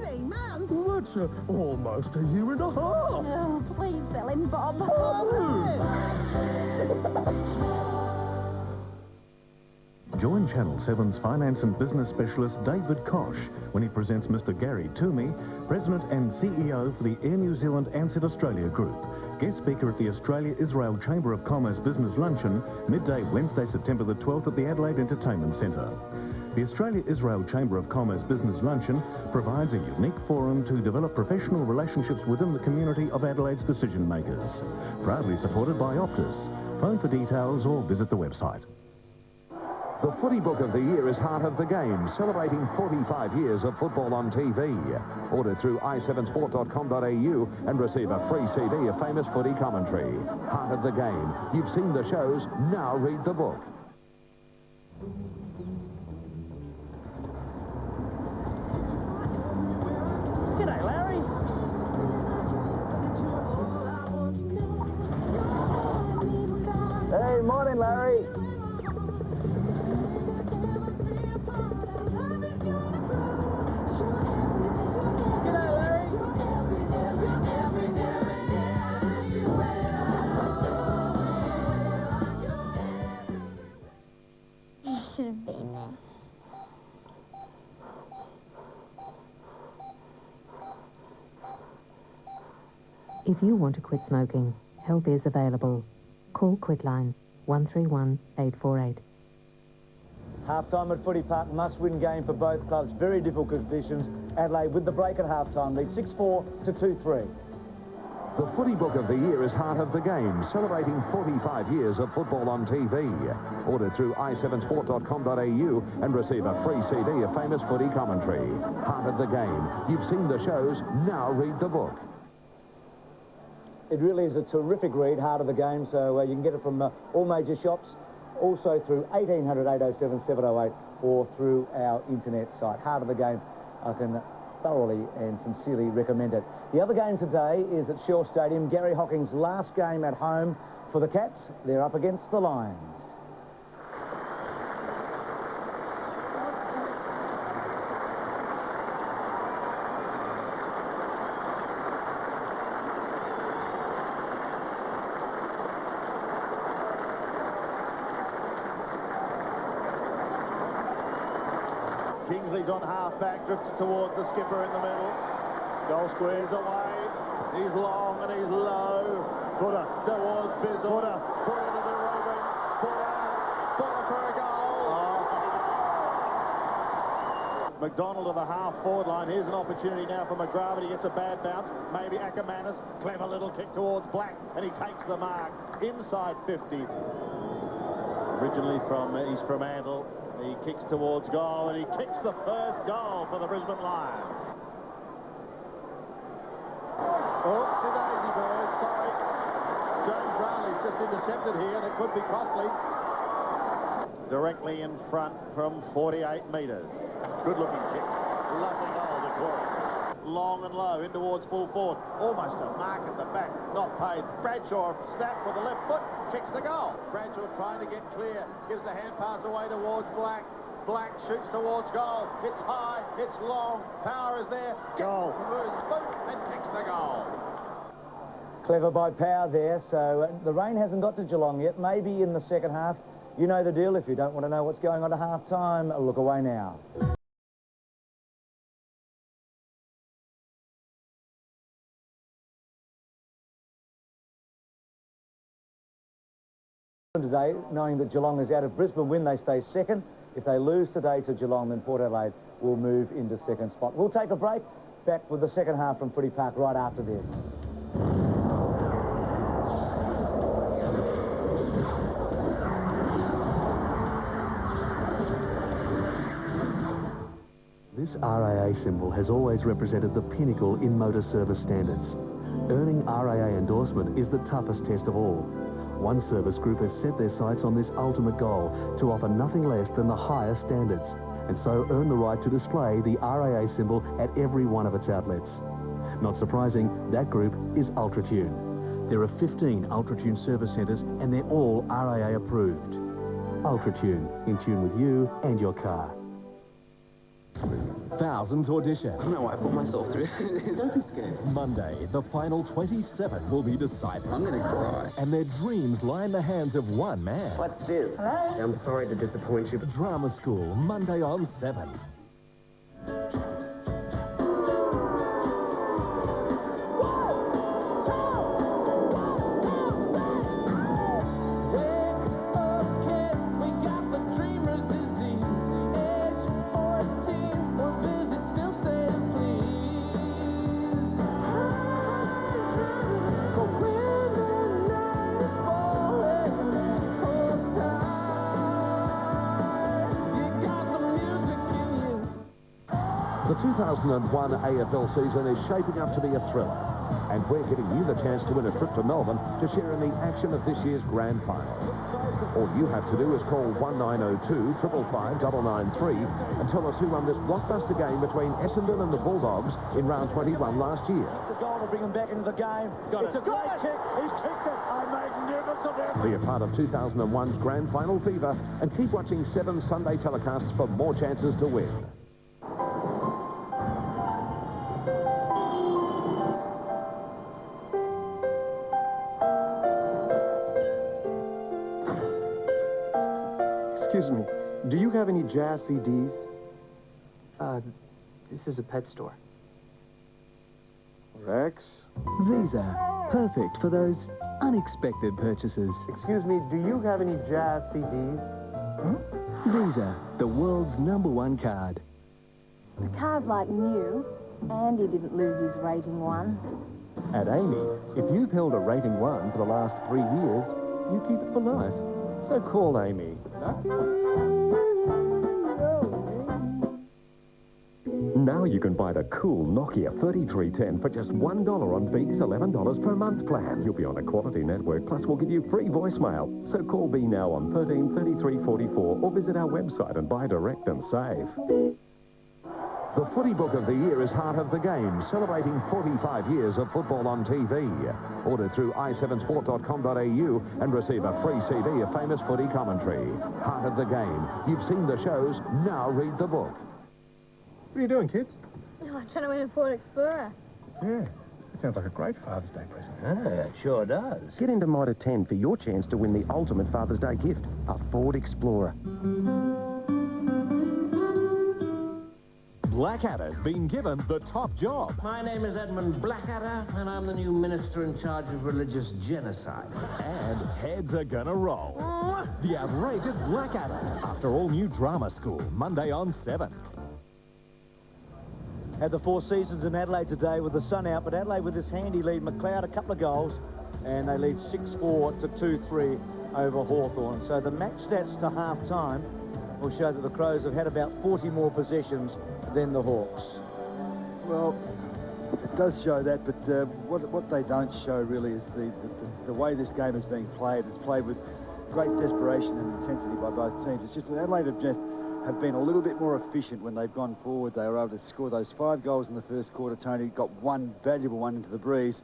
18 months? Well, that's almost a year and a half. Oh, please sell him, Bob. Join Channel 7's finance and business specialist David Koch when he presents Mr. Gary Toomey, President and CEO for the Air New Zealand Ansett Australia Group, guest speaker at the Australia-Israel Chamber of Commerce Business Luncheon, midday Wednesday, September the 12th at the Adelaide Entertainment Centre. The Australia-Israel Chamber of Commerce Business Luncheon provides a unique forum to develop professional relationships within the community of Adelaide's decision makers. Proudly supported by Optus. Phone for details or visit the website. The footy book of the year is Heart of the Game, celebrating 45 years of football on TV. Order through i7sport.com.au and receive a free CD of famous footy commentary. Heart of the Game. You've seen the shows, now read the book. G'day, Larry. Hey, morning, Larry. Should have been there. If you want to quit smoking, help is available. Call Quitline 131 848. Half-time at Footy Park, must-win game for both clubs. Very difficult conditions. Adelaide with the break at half-time lead 6-4 to 2-3. The footy book of the year is Heart of the Game, celebrating 45 years of football on TV. Order through i7sport.com.au and receive a free CD of famous footy commentary. Heart of the Game. You've seen the shows, now read the book. It really is a terrific read, Heart of the Game, so you can get it from all major shops, also through 1800 807 708 or through our internet site. Heart of the Game, I can thoroughly and sincerely recommend it. The other game today is at Shell Stadium, Gary Hocking's last game at home for the Cats. They're up against the Lions. Kingsley's on half-back, drifts towards the skipper in the middle. Goal squares away. He's long and he's low. Footer towards Bizzle. Footer into the Robin. Footer for a goal. McDonald to the half-forward line. Here's an opportunity now for McGrath. He gets a bad bounce. Maybe Ackermanis. Clever little kick towards Black. And he takes the mark. Inside 50. Originally he's from Andel. He kicks towards goal, and he kicks the first goal for the Brisbane Lions. Oopsie daisy, boys, sorry. James Riley's just intercepted here, and it could be costly. Directly in front from 48 metres. Good-looking kick. Lovely goal to Corey. long and low, in towards full forward. Almost a mark at the back, not paid. Bradshaw snap with the left foot, kicks the goal. Bradshaw trying to get clear, gives the hand pass away towards Black. Black shoots towards goal. It's high, it's long, power is there. Goal. Moves boot and kicks the goal. Clever by Power there, so the rain hasn't got to Geelong yet. Maybe in the second half. You know the deal. If you don't want to know what's going on at half-time, look away now. Today, knowing that Geelong is out of Brisbane win, they stay second. If they lose today to Geelong, then Port Adelaide will move into second spot. We'll take a break. Back with the second half from Footy Park right after this. This RAA symbol has always represented the pinnacle in motor service standards. Earning RAA endorsement is the toughest test of all. One service group has set their sights on this ultimate goal, to offer nothing less than the highest standards, and so earn the right to display the RAA symbol at every one of its outlets. Not surprising, that group is Ultratune. There are 15 Ultratune service centres and they're all RAA approved. Ultratune, in tune with you and your car. Thousands audition. I don't know why I put myself through. Don't be scared. Monday, the final 27 will be decided. I'm going to cry. And their dreams lie in the hands of one man. What's this? Hello? I'm sorry to disappoint you. Drama School, Monday on 7. The 2001 AFL season is shaping up to be a thriller, and we're giving you the chance to win a trip to Melbourne to share in the action of this year's grand final. All you have to do is call 1902 555 993 and tell us who won this blockbuster game between Essendon and the Bulldogs in round 21 last year. The goal to bring them back into the game. It's a great kick. He's kicked it. A magnificent effort. Be a part of 2001's grand final fever and keep watching 7 Sunday telecasts for more chances to win. Excuse me, do you have any jazz CDs? This is a pet store. Rex? Visa, perfect for those unexpected purchases. Excuse me, do you have any jazz CDs? Visa, the world's #1 card. The car's like new. Andy didn't lose his rating 1. At Amy, if you've held a rating 1 for the last 3 years, you keep it for life. So call Amy. Now you can buy the cool Nokia 3310 for just $1 on Beat's $11 per month plan. You'll be on a quality network, plus we'll give you free voicemail. So call B now on 13 33 44 or visit our website and buy direct and save. The footy book of the year is Heart of the Game, celebrating 45 years of football on TV. Order through i7sport.com.au and receive a free CD of famous footy commentary. Heart of the Game. You've seen the shows, now read the book. What are you doing, kids? Oh, I'm trying to win a Ford Explorer. Yeah, that sounds like a great Father's Day present. It sure does. Get into Mitre 10 for your chance to win the ultimate Father's Day gift, a Ford Explorer. Blackadder's been given the top job. My name is Edmund Blackadder, and I'm the new minister in charge of religious genocide. And heads are gonna roll. The outrageous Blackadder, after all new Drama School, Monday on 7. Had the Four Seasons in Adelaide today with the sun out, but Adelaide with this handy lead. McLeod a couple of goals, and they lead 6-4 to 2-3 over Hawthorn. So the match stats to half-time will show that the Crows have had about 40 more possessions than the Hawks. Well, it does show that, but what they don't show really is the way this game is being played. It's played with great desperation and intensity by both teams. It's just that Adelaide have just have been a little bit more efficient when they've gone forward. They were able to score those 5 goals in the first quarter. Tony got one valuable one into the breeze.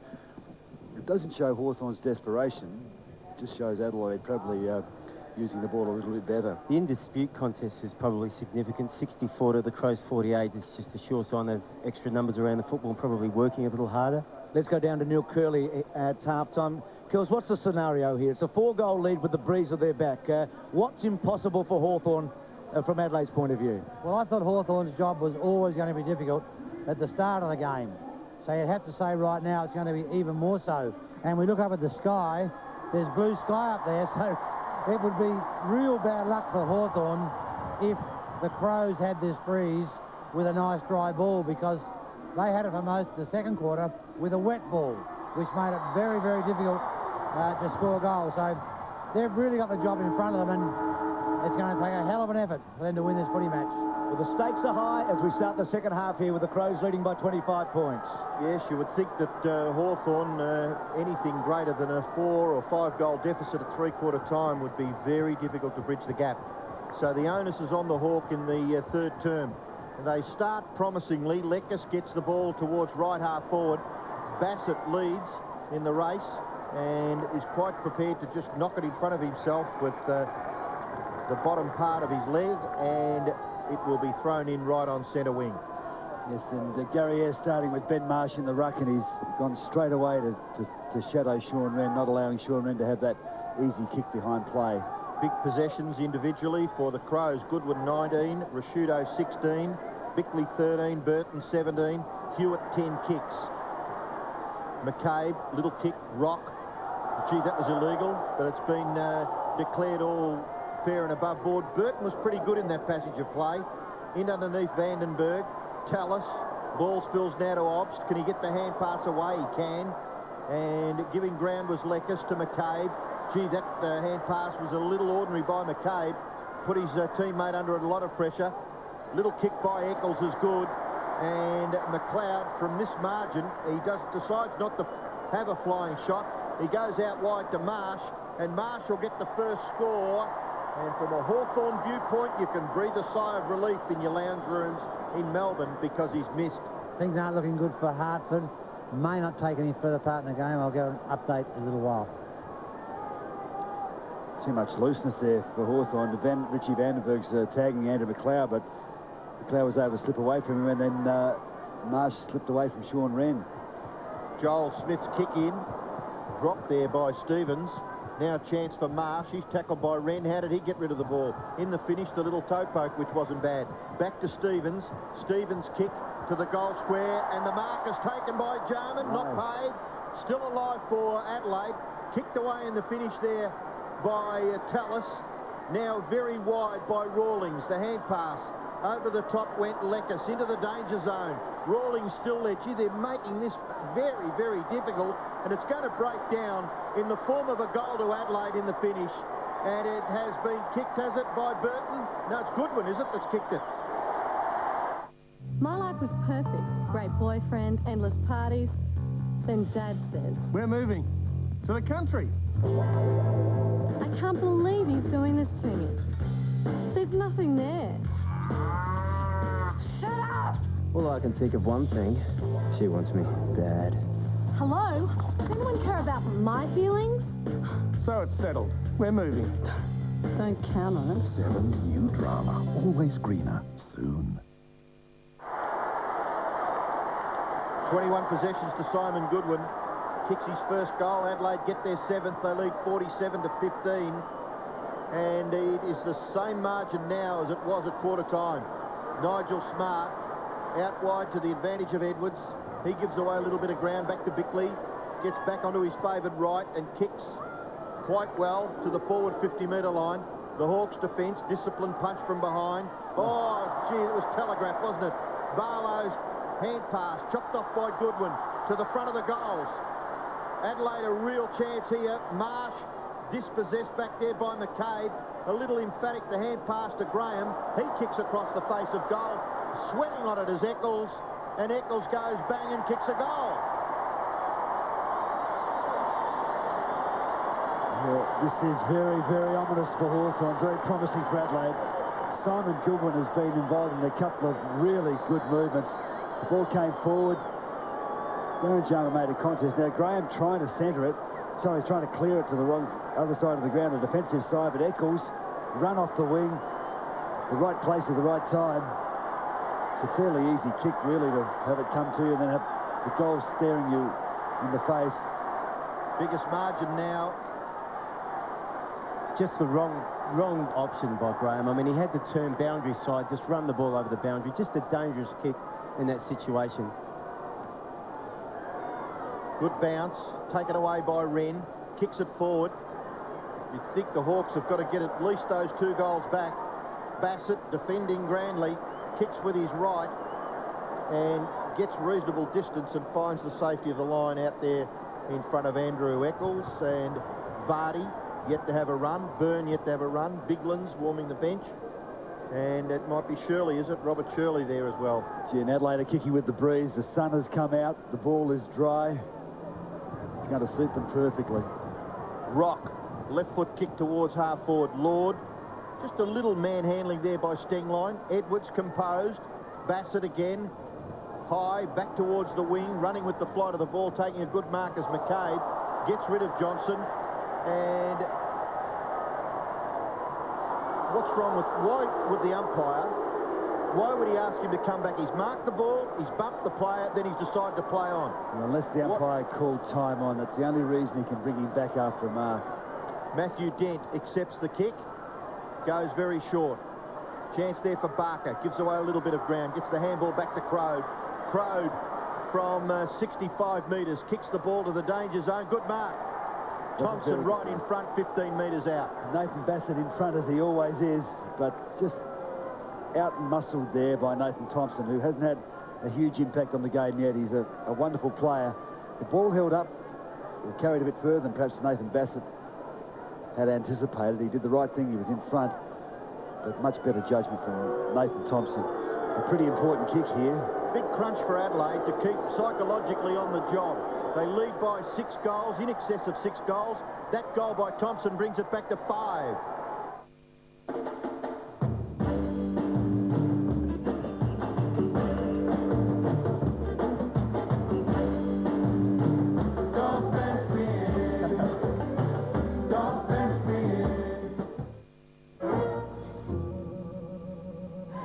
It doesn't show Hawthorn's desperation. It just shows Adelaide probably using the ball a little bit better. The in-dispute contest is probably significant. 64 to the Crows 48 is just a sure sign of extra numbers around the football and probably working a little harder. Let's go down to Neil Curley at half-time. Kills, what's the scenario here? It's a 4-goal lead with the breeze at their back. What's impossible for Hawthorn from Adelaide's point of view? Well, I thought Hawthorn's job was always going to be difficult at the start of the game. So you'd have to say right now it's going to be even more so. And we look up at the sky, there's blue sky up there, so it would be real bad luck for Hawthorn if the Crows had this breeze with a nice dry ball, because they had it for most of the second quarter with a wet ball, which made it very, very difficult to score goals. So they've really got the job in front of them, and it's going to take a hell of an effort for them to win this footy match. Well, the stakes are high as we start the second half here with the Crows leading by 25 points. Yes, you would think that Hawthorn, anything greater than a 4 or 5 goal deficit at three-quarter time would be very difficult to bridge the gap. So the onus is on the Hawk in the third term. And they start promisingly. Lekas gets the ball towards right half forward. Bassett leads in the race and is quite prepared to just knock it in front of himself with the bottom part of his leg, and it will be thrown in right on centre wing. Yes, and Gary Ayres starting with Ben Marsh in the ruck, and he's gone straight away to shadow Sean Wren, not allowing Sean Wren to have that easy kick behind play. Big possessions individually for the Crows. Goodwin 19, Rashudo 16, Bickley 13, Burton 17, Hewitt 10 kicks. McCabe, little kick, rock. Gee, that was illegal, but it's been declared all fair and above board. Burton was pretty good in that passage of play. In underneath Vandenberg. Tallis. Ball spills now to Obst. Can he get the hand pass away? He can. And giving ground was Lekas to McCabe. Gee, that hand pass was a little ordinary by McCabe. Put his teammate under a lot of pressure. Little kick by Eccles is good. And McLeod, from this margin, he decides not to have a flying shot. He goes out wide to Marsh, and Marsh will get the first score. And from a Hawthorn viewpoint, you can breathe a sigh of relief in your lounge rooms in Melbourne because he's missed. Things aren't looking good for Hartford. May not take any further part in the game. I'll get an update in a little while. Too much looseness there for Hawthorn. Richie Vandenberg's tagging Andrew McLeod, but McLeod was able to slip away from him, and then Marsh slipped away from Sean Wren. Joel Smith's kick in. Dropped there by Stevens. Now a chance for Marsh. He's tackled by Wren. How did he get rid of the ball? In the finish, the little toe poke, which wasn't bad. Back to Stevens. Stevens' kick to the goal square, and the mark is taken by Jarman. Not paid. Still alive for Adelaide. Kicked away in the finish there by Tallis. Now very wide by Rawlings. The hand pass. Over the top went Lekas into the danger zone. Rawlings still there. Gee, they're making this very, very difficult, and it's going to break down in the form of a goal to Adelaide in the finish. And it has been kicked, has it, by Burton? No, it's Goodwin, is it, that's kicked it? My life was perfect. Great boyfriend, endless parties. Then Dad says, "We're moving to the country." I can't believe he's doing this to me. There's nothing there. Shut up! Well, I can think of one thing. She wants me bad. Hello? Does anyone care about my feelings? So it's settled. We're moving. Don't count on it. Seven's new drama. Always greener. Soon. 21 possessions to Simon Goodwin. Kicks his first goal. Adelaide get their 7th. They lead 47 to 15. And it is the same margin now as it was at quarter time. Nigel Smart out wide to the advantage of Edwards. He gives away a little bit of ground back to Bickley. Gets back onto his favoured right and kicks quite well to the forward 50-metre line. The Hawks' defence, disciplined punch from behind. Oh, gee, it was telegraphed, wasn't it? Barlow's hand pass, chopped off by Goodwin to the front of the goals. Adelaide a real chance here. Marsh dispossessed back there by McCabe. A little emphatic, the hand pass to Graham. He kicks across the face of goal. Sweating on it is Eccles, and Eccles goes bang and kicks a goal. Yeah, this is very, very ominous for Hawthorn. Very promising for Adelaide. Simon Goodwin has been involved in a couple of really good movements. The ball came forward. Darren Jarman made a contest. Now Graham trying to centre it. Sorry, trying to clear it to the wrong other side of the ground, the defensive side, but Eccles run off the wing, the right place at the right time. It's a fairly easy kick, really, to have it come to you and then have the goal staring you in the face. Biggest margin now. Just the wrong option by Graham. I mean, he had to turn boundary side, just run the ball over the boundary. Just a dangerous kick in that situation. Good bounce, taken away by Wren, kicks it forward. You think the Hawks have got to get at least those 2 goals back. Bassett defending grandly, kicks with his right and gets reasonable distance and finds the safety of the line out there in front of Andrew Eccles. And Vardy yet to have a run, Byrne yet to have a run, Biglan's warming the bench. And it might be Shirley, is it? Robert Shirley there as well. Gee, and Adelaide are kicking with the breeze. The sun has come out. The ball is dry. It's going to suit them perfectly. Rock, left foot kick towards half forward. Lord, just a little manhandling there by Stengline. Edwards composed. Bassett again. High, back towards the wing, running with the flight of the ball, taking a good mark as McCabe gets rid of Johnson. And what's wrong with, why would the umpire, why would he ask him to come back? He's marked the ball, he's bumped the player, then he's decided to play on. Well, unless the umpire called time on, that's the only reason he can bring him back after a mark. Matthew Dent accepts the kick, goes very short. Chance there for Barker, gives away a little bit of ground, gets the handball back to Crode. Crode from 65 metres, kicks the ball to the danger zone, good mark. Thompson right in front, 15 metres out. Nathan Bassett in front as he always is, but just out-muscled there by Nathan Thompson, who hasn't had a huge impact on the game yet. He's a wonderful player. The ball held up, carried a bit further than perhaps Nathan Bassett had anticipated. He did the right thing, he was in front, but much better judgment from Nathan Thompson. A pretty important kick here. Big crunch for Adelaide to keep psychologically on the job. They lead by 6 goals, in excess of 6 goals. That goal by Thompson brings it back to 5.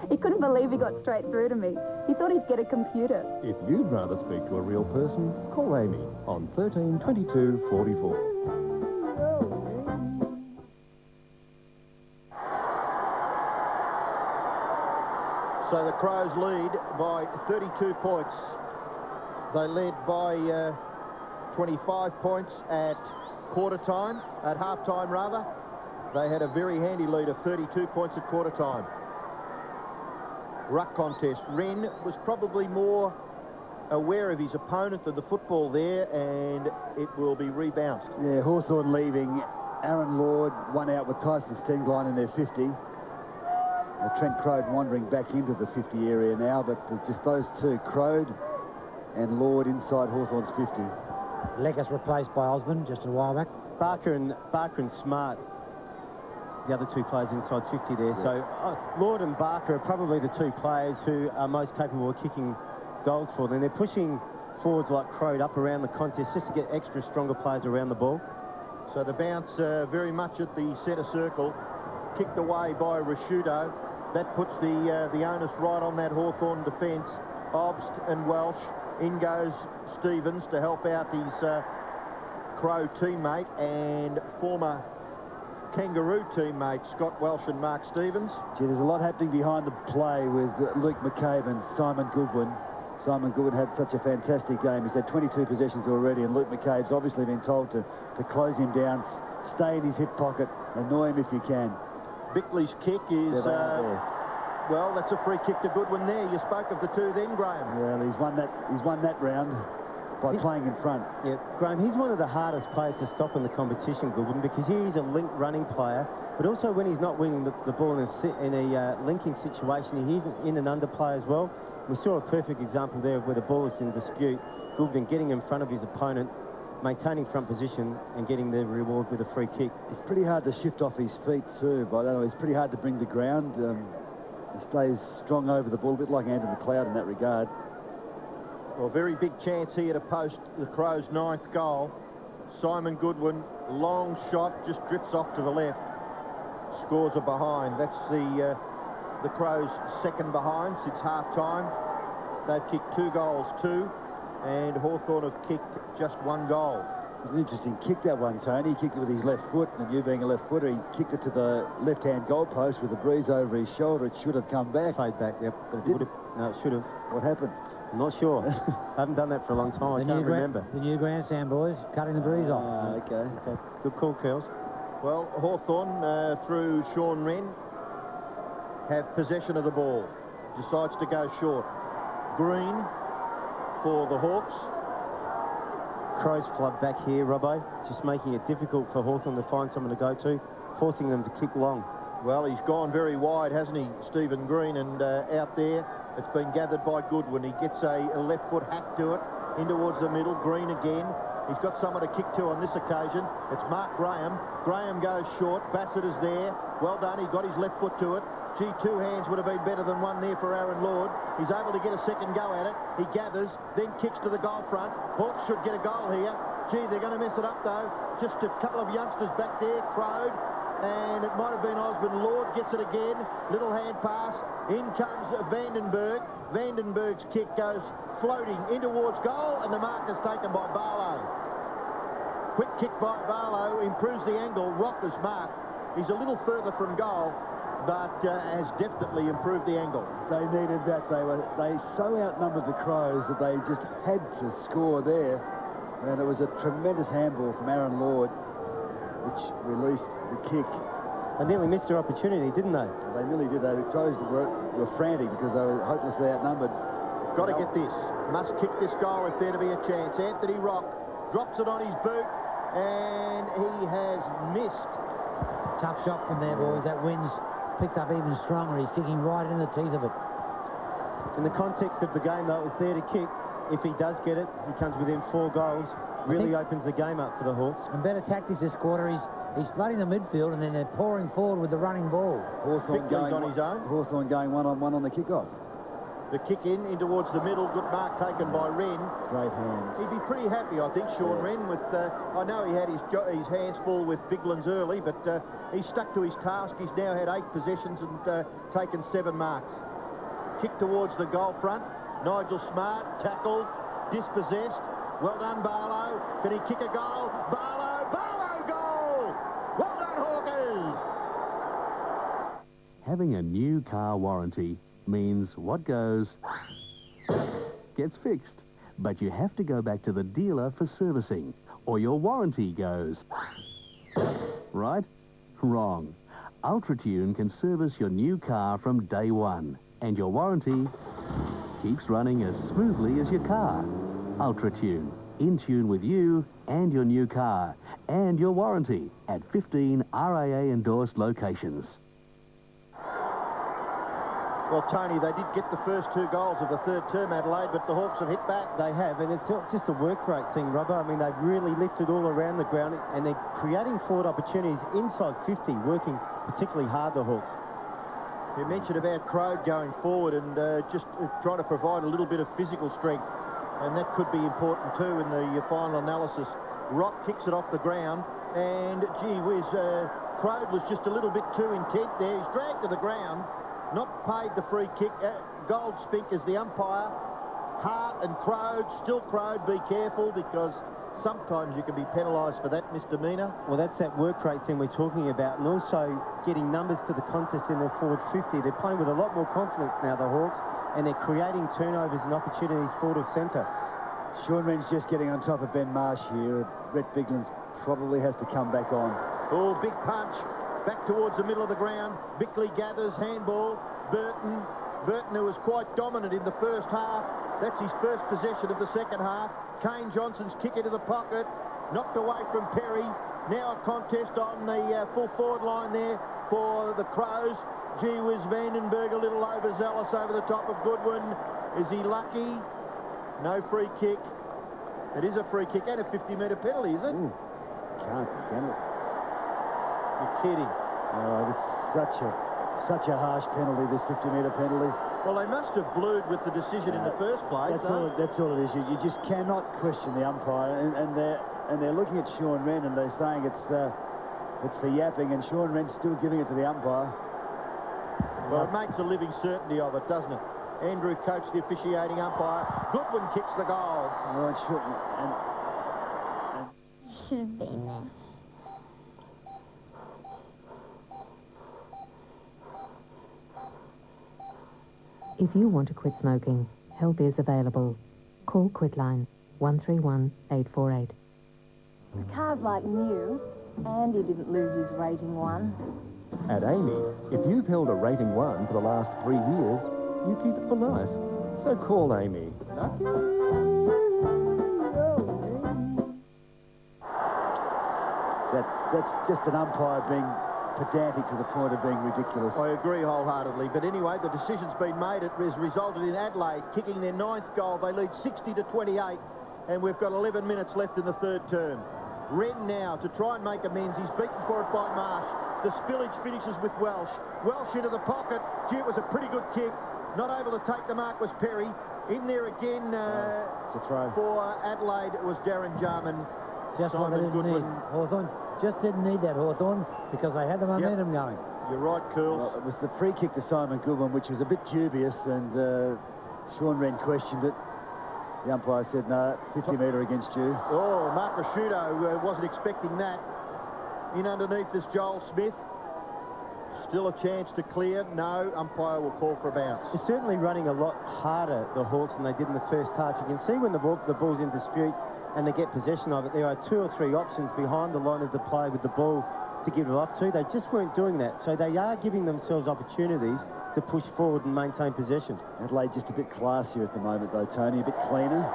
He couldn't believe he got straight through to me. He thought he'd get a computer. If you'd rather speak to a real person, call Amy on 13 22 44. So the Crows lead by 32 points. They led by 25 points at quarter time, at half time rather. They had a very handy lead of 32 points at quarter time. Ruck contest. Wren was probably more aware of his opponent than the football there, and it will be rebounced. Yeah, Hawthorn leaving. Aaron Lord, one out with Tyson Stengline in their 50. Trent Crode wandering back into the 50 area now, but just those two, Crode and Lord inside Hawthorn's 50. Leckers replaced by Osmond just a while back. Barker and Smart, the other 2 players inside 50 there. Yeah. So Lord and Barker are probably the 2 players who are most capable of kicking goals for them. They're pushing forwards like Crode up around the contest just to get extra stronger players around the ball. So the bounce very much at the centre circle, kicked away by Rashudo. That puts the onus right on that Hawthorn defence. Obst and Welsh. In goes Stevens to help out his Crow teammate and former Kangaroo teammate Scott Welsh and Mark Stevens. Gee, there's a lot happening behind the play with Luke McCabe and Simon Goodwin. Simon Goodwin had such a fantastic game. He's had 22 possessions already, and Luke McCabe's obviously been told to close him down, stay in his hip pocket, annoy him if you can. Bickley's kick is, well, that's a free kick to Goodwin there. You spoke of the 2 then, Graham. Well, he's won that round by playing in front. Yeah, Graham, he's one of the hardest players to stop in the competition, Goodwin, because he's a link running player, but also when he's not winning the ball in a linking situation, he's in and under play as well. We saw a perfect example there of where the ball is in dispute. Goodwin getting in front of his opponent, maintaining front position and getting the reward with a free kick. It's pretty hard to shift off his feet too, but I don't know, it's pretty hard to bring the ground. He stays strong over the ball, a bit like Andy McLeod in that regard. Well, very big chance here to post the Crows' 9th goal. Simon Goodwin, long shot, just drifts off to the left. Scores are behind. That's the Crows' second behind since half-time. They've kicked 2 goals too, and Hawthorn have kicked just 1 goal. It was an interesting kick, that one, Tony. He kicked it with his left foot, and you being a left footer, he kicked it to the left-hand goalpost with the breeze over his shoulder. It should have come back. Played back, yep. But it didn't. No, it should have. What happened? I'm not sure. I haven't done that for a long time. I can't remember. The new grandstand, boys, cutting the breeze off. Okay. Good call, Curls. Well, Hawthorn, through Sean Wren, have possession of the ball. Decides to go short. Green for the Hawks. Crows flood back here, Robbo, just making it difficult for Hawthorn to find someone to go to, forcing them to kick long. Well, he's gone very wide, hasn't he, Stephen Green? And out there, it's been gathered by Goodwin. He gets a left foot hack to it, in towards the middle. Green again. He's got someone to kick to on this occasion. It's Mark Graham. Graham goes short. Bassett is there. Well done. He got his left foot to it. Gee, 2 hands would have been better than 1 there for Aaron Lord. He's able to get a second go at it. He gathers, then kicks to the goal front. Hawks should get a goal here. Gee, they're going to mess it up, though. Just a couple of youngsters back there. Crowed. And it might have been Osborne. Lord gets it again. Little hand pass. In comes Vandenberg. Vandenberg's kick goes floating in towards goal, and the mark is taken by Barlow. Quick kick by Barlow improves the angle. Rocker's mark. He's a little further from goal, but has definitely improved the angle. They needed that. They so outnumbered the Crows that they just had to score there. And it was a tremendous handball from Aaron Lord, which released the kick. They nearly missed their opportunity, didn't they? They nearly did. The Crows were frantic because they were hopelessly outnumbered. Got to get this. Must kick this goal if there to be a chance. Anthony Rock drops it on his boot, and he has missed. Tough shot from there, boys. That wind's picked up even stronger. He's kicking right in the teeth of it. In the context of the game, though, it was there to kick. If he does get it, he comes within 4 goals. Really opens the game up for the Hawks. And better tactics this quarter. He's flooding the midfield, and then they're pouring forward with the running ball. Hawthorn going on his own. Hawthorn going one-on-one on the kickoff. The kick in towards the middle. Good mark taken by Wren. Great hands. He'd be pretty happy, I think, Sean Wren. With I know he had his hands full with Biglands early, but he stuck to his task. He's now had 8 possessions and taken 7 marks. Kick towards the goal front. Nigel Smart tackled, dispossessed. Well done, Barlow. Can he kick a goal? Barlow goal! Well done, Hawkers! Having a new car warranty means what goes gets fixed. But you have to go back to the dealer for servicing, or your warranty goes. Right? Wrong. UltraTune can service your new car from day 1, and your warranty keeps running as smoothly as your car. UltraTune, in tune with you and your new car, and your warranty at 15 RAA-endorsed locations. Well, Tony, they did get the first 2 goals of the 3rd term, Adelaide, but the Hawks have hit back. They have, and it's not just a work rate thing, Robbo. I mean, they've really lifted all around the ground, and they're creating forward opportunities inside 50, working particularly hard, the Hawks. You mentioned about Crowd going forward and just trying to provide a little bit of physical strength, and that could be important too in the final analysis. Rock kicks it off the ground, and gee whiz, Crowd was just a little bit too intent there. He's dragged to the ground, not paid the free kick. Goldspink is the umpire. Hart and Crowd, still Crowd, be careful because sometimes you can be penalised for that misdemeanour. Well, that's that work rate thing we're talking about, and also getting numbers to the contest in their forward 50. They're playing with a lot more confidence now, the Hawks, and they're creating turnovers and opportunities forward of centre. Sean Wren's just getting on top of Ben Marsh here. Brett Biglands probably has to come back on. Oh, big punch. Back towards the middle of the ground. Bickley gathers, handball. Burton, who was quite dominant in the first half. That's his first possession of the second half. Kane Johnson's kick into the pocket. Knocked away from Perry. Now a contest on the full forward line there for the Crows. Gee whiz, Vandenberg a little overzealous over the top of Goodwin. Is he lucky? No free kick. It is a free kick and a 50-metre penalty, is it? Can it? You're kidding. Oh, it's such a Such a harsh penalty, this 50-metre penalty. Well, they must have blued with the decision in the first place. That's all it is. You just cannot question the umpire, and they're looking at Sean Wren and they're saying it's for yapping, and Sean Wren's still giving it to the umpire. Well, it makes a living certainty of it, doesn't it? Andrew Coates, the officiating umpire. Goodwin kicks the goal. Oh, it should. Should have been there. If you want to quit smoking, help is available. Call Quitline 131 848. The car's like new, and he didn't lose his rating 1. At Amy, if you've held a rating 1 for the last 3 years, you keep it for life. So call Amy. That's just an umpire being pedantic to the point of being ridiculous. I agree wholeheartedly. But anyway, the decision's been made. It has resulted in Adelaide kicking their 9th goal. They lead 60-28, and we've got 11 minutes left in the third term. Wren now to try and make amends. He's beaten for it by Marsh. The spillage finishes with Welsh. Welsh into the pocket. Gee, it was a pretty good kick. Not able to take the mark was Perry. In there again it's a throw. For Adelaide, it was Darren Jarman. Just what they didn't need. Hawthorn just didn't need that, Hawthorn, because they had the momentum going. You're right, Cools. Well, it was the free kick to Simon Goodwin, which was a bit dubious, and Sean Wren questioned it. The umpire said, no, 50-metre against you. Oh, Mark Rasciuto wasn't expecting that. In underneath is Joel Smith. Still a chance to clear. No, umpire will call for a bounce. They're certainly running a lot harder, the Hawks, than they did in the first half. You can see when the ball's in dispute and they get possession of it, there are 2 or 3 options behind the line of the play with the ball to give it off to. They just weren't doing that. So they are giving themselves opportunities to push forward and maintain possession. Adelaide just a bit classier at the moment, though, Tony, a bit cleaner.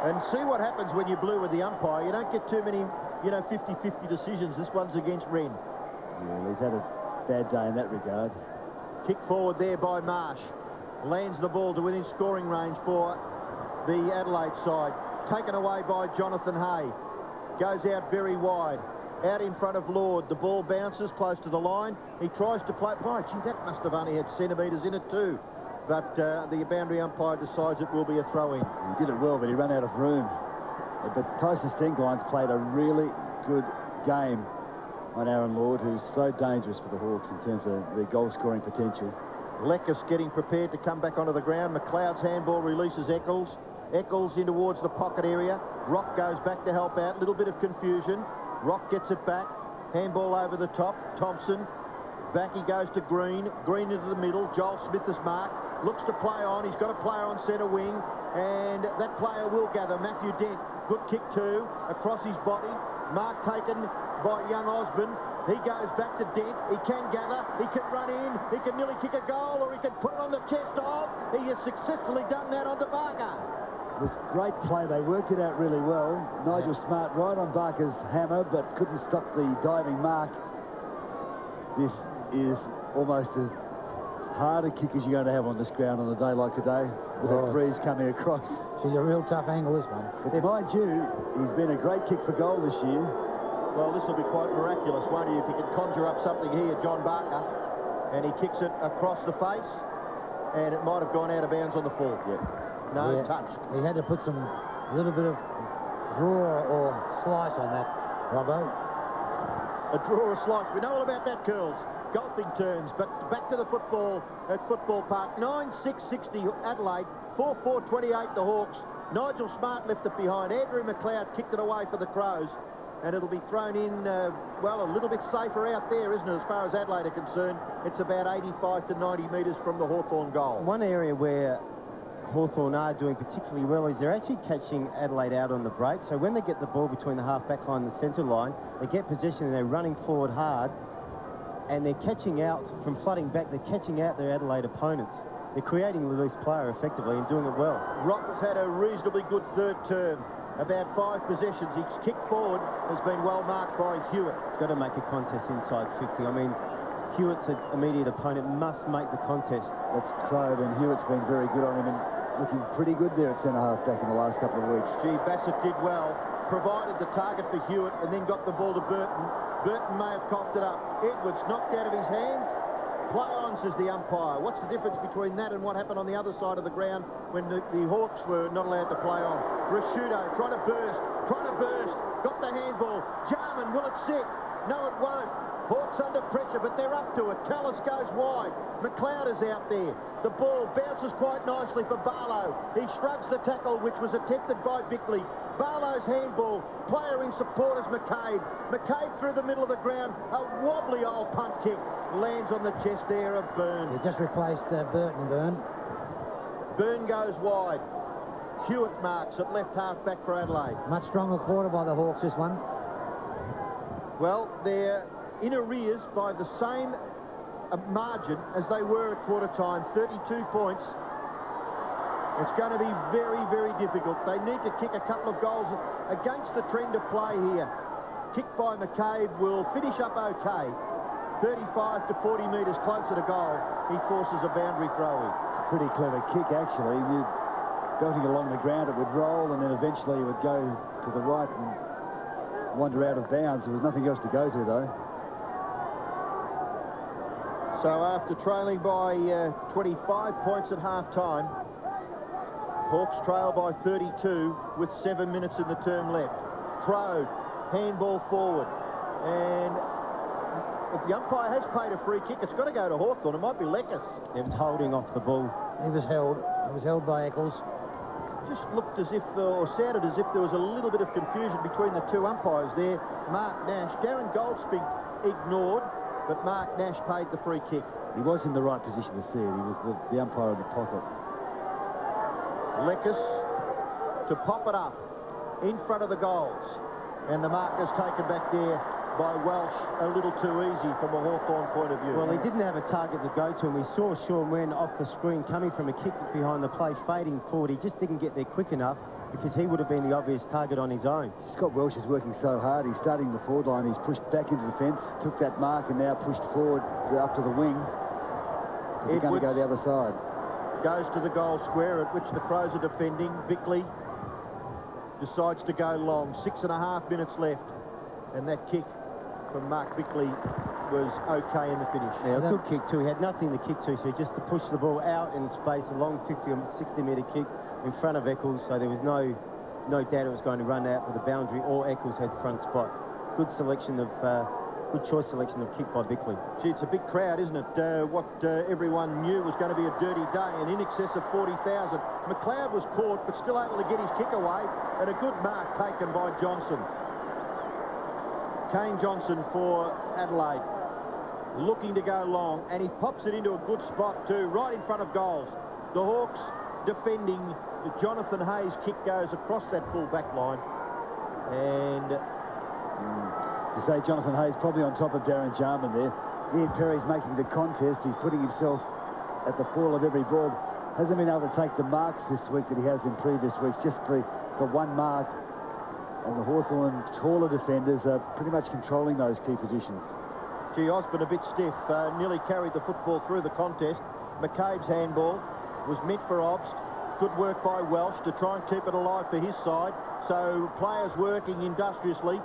And see what happens when you blue with the umpire. You don't get too many, 50-50 decisions. This one's against Wren. Yeah, he's had a bad day in that regard. Kick forward there by Marsh. Lands the ball to within scoring range for the Adelaide side. Taken away by Jonathan Hay. Goes out very wide. Out in front of Lord. The ball bounces close to the line. He tries to play. Oh, gee, that must have only had centimetres in it too. But the boundary umpire decides it will be a throw-in. He did it well, but he ran out of room. But Tyson Stengleins played a really good game on Aaron Lord, who's so dangerous for the Hawks in terms of their goal-scoring potential. Leckus getting prepared to come back onto the ground. McLeod's handball releases Eccles. Eccles in towards the pocket area. Rock goes back to help out. Little bit of confusion. Rock gets it back. Handball over the top. Thompson. Back he goes to Green. Green into the middle. Joel Smith is marked. Looks to play on. He's got a player on centre wing. And that player will gather. Matthew Dent. Good kick too. Across his body. Mark taken by young Osborne. He goes back to Dent. He can gather. He can run in. He can nearly kick a goal, or he can put it on the chest of. He has successfully done that onto Barker. It was great play. They worked it out really well. Nigel Smart right on Barker's hammer, but couldn't stop the diving mark. This is almost as hard a kick as you're going to have on this ground on a day like today, with a breeze coming across. She's a real tough angle, this one. But mind you, he's been a great kick for goal this year. Well, this will be quite miraculous, won't he, if he can conjure up something here, John Barker. And he kicks it across the face, and it might have gone out of bounds on the full. Yeah. No touch. He had to put some little bit of draw or slice on that, Robbo. A draw or slice. We know all about that, Curls. Golfing terms, but back to the football at Football Park. 9-6-60 Adelaide, 4-4-28 the Hawks. Nigel Smart left it behind. Andrew McLeod kicked it away for the Crows. And it'll be thrown in, well, a little bit safer out there, isn't it, as far as Adelaide are concerned? It's about 85 to 90 metres from the Hawthorn goal. One area where Hawthorn are doing particularly well is they're actually catching Adelaide out on the break. So when they get the ball between the half-back line and the centre line, they get possession and they're running forward hard, and they're catching out from flooding back. They're catching out their Adelaide opponents. They're creating the loose player effectively and doing it well. Rock has had a reasonably good third term. About 5 possessions. His kick forward has been well marked by Hewitt. Got to make a contest inside 50. I mean, Hewitt's immediate opponent must make the contest. That's Clove, and Hewitt's been very good on him and looking pretty good there at centre-half back in the last couple of weeks. Gee, Bassett did well. Provided the target for Hewitt and then got the ball to Burton. Burton may have coughed it up. Edwards knocked out of his hands. Play-on, says the umpire. What's the difference between that and what happened on the other side of the ground when the Hawks were not allowed to play on? Rashudo trying to burst, got the handball. Jarman, will it sit? No, it won't. Hawks under pressure, but they're up to it. Callis goes wide. McLeod is out there. The ball bounces quite nicely for Barlow. He shrugs the tackle, which was attempted by Bickley. Barlow's handball. Player in support is McCabe. McCabe through the middle of the ground. A wobbly old punt kick. Lands on the chest there of Byrne. He just replaced Byrne. Byrne goes wide. Hewitt marks at left half back for Adelaide. Much stronger quarter by the Hawks, this one. Well, they're in arrears by the same margin as they were at quarter time, 32 points. It's going to be very, very difficult. They need to kick a couple of goals against the trend of play here. Kick by McCabe will finish up okay. 35 to 40 metres closer to goal. He forces a boundary throw in. It's a pretty clever kick, actually. Belting along the ground, it would roll, and then eventually it would go to the right and wander out of bounds. There was nothing else to go to, though. So after trailing by 25 points at half-time, Hawks trail by 32 with 7 minutes in the term left. Crow, handball forward. And if the umpire has paid a free kick, it's got to go to Hawthorn. It might be Leckis. He was holding off the ball. He was held. He was held by Eccles. Just looked as if, or sounded as if there was a little bit of confusion between the two umpires there. Mark Nash. Darren Goldspink ignored, but Mark Nash paid the free kick. He was in the right position to see it. He was the umpire in the pocket. Leckis to pop it up in front of the goals. And the marker's taken back there by Welsh a little too easy from a Hawthorn point of view. Well, he didn't have a target to go to, and we saw Sean Wen off the screen coming from a kick behind the play, fading forward. He just didn't get there quick enough because he would have been the obvious target on his own. Scott Welsh is working so hard. He's starting the forward line. He's pushed back into defence, took that mark, and now pushed forward up to the wing. He's going to go the other side. Goes to the goal square, at which the Crows are defending. Bickley decides to go long. 6.5 minutes left. And that kick from Mark Bickley was okay in the finish. Yeah, a good kick too. He had nothing to kick to, so just to push the ball out in space, a long 50 or 60 metre kick in front of Eccles, so there was no doubt it was going to run out for the boundary, or Eccles had front spot. Good selection of good choice selection of kick by Bickley. Gee, it's a big crowd, isn't it? What everyone knew was going to be a dirty day, and in excess of 40,000. McLeod was caught, but still able to get his kick away, and a good mark taken by Johnson. Kane Johnson for Adelaide, looking to go long, and he pops it into a good spot too, right in front of goals. The Hawks defending. The Jonathan Hayes kick goes across that full back line, and to say Jonathan Hayes probably on top of Darren Jarman there. Ian Perry's making the contest. He's putting himself at the fall of every ball. Hasn't been able to take the marks this week that he has in previous weeks. Just the one mark. And the Hawthorn taller defenders are pretty much controlling those key positions. Gee, Osborne a bit stiff. Nearly carried the football through the contest. McCabe's handball was meant for Obst. Good work by Welsh to try and keep it alive for his side. So players working industriously.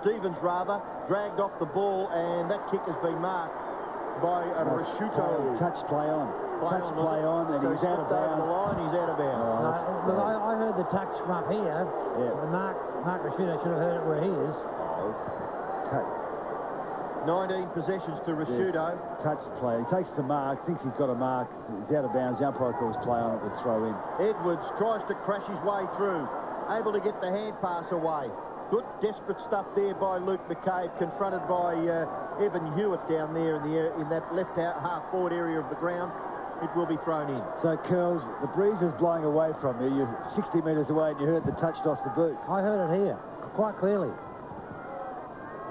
Stevens, rather, dragged off the ball, and that kick has been marked by a Rashuto. Touch play on. Touch play on, and he's out of bounds. The line, he's out of bounds. Look, I heard the touch from up here. Yeah. Mark Rashuto should have heard it where he is. Okay. 19 possessions to Rashuto. Touch play. He takes the mark, thinks he's got a mark. He's out of bounds. The umpire calls play on it with throw in. Edwards tries to crash his way through. Able to get the hand pass away. Good desperate stuff there by Luke McCabe, confronted by Evan Hewitt down there in that left half forward area of the ground. It will be thrown in. So, Curls, the breeze is blowing away from you. You're 60 metres away and you heard the touched off the boot. I heard it here, quite clearly.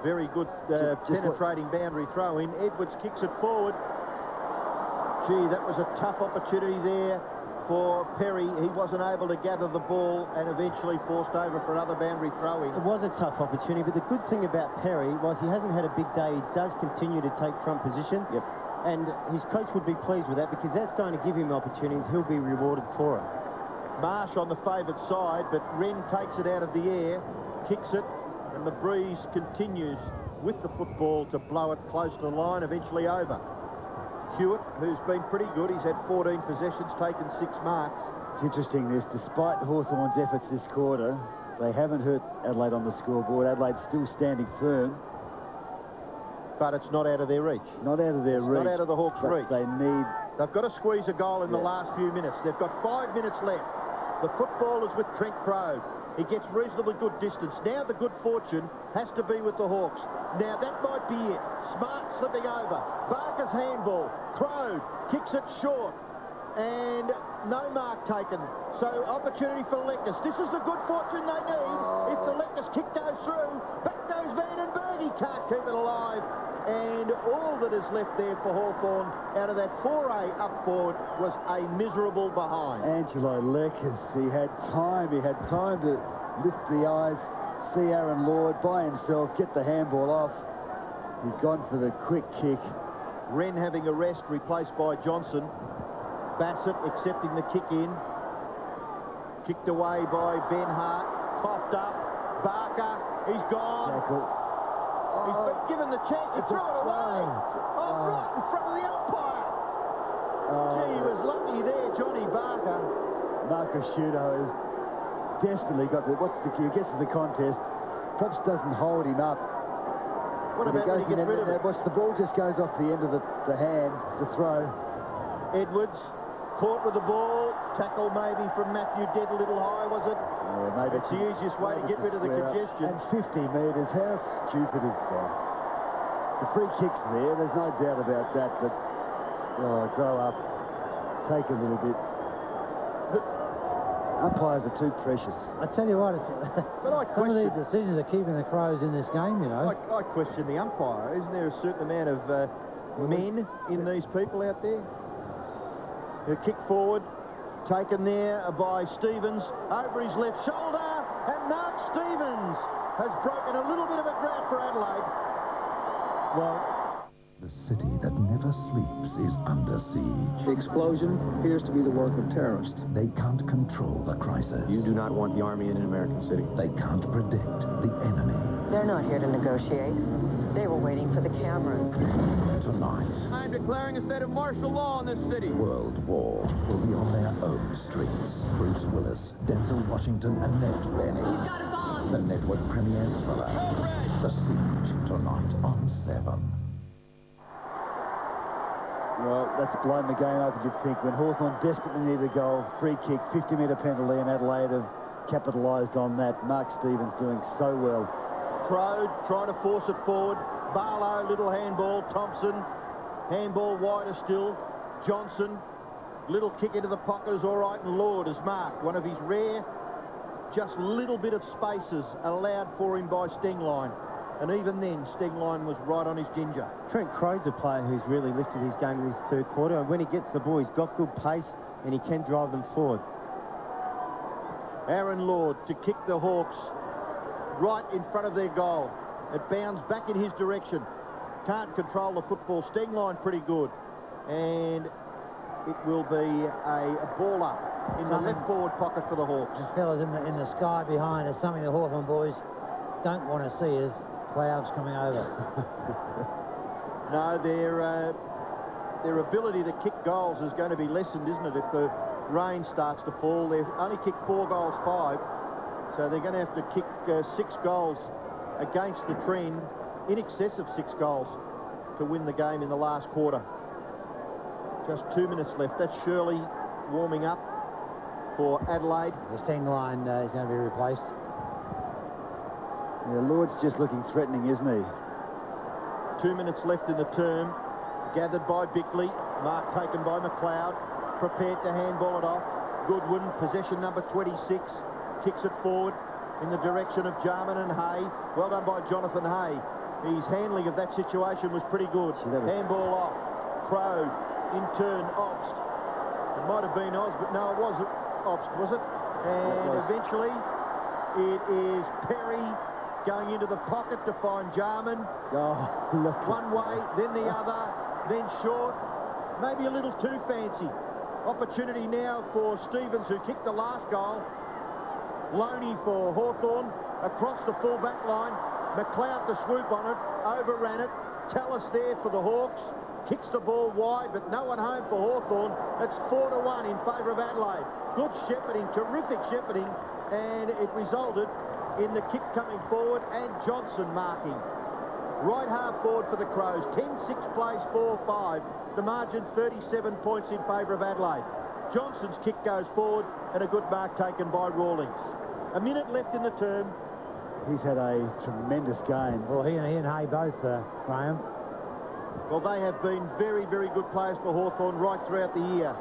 Very good penetrating boundary throw in. Edwards kicks it forward. Gee, that was a tough opportunity there for Perry. He wasn't able to gather the ball and eventually forced over for another boundary throw in. It was a tough opportunity, but the good thing about Perry was he hasn't had a big day. He does continue to take front position. Yep. And his coach would be pleased with that because that's going to give him opportunities. He'll be rewarded for it. Marsh on the favoured side, but Wren takes it out of the air, kicks it, and And the breeze continues with the football to blow it close to the line, eventually over. Hewitt, who's been pretty good, he's had 14 possessions, taken 6 marks. It's interesting this, despite Hawthorn's efforts this quarter, they haven't hurt Adelaide on the scoreboard. Adelaide's still standing firm. But it's not out of their reach. Not out of their reach. Not out of the Hawks' reach. They've got to squeeze a goal in the last few minutes. They've got 5 minutes left. The football is with Trent Crowe. He gets reasonably good distance. Now the good fortune has to be with the Hawks. Now that might be it. Smart slipping over. Barker's handball. Crowe kicks it short. And no mark taken. So opportunity for Leckers. This is the good fortune they need. If the Leckers kick goes through, back goes Vandenberg. He can't keep it alive. And all that is left there for Hawthorn out of that foray up forward was a miserable behind. Angelo Leckers, he had time to lift the eyes, see Aaron Lord by himself, get the handball off. He's gone for the quick kick. Wren having a rest, replaced by Johnson. Bassett accepting the kick in. Kicked away by Ben Hart. Coughed up. Barker, he's gone. He's been given the chance to throw it away. Right in front of the umpire. Gee, he was lucky there, Johnny Barker. Marcus Shudo has desperately got to, he gets to the contest, perhaps doesn't hold him up. What about when he gets rid of it? Watch, the ball just goes off the end of the hand. It's a throw. Edwards caught with the ball. Tackle maybe from Matthew Dead a little high, was it? Yeah, maybe it's the easiest way to get rid of the congestion. And 50 metres, how stupid is that? The free kick's there, there's no doubt about that, but grow up, take a little bit. Umpires are too precious. I tell you what, some of these decisions are keeping the Crows in this game, you know. I question the umpire. Isn't there a certain amount of men in these people out there? A kick forward, taken there by Stevens, over his left shoulder, and Mark Stevens has broken a little bit of a drought for Adelaide. Well, the city that never sleeps is under siege. The explosion appears to be the work of terrorists. They can't control the crisis. You do not want the army in an American city. They can't predict the enemy. They're not here to negotiate. They were waiting for the cameras. Tonight, I'm declaring a state of martial law in this city. World War will be on their own streets. Bruce Willis, Denzel Washington, and Ned Benny. He's got a bomb! The network premiere thriller. The Siege, tonight on 7. Well, that's blown the game open, you'd think. When Hawthorn desperately needed a goal, free kick, 50-metre penalty, and Adelaide have capitalised on that. Mark Stevens doing so well. Crowe trying to force it forward. Barlow, little handball. Thompson, handball wider still. Johnson, little kick into the pocket is all right, and Lord is marked. One of his rare, just little bit of spaces allowed for him by Stengline. And even then, Stengline was right on his ginger. Trent Crowe's a player who's really lifted his game in this third quarter, and when he gets the ball, he's got good pace, and he can drive them forward. Aaron Lord to kick the Hawks right in front of their goal. It bounds back in his direction. Can't control the football. Stengline pretty good. And it will be a ball up in the left forward pocket for the Hawks. The fellas in the sky behind is something the Hawthorn boys don't want to see, is clouds coming over. No, their ability to kick goals is going to be lessened, isn't it, if the rain starts to fall. They've only kicked 4 goals, 5. So they're going to have to kick 6 goals against the trend, in excess of 6 goals, to win the game in the last quarter. Just 2 minutes left. That's Shirley warming up for Adelaide. The Stengline is going to be replaced. Yeah, Lord's just looking threatening, isn't he? 2 minutes left in the term. Gathered by Bickley. Mark taken by McLeod. Prepared to handball it off. Goodwin, possession number 26. Kicks it forward in the direction of Jarman and Hay. Well done by Jonathan Hay. His handling of that situation was pretty good. Handball off. Crowe, in turn, Obst. It might have been Oz, but no, it wasn't Obst, was it? And eventually, it is Perry going into the pocket to find Jarman. Oh, look. One way, then the other, then short. Maybe a little too fancy. Opportunity now for Stevens, who kicked the last goal. Loney for Hawthorn, across the full back line. McLeod to swoop on it, overran it. Tallis there for the Hawks. Kicks the ball wide, but no one home for Hawthorn. It's 4-1 in favour of Adelaide. Good shepherding, terrific shepherding, and it resulted in the kick coming forward and Johnson marking. Right half forward for the Crows. 10-6 plays 4-5. The margin 37 points in favour of Adelaide. Johnson's kick goes forward and a good mark taken by Rawlings. A minute left in the term. He's had a tremendous game. Well, he and Hay both, Graham. Well, they have been very, very good players for Hawthorn right throughout the year.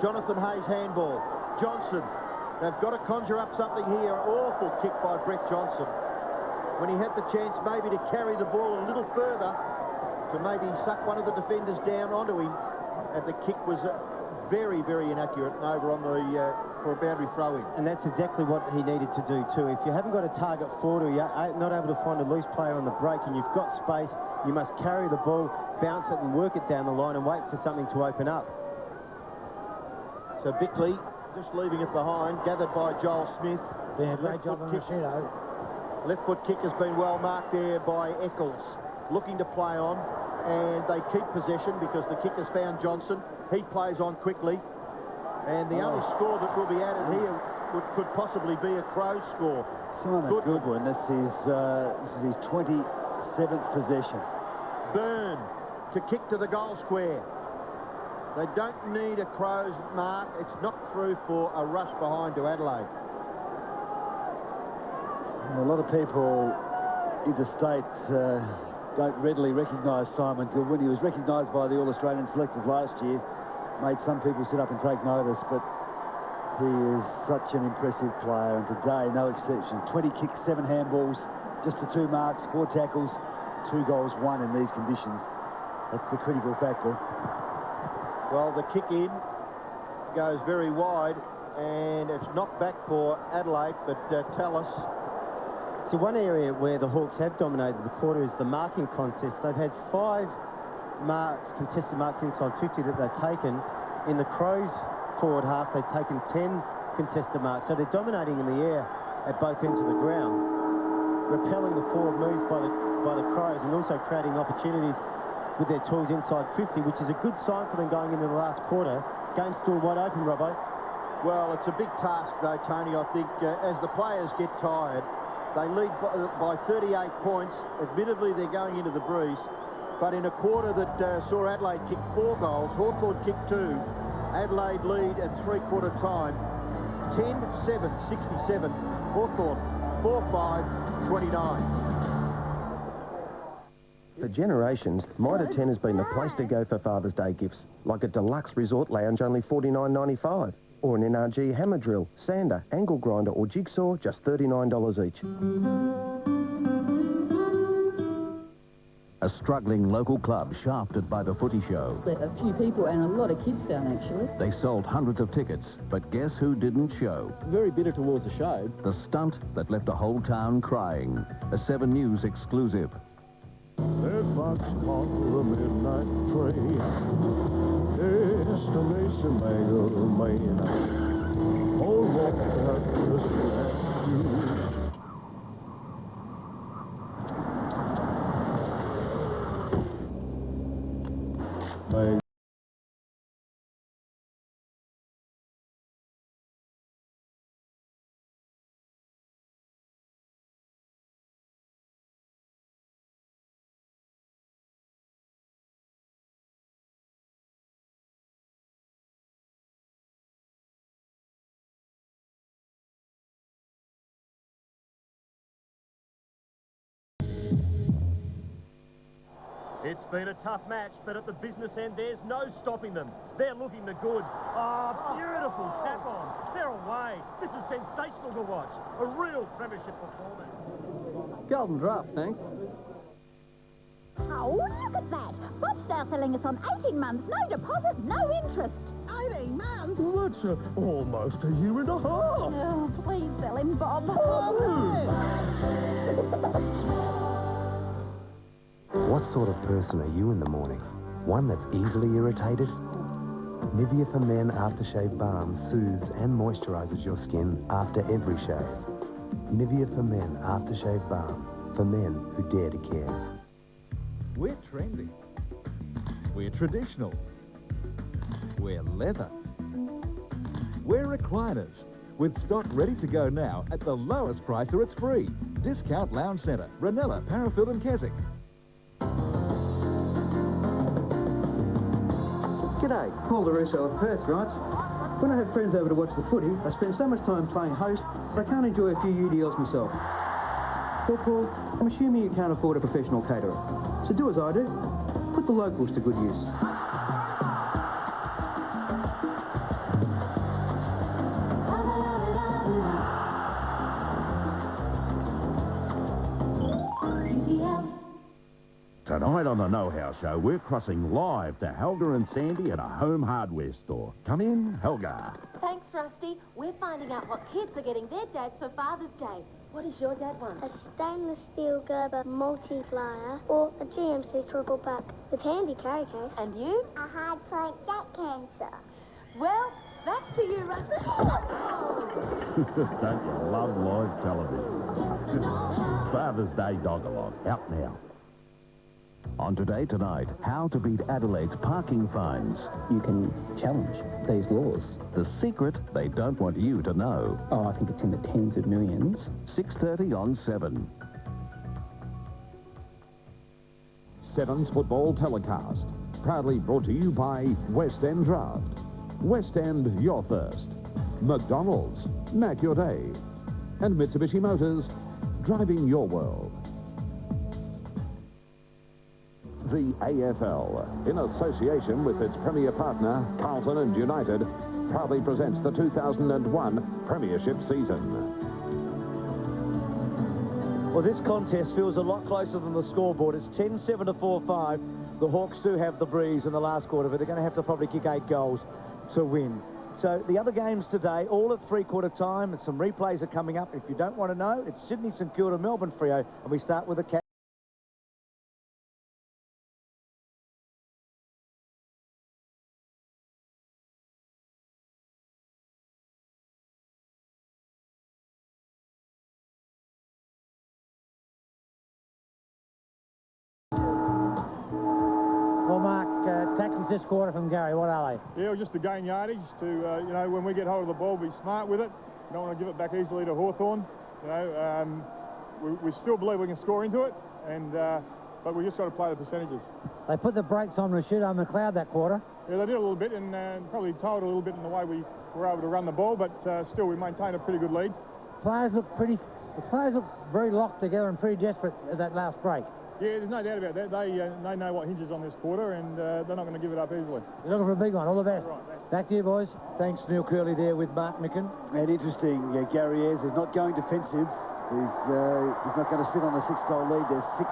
Jonathan Hayes handball. Johnson. They've got to conjure up something here. Awful kick by Brett Johnson. When he had the chance maybe to carry the ball a little further, to maybe suck one of the defenders down onto him, and the kick was very, very inaccurate and over on the for a boundary throw-in. And that's exactly what he needed to do too. If you haven't got a target forward or you're not able to find a loose player on the break and you've got space, you must carry the ball, bounce it and work it down the line and wait for something to open up. So Bickley just leaving it behind, gathered by Joel Smith. Yeah, great job on Rashido. Left foot kick has been well marked there by Eccles. Looking to play on, and they keep possession because the kick has found Johnson. He plays on quickly, and the only score that will be added here could possibly be a Crows score. Simon Goodwin, this is his 27th possession. Byrne to kick to the goal square. They don't need a Crows mark. It's knocked through for a rush behind to Adelaide. A lot of people interstate don't readily recognise Simon Goodwin. He was recognised by the All-Australian selectors last year. Made some people sit up and take notice, but he is such an impressive player, and today, no exception. 20 kicks, 7 handballs, just the 2 marks, 4 tackles, 2 goals, 1 in these conditions. That's the critical factor. Well, the kick in goes very wide, and it's knocked back for Adelaide, but Tallis. So one area where the Hawks have dominated the quarter is the marking contest. They've had 5 marks, contested marks inside 50 that they've taken. In the Crows forward half, they've taken 10 contested marks. So they're dominating in the air at both ends of the ground, repelling the forward moves by the Crows and also creating opportunities with their tools inside 50, which is a good sign for them going into the last quarter. Game's still wide open, Robbo. Well, it's a big task, though, Tony. I think as the players get tired, they lead by 38 points. Admittedly, they're going into the breeze. But in a quarter that saw Adelaide kick 4 goals, Hawthorn kicked 2. Adelaide lead at 3/4 time. 10-7, 67. Hawthorn 4-5, 29. For generations, Mitre 10 has been the place to go for Father's Day gifts, like a deluxe resort lounge only $49.95, or an NRG hammer drill, sander, angle grinder or jigsaw just $39 each. A struggling local club shafted by the footy show. A few people and a lot of kids down, actually. They sold hundreds of tickets, but guess who didn't show? Very bitter towards the show. The stunt that left a whole town crying. A 7 News exclusive. That box on the midnight train, destination Magdalene, all walked out just like you. It's been a tough match, but at the business end, there's no stopping them. They're looking the goods. Oh, beautiful tap on. They're away. This is sensational to watch. A real premiership performance. Golden draft, thanks. Oh, look at that. Bob's now selling us on 18 months, no deposit, no interest. 18 months? Well, that's almost a year and a half. Oh, please sell him, Bob. What sort of person are you in the morning? One that's easily irritated? Nivea for Men Aftershave Balm soothes and moisturizes your skin after every shave. Nivea for Men Aftershave Balm for for men who dare to care. We're trendy. We're traditional. We're leather. We're recliners. With stock ready to go now at the lowest price or it's free. Discount Lounge Centre, Ranella, Parafield and Keswick. G'day, Paul DeRusso of Perth writes, when I have friends over to watch the footy, I spend so much time playing host, but I can't enjoy a few UDLs myself. Well, Paul, I'm assuming you can't afford a professional caterer. So do as I do. Put the locals to good use. Tonight on the Know-How Show, we're crossing live to Helga and Sandy at a home hardware store. Come in, Helga. Thanks, Rusty. We're finding out what kids are getting their dads for Father's Day. What does your dad want? A stainless steel Gerber multiplier or a GMC triple pack with handy carry case. And you? A hard point jack cancer. Well, back to you, Rusty. Don't you love live television? Father's Day Dog-a-Log, out now. On Today Tonight, how to beat Adelaide's parking fines. You can challenge these laws. The secret they don't want you to know. Oh, I think it's in the tens of millions. 6:30 on 7. 7's football telecast. Proudly brought to you by West End Draft. West End, your thirst. McDonald's, Mac your day. And Mitsubishi Motors, driving your world. The AFL, in association with its premier partner, Carlton and United, proudly presents the 2001 Premiership season. Well, this contest feels a lot closer than the scoreboard. It's 10-7 to 4-5. The Hawks do have the breeze in the last quarter, but they're going to have to probably kick 8 goals to win. So the other games today, all at three-quarter time, and some replays are coming up. If you don't want to know, it's Sydney, St Kilda, Melbourne, Freo, and we start with the Cats. Well, Mark, tactics this quarter from Gary, what are they? Yeah, just to gain yardage, to, you know, when we get hold of the ball, be smart with it. We don't want to give it back easily to Hawthorn. You know, we still believe we can score into it, and but we just got to play the percentages. They put the brakes on Rashido McLeod that quarter. Yeah, they did a little bit, and probably told a little bit in the way we were able to run the ball, but still we maintained a pretty good lead. The players look very locked together and pretty desperate at that last break. Yeah, there's no doubt about that. They know what hinges on this quarter, and they're not going to give it up easily. You're looking for a big one. All the best. Right, back to you, boys. Thanks, Neil Curley there with Mark Micken. And interesting, Gary Ayres is not going defensive. He's not going to sit on a 6-goal lead. There's 6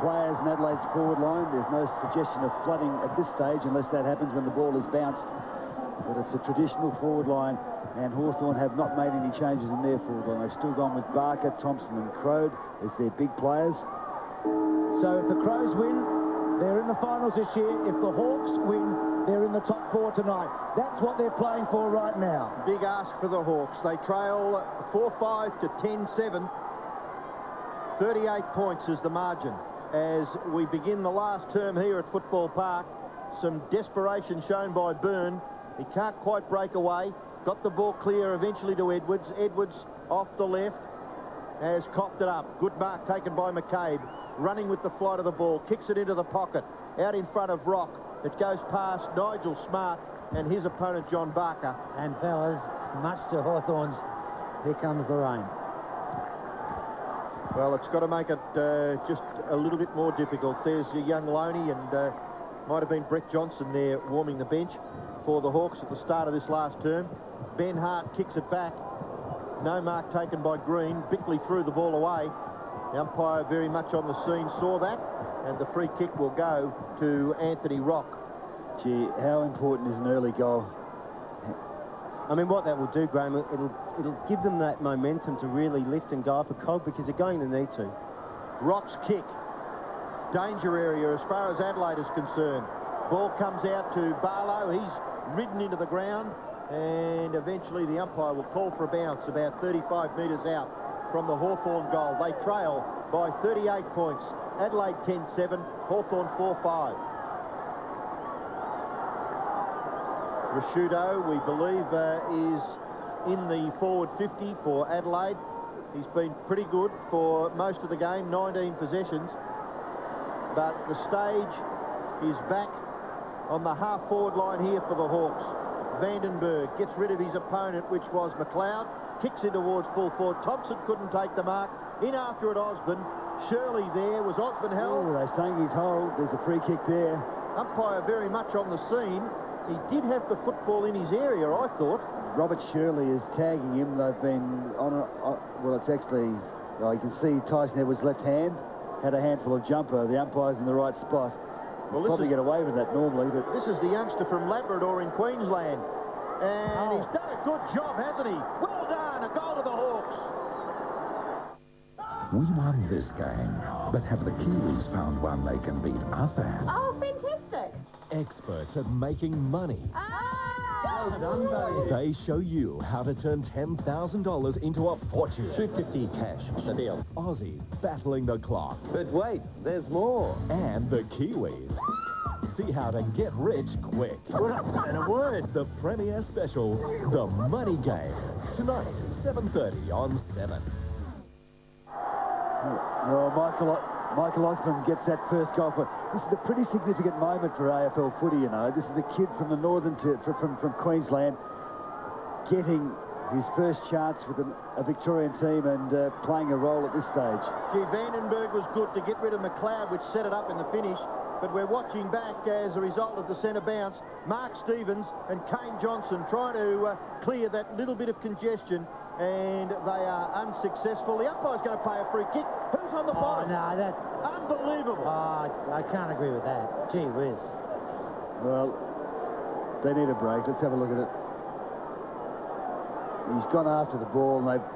players in Adelaide's forward line. There's no suggestion of flooding at this stage unless that happens when the ball is bounced. But it's a traditional forward line, and Hawthorn have not made any changes in their forward line. They've still gone with Barker, Thompson and Crode as their big players. So if the Crows win, they're in the finals this year. If the Hawks win, they're in the top 4 tonight. That's what they're playing for right now. Big ask for the Hawks. They trail 4-5 to 10-7. 38 points is the margin. As we begin the last term here at Football Park, some desperation shown by Byrne. He can't quite break away. Got the ball clear eventually to Edwards. Edwards off the left has coughed it up. Good mark taken by McCabe. Running with the flight of the ball. Kicks it into the pocket. Out in front of Rock. It goes past Nigel Smart and his opponent, John Barker. And fellas, much to Hawthorn's, here comes the rain. Well, it's got to make it just a little bit more difficult. There's your young Loney, and might have been Brett Johnson there warming the bench for the Hawks at the start of this last term. Ben Hart kicks it back. No mark taken by Green. Bickley threw the ball away. The umpire very much on the scene saw that, and the free kick will go to Anthony Rock. Gee, how important is an early goal? I mean, what that will do, Graham, it'll give them that momentum to really lift and go up a cog, because they're going to need to. Rock's kick. Danger area as far as Adelaide is concerned. Ball comes out to Barlow. He's ridden into the ground, and eventually the umpire will call for a bounce about 35 metres out from the Hawthorn goal. They trail by 38 points. Adelaide 10-7, Hawthorn 4-5. Rashudo, we believe, is in the forward 50 for Adelaide. He's been pretty good for most of the game, 19 possessions. But the stage is back on the half-forward line here for the Hawks. Vandenberg gets rid of his opponent, which was McLeod, kicks it towards full forward. Thompson couldn't take the mark. In after it, Osborne. Shirley there. Was Osborne held? Oh, they sang his hold. There's a free kick there. Umpire very much on the scene. He did have the football in his area, I thought. Robert Shirley is tagging him. They've been well, it's actually, you can see Tyson Edwards' left hand had a handful of jumper. The umpire's in the right spot. Well, probably get away with that normally, but this is the youngster from Labrador in Queensland. And he's done a good job, hasn't he? Well done, a goal to the Hawks. We won this game, but have the Kiwis found one they can beat us at? Oh, fantastic. Experts at making money. Well done, buddy. They show you how to turn $10,000 into a fortune. $250 cash, the deal. Aussies battling the clock. But wait, there's more. And the Kiwis. See how to get rich quick. And a word. The premiere special, The Money Game. Tonight, 7:30 on 7. Well, Michael Osborne gets that first goal. This is a pretty significant moment for AFL footy, you know. This is a kid from the from Queensland getting his first chance with a Victorian team and playing a role at this stage. Gee, Vandenberg was good to get rid of McLeod, which set it up in the finish. But we're watching back as a result of the centre bounce. Mark Stevens and Kane Johnson trying to clear that little bit of congestion, and they are unsuccessful. The umpire's going to pay a free kick. Who's on the bottom? Oh, no, that's unbelievable. I can't agree with that. Gee whiz. Well, they need a break. Let's have a look at it. He's gone after the ball, and they've...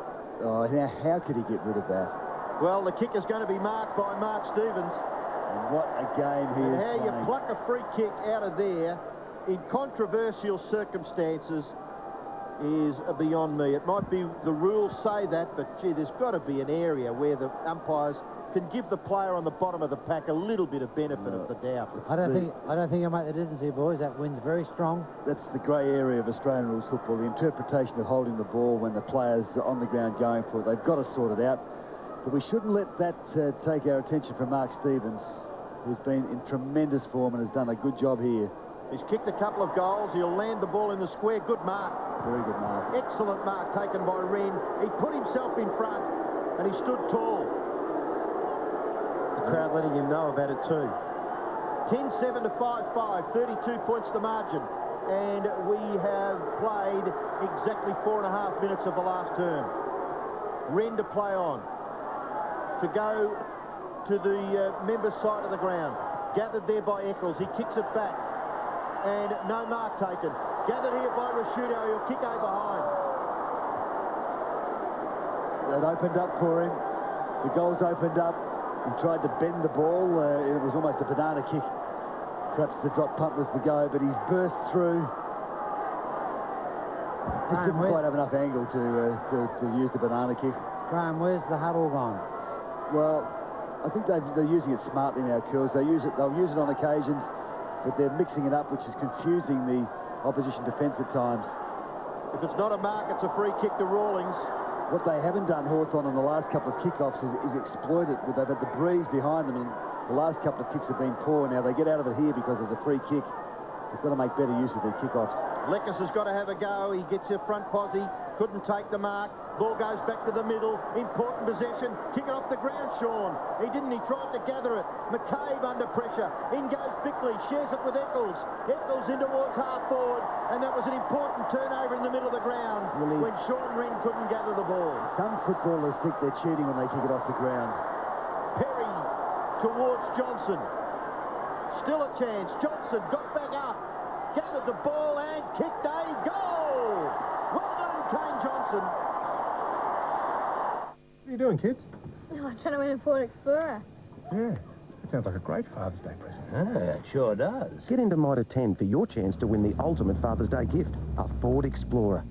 Oh, now how could he get rid of that? Well, the kick is going to be marked by Mark Stevens. And what a game he is playing. How you pluck a free kick out of there in controversial circumstances is beyond me. It might be the rules say that, but gee, there's got to be an area where the umpires can give the player on the bottom of the pack a little bit of benefit of the doubt. I don't think it'll make the difference here, boys. That wind's very strong. That's the grey area of Australian rules football. The interpretation of holding the ball when the players are on the ground going for it. They've got to sort it out. But we shouldn't let that take our attention from Mark Stevens, who's been in tremendous form and has done a good job here. He's kicked a couple of goals. He'll land the ball in the square. Good mark. Very good mark. Excellent mark taken by Wren. He put himself in front and he stood tall. The crowd letting him know about it too. 10-7 to 5-5, 32 points the margin. And we have played exactly 4.5 minutes of the last term. Wren to play on. To go to the members' side of the ground. Gathered there by Eccles. He kicks it back. And no mark taken. Gathered here by Rashudo. He'll kick over behind. That opened up for him. The goal's opened up. He tried to bend the ball. It was almost a banana kick. Perhaps the drop punt was the go, but he's burst through. Just didn't quite have enough angle to use the banana kick. Graham, where's the huddle gone? Well, I think they're using it smartly now, Kils. They'll use it on occasions, but they're mixing it up, which is confusing the opposition defence at times. If it's not a mark, it's a free kick to Rawlings. What they haven't done, Hawthorn, on the last couple of kickoffs is exploit it. They've had the breeze behind them, and the last couple of kicks have been poor. Now they get out of it here because there's a free kick. They've got to make better use of their kickoffs. Leckis has got to have a go. He gets a front posse. Couldn't take the mark. Ball goes back to the middle. Important possession. Kick it off the ground, Sean. He didn't. He tried to gather it. McCabe under pressure. In goes Bickley. Shares it with Eccles. Eccles in towards half forward. And that was an important turnover in the middle of the ground when Sean Wren couldn't gather the ball. Some footballers think they're cheating when they kick it off the ground. Perry towards Johnson. Still a chance. Johnson got back up. Gathered the ball and kicked a goal. Well done, Kane Johnson. What are you doing, kids? Oh, I'm trying to win a Ford Explorer. Yeah, that sounds like a great Father's Day present. Ah, it sure does. Get into Mitre 10 for your chance to win the ultimate Father's Day gift, a Ford Explorer.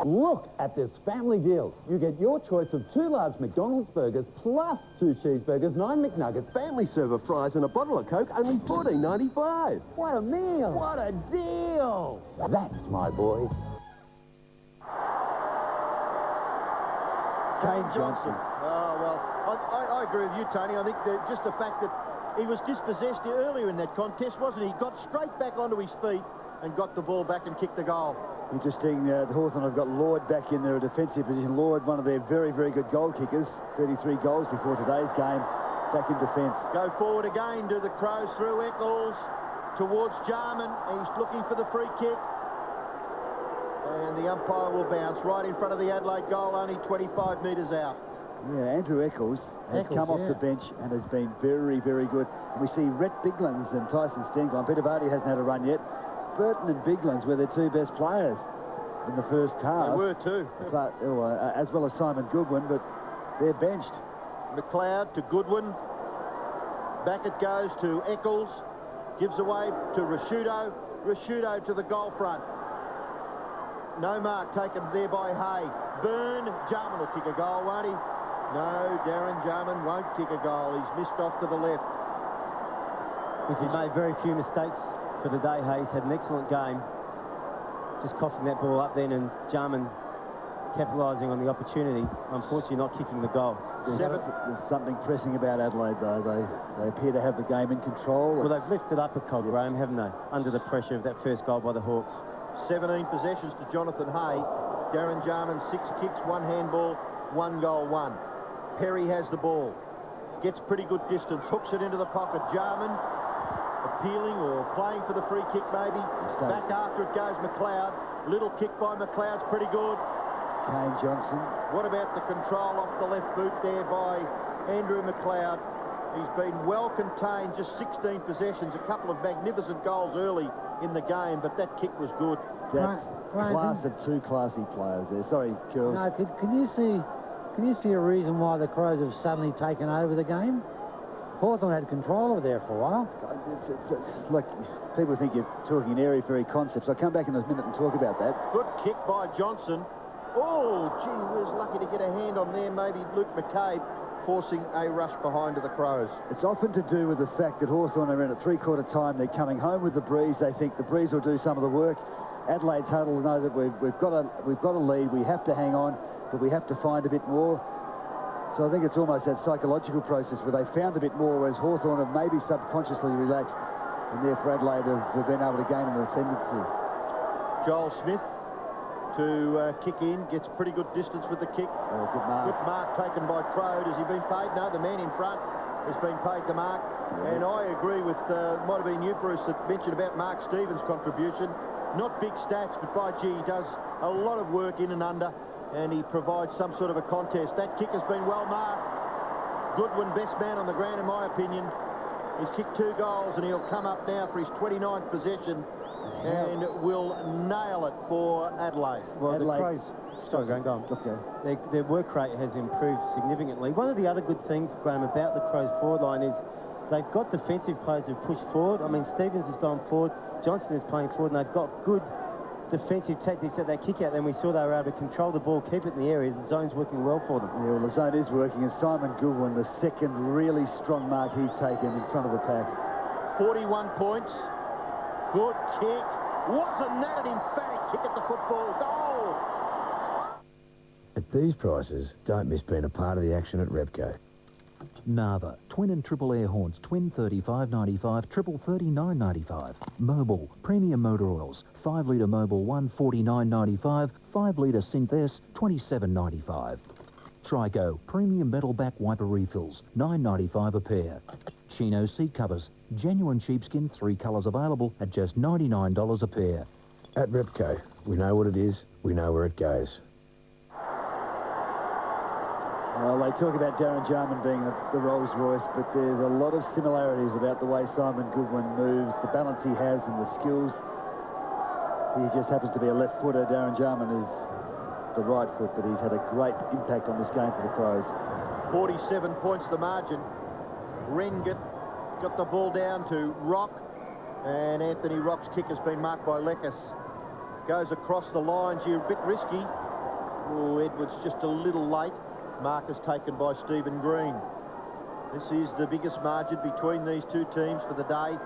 Look at this family deal. You get your choice of 2 large McDonald's burgers plus 2 cheeseburgers, 9 McNuggets, family server fries and a bottle of Coke, only $14.95. What a meal! What a deal! That's my boys. Kane Johnson. Oh, well, I agree with you, Tony. I think that just the fact that he was dispossessed earlier in that contest, wasn't he? He got straight back onto his feet and got the ball back and kicked the goal. Interesting, the Hawthorn have got Lord back in their defensive position. Lord, one of their very, very good goal kickers. 33 goals before today's game. Back in defence. Go forward again, do the Crows through Eccles towards Jarman. He's looking for the free kick. And the umpire will bounce right in front of the Adelaide goal, only 25 metres out. Yeah, Andrew Eccles has come off the bench and has been very, very good. And we see Rhett Biglands and Tyson Stengline. Peter Vardy hasn't had a run yet. Burton and Biglands were their 2 best players in the first half. They were too. But, as well as Simon Goodwin, but they're benched. McLeod to Goodwin. Back it goes to Eccles. Gives away to Rashudo. Rashudo to the goal front. No mark taken there by Hay. Byrne. Jarman will kick a goal, won't he? No, Darren Jarman won't kick a goal. He's missed off to the left. He's made very few mistakes for the day. Hayes had an excellent game. Just coughing that ball up then, and Jarman capitalising on the opportunity. Unfortunately, not kicking the goal. There's something pressing about Adelaide, though. They appear to have the game in control. Well, they've lifted up a cog, Graham, haven't they? Under the pressure of that first goal by the Hawks. 17 possessions to Jonathan Hay. Darren Jarman, 6 kicks, 1 handball, 1 goal, 1. Perry has the ball. Gets pretty good distance. Hooks it into the pocket. Jarman appealing or playing for the free kick, maybe. Back after it goes McLeod. Little kick by McLeod's pretty good. Kane Johnson. What about the control off the left boot there by Andrew McLeod? He's been well contained, just 16 possessions, a couple of magnificent goals early in the game, but that kick was good. That's class of 2 classy players there. Sorry, Charles. No, can you see a reason why the Crows have suddenly taken over the game? Hawthorn had control over there for a while. It's like, people think you're talking airy-fairy concepts. I'll come back in a minute and talk about that. Good kick by Johnson. Oh, gee, was lucky to get a hand on there. Maybe Luke McCabe forcing a rush behind to the Crows. It's often to do with the fact that Hawthorn are in at 3/4 time. They're coming home with the breeze. They think the breeze will do some of the work. Adelaide's huddle know that we've got a lead. We have to hang on, but we have to find a bit more. So I think it's almost that psychological process where they found a bit more, whereas Hawthorn have maybe subconsciously relaxed, and therefore Adelaide have been able to gain an ascendancy. Joel Smith to kick in, gets pretty good distance with the kick. Oh, good mark. Good mark taken by Crode. Has he been paid? No, the man in front has been paid the mark. Yeah. And I agree with, might have been you, Bruce, that mentioned about Mark Stevens' contribution. Not big stats, but by gee, he does a lot of work in and under, and he provides some sort of a contest. That kick has been well marked. Goodwin, best man on the ground, in my opinion. He's kicked 2 goals, and he'll come up now for his 29th possession and will nail it for Adelaide. Well, the Crows... Sorry, go on. Okay. Their work rate has improved significantly. One of the other good things, Graham, about the Crows forward line is they've got defensive players who've pushed forward. I mean, Stevens has gone forward, Johnson is playing forward, and they've got good defensive tactics at that kick out. Then we saw they were able to control the ball, keep it in the areas. The zone's working well for them. Yeah, well, the zone is working, and Simon Goodwin, the second really strong mark he's taken in front of the pack. 41 points. Good kick. Wasn't that an emphatic kick at the football? Goal! At these prices, don't miss being a part of the action at Repco. Nava, twin and triple air horns, twin $35.95, triple $39.95. Mobil, premium motor oils, 5 litre Mobil 1 $49.95, 5 litre Synth S $27.95. Trico, premium metal back wiper refills, $9.95 a pair. Chino seat covers, genuine sheepskin, 3 colours available at just $99 a pair. At Repco, we know what it is, we know where it goes. Well, they talk about Darren Jarman being the Rolls Royce, but there's a lot of similarities about the way Simon Goodwin moves, the balance he has and the skills. He just happens to be a left footer. Darren Jarman is the right foot, but he's had a great impact on this game for the Crows. 47 points the margin. Rengett got the ball down to Rock, and Anthony Rock's kick has been marked by Lekas. Goes across the lines here, a bit risky. Oh, Edwards just a little late. Marcus taken by Stephen Green. This is the biggest margin between these two teams for the day.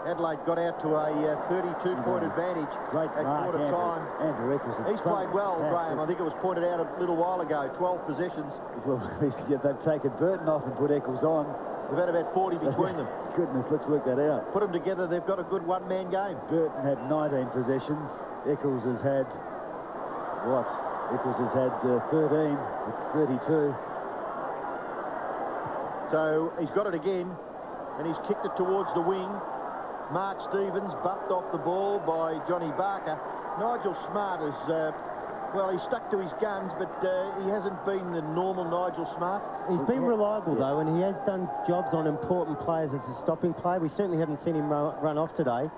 Adelaide got out to a 32-point advantage at quarter time. Andrew Eccles. He's played well, Graham. I think it was pointed out a little while ago. 12 possessions. Well, they've taken Burton off and put Eccles on. They've had about 40 between them. Goodness, let's work that out. Put them together, they've got a good one-man game. Burton had 19 possessions. Eccles has had, what? Eccles has had 13. It's 32. So he's got it again, and he's kicked it towards the wing. Mark Stevens buffed off the ball by Johnny Barker. Nigel Smart is, well, he's stuck to his guns, but he hasn't been the normal Nigel Smart. He's been reliable, though, and he has done jobs on important players as a stopping player. We certainly haven't seen him run off today,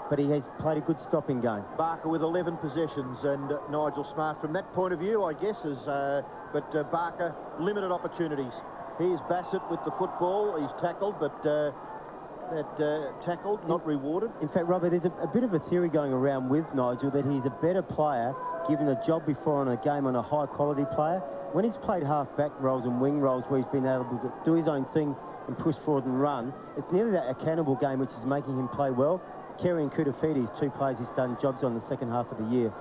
but he has played a good stopping game. Barker with 11 possessions, and Nigel Smart, from that point of view, I guess, is, but Barker, limited opportunities. Here's Bassett with the football. He's tackled, but tackled, not rewarded. In fact, Robert, there's a bit of a theory going around with Nigel that he's a better player given a job before on a game on a high-quality player. When he's played half-back roles and wing roles where he's been able to do his own thing and push forward and run, it's nearly that accountable game which is making him play well. Kerry and Kutafidis, two players he's done jobs on the second half of the year.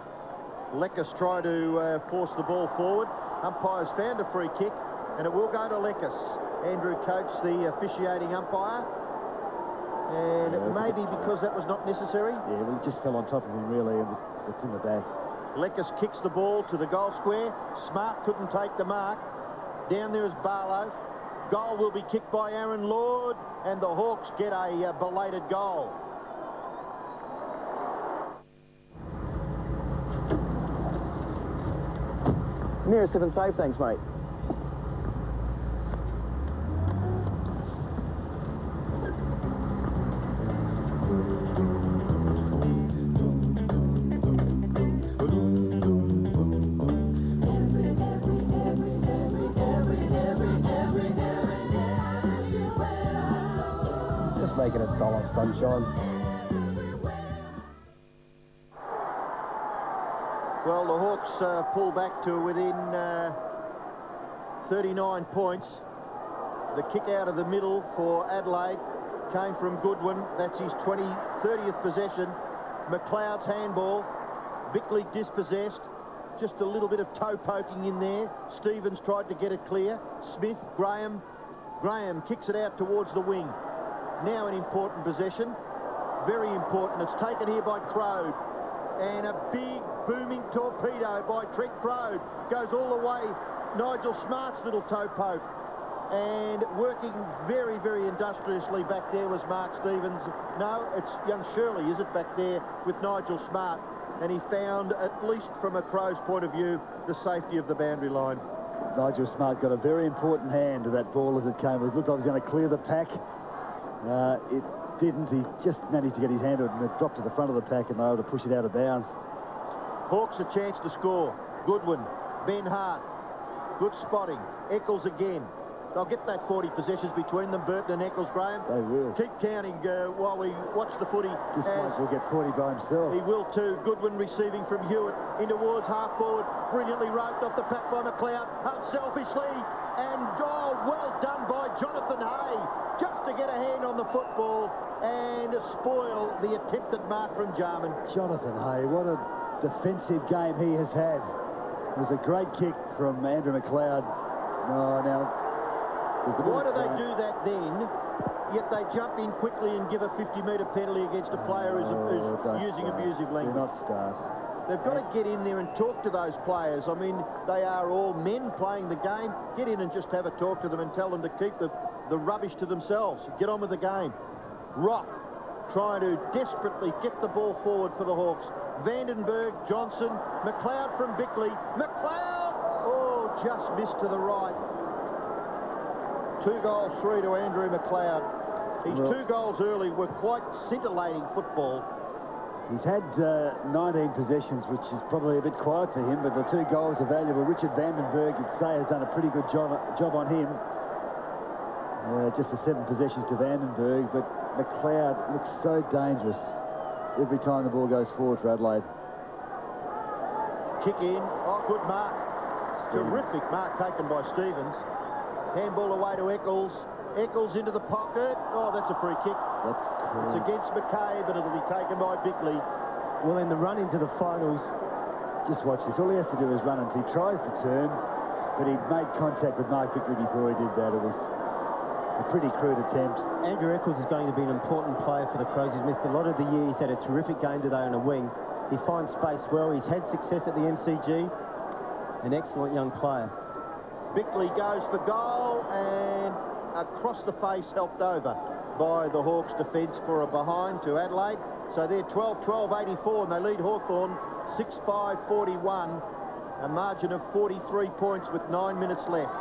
Lekas try to force the ball forward. Umpires found a free kick, and it will go to Lekas. Andrew Coates, the officiating umpire. And it may be because that was not necessary. Yeah, well, he just fell on top of him, really, and it's in the back. Lekas kicks the ball to the goal square. Smart couldn't take the mark. Down there is Barlow. Goal will be kicked by Aaron Lord, and the Hawks get a belated goal. Nearest 7 safe, thanks, mate. Just making $1, sunshine. Well, the Hawks pull back to within 39 points. The kick out of the middle for Adelaide came from Goodwin. That's his 30th possession. McLeod's handball. Bickley dispossessed. Just a little bit of toe poking in there. Stevens tried to get it clear. Smith, Graham. Graham kicks it out towards the wing. Now an important possession. Very important. It's taken here by Crode. And a big booming torpedo by Trent Crode goes all the way. Nigel Smart's little toe poke. And working very, very industriously back there was Mark Stevens. No, it's young Shirley, is it, back there with Nigel Smart? And he found, at least from a Crow's point of view, the safety of the boundary line. Nigel Smart got a very important hand to that ball as it came. It looked like he was going to clear the pack. It didn't. He just managed to get his hand to it and it dropped to the front of the pack and they were able to push it out of bounds. Hawks a chance to score. Goodwin, Ben Hart, good spotting. Eccles again. They'll get that 40 possessions between them, Burton and Eccles, Graham. They will. Keep counting while we watch the footy. This bloke will get 40 by himself. He will too. Goodwin receiving from Hewitt in towards half forward. Brilliantly roped off the pack by McLeod. Unselfishly. And well done by Jonathan Hay. Just to get a hand on the football and spoil the attempted mark from Jarman. Jonathan Hay, what a defensive game he has had. It was a great kick from Andrew McLeod. Why do they do that then, yet they jump in quickly and give a 50-metre penalty against a player who's using abusive language? Do not start. They've got to get in there and talk to those players. I mean, they are all men playing the game. Get in and just have a talk to them and tell them to keep the rubbish to themselves. Get on with the game. Rock trying to desperately get the ball forward for the Hawks. Vandenberg, Johnson, McLeod from Bickley. McLeod! Oh, just missed to the right. 2 goals, 3 to Andrew McLeod. His 2 goals early were quite scintillating football. He's had 19 possessions, which is probably a bit quiet for him, but the 2 goals are valuable. Richard Vandenberg, you'd say, has done a pretty good job on him. Just the 7 possessions to Vandenberg, but McLeod looks so dangerous every time the ball goes forward for Adelaide. Kick in. Oh, good mark. Terrific mark taken by Stevens. Handball away to Eccles. Eccles into the pocket. Oh, that's a free kick. That's It's against McCabe, but it'll be taken by Bickley. Well, in the run into the finals, Just watch this. All he has to do is run until he tries to turn, but he'd made contact with Mark Bickley before he did that. It was a pretty crude attempt. Andrew Eccles is going to be an important player for the Crows. He's missed a lot of the year. He's had a terrific game today on a wing. He finds space well. He's had success at the MCG. An excellent young player. Bickley goes for goal, and across the face, helped over by the Hawks defence for a behind to Adelaide. So they're 12-12-84, and they lead Hawthorn 6-5-41, a margin of 43 points with 9 minutes left.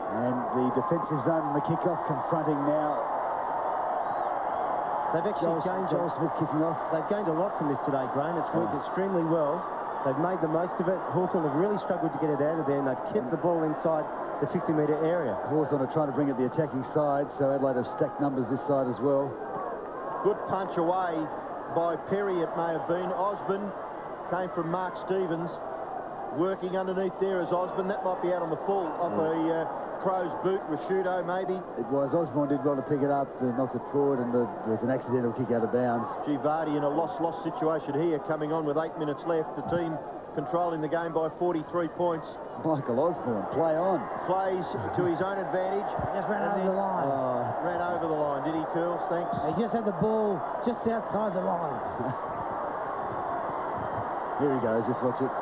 And the defensive zone in the kickoff confronting now. They've actually gained... Joel Smith kicking off. They've gained a lot from this today, Graham. It's worked extremely well. They've made the most of it. Hawthorn have really struggled to get it out of there, and they've kept the ball inside the 50-metre area. Hawthorn are trying to bring it the attacking side, so Adelaide have stacked numbers this side as well. Good punch away by Perry, it may have been. Osborne came from Mark Stevens. Working underneath there is Osborne. That might be out on the full off a Crow's boot. Rashudo, maybe. It was. Osborne did well to pick it up, knocked it forward, and there was an accidental kick out of bounds. Vardy in a lost situation here, coming on with 8 minutes left. The team controlling the game by 43 points. Michael Osborne, play on. Plays to his own advantage. Just ran over the line. Ran over the line, did he, Curls? Thanks. He just had the ball just outside the line. Here he goes, just watch it.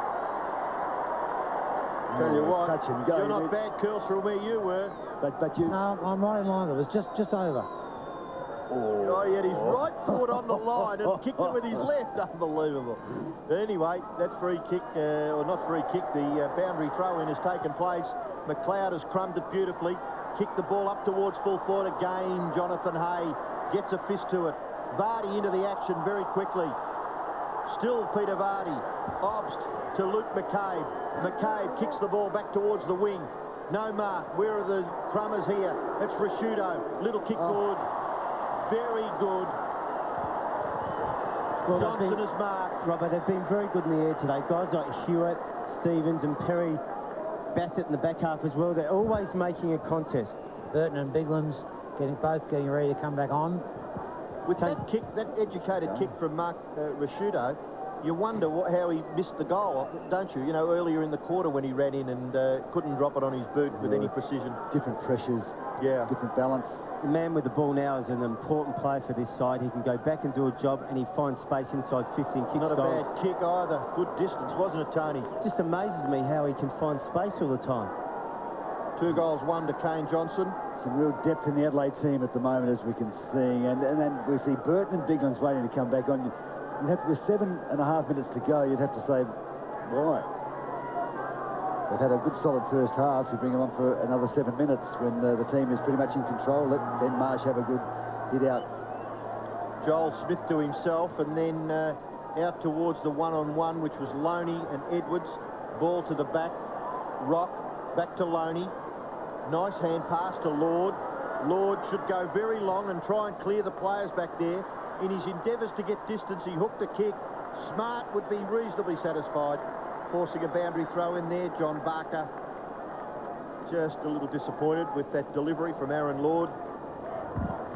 Tell you what, touch and go. You're not bad, Curls, from where you were. But you... No, I'm right in line. It was just over. Oh, he had his right foot on the line and kicked it with his left. Unbelievable. Anyway, that free kick, or not free kick, the boundary throw-in has taken place. McLeod has crumbed it beautifully. Kicked the ball up towards full forward again. Jonathan Hay gets a fist to it. Vardy into the action very quickly. Still Peter Vardy. Obst to Luke McCabe. McCabe kicks the ball back towards the wing. No mark. Where are the crummers here? It's Rashudo. Little kick good. Very good. Well, Johnson has marked. Robert, they've been very good in the air today. Guys like Hewitt, Stevens and Perry, Bassett in the back half as well. They're always making a contest. Burton and Biglan's both getting ready to come back on. With that kick, that educated kick from Mark Rashudo, you wonder how he missed the goal, don't you? You know, earlier in the quarter when he ran in and couldn't drop it on his boot with any precision. Different pressures, different balance. The man with the ball now is an important player for this side. He can go back and do a job, and he finds space inside 50 and kicks goals. Not a goals. bad kick either. Good distance, wasn't it, Tony? Just amazes me how he can find space all the time. 2 goals, 1 to Kane Johnson. Some real depth in the Adelaide team at the moment, as we can see. And then we see Burton and Biglan's waiting to come back on. You'd have to, with 7.5 minutes to go, you'd have to say, why? They've had a good solid first half. You bring them on for another 7 minutes when the team is pretty much in control. Let Ben Marsh have a good hit out. Joel Smith to himself, and then out towards the one-on-one, which was Loney and Edwards. Ball to the back. Rock, back to Loney. Nice hand pass to Lord. Lord should go very long and try and clear the players back there. In his endeavours to get distance, he hooked a kick. Smart would be reasonably satisfied. Forcing a boundary throw in there. John Barker just a little disappointed with that delivery from Aaron Lord.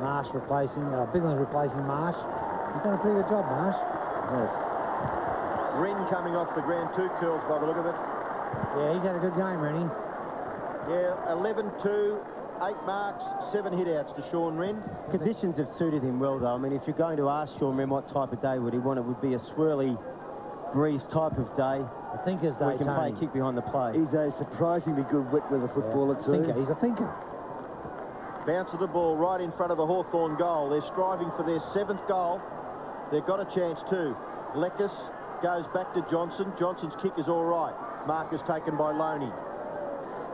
Marsh replacing, Bigland's replacing Marsh. He's done a pretty good job, Marsh. Yes. Wren coming off the ground, 2 kills by the look of it. Yeah, he's had a good game, Rennie. Yeah, 11-2, 8 marks, 7 hit-outs to Sean Wren. Conditions have suited him well, though. I mean, if you're going to ask Sean Wren what type of day would he want, it would be a swirly breeze type of day. A thinker's day, he can play kick behind the play. He's a surprisingly good wit with a footballer, too. He's a thinker. Bounce of the ball right in front of the Hawthorn goal. They're striving for their 7th goal. They've got a chance too. Lekas goes back to Johnson. Johnson's kick is all right. Mark is taken by Loney.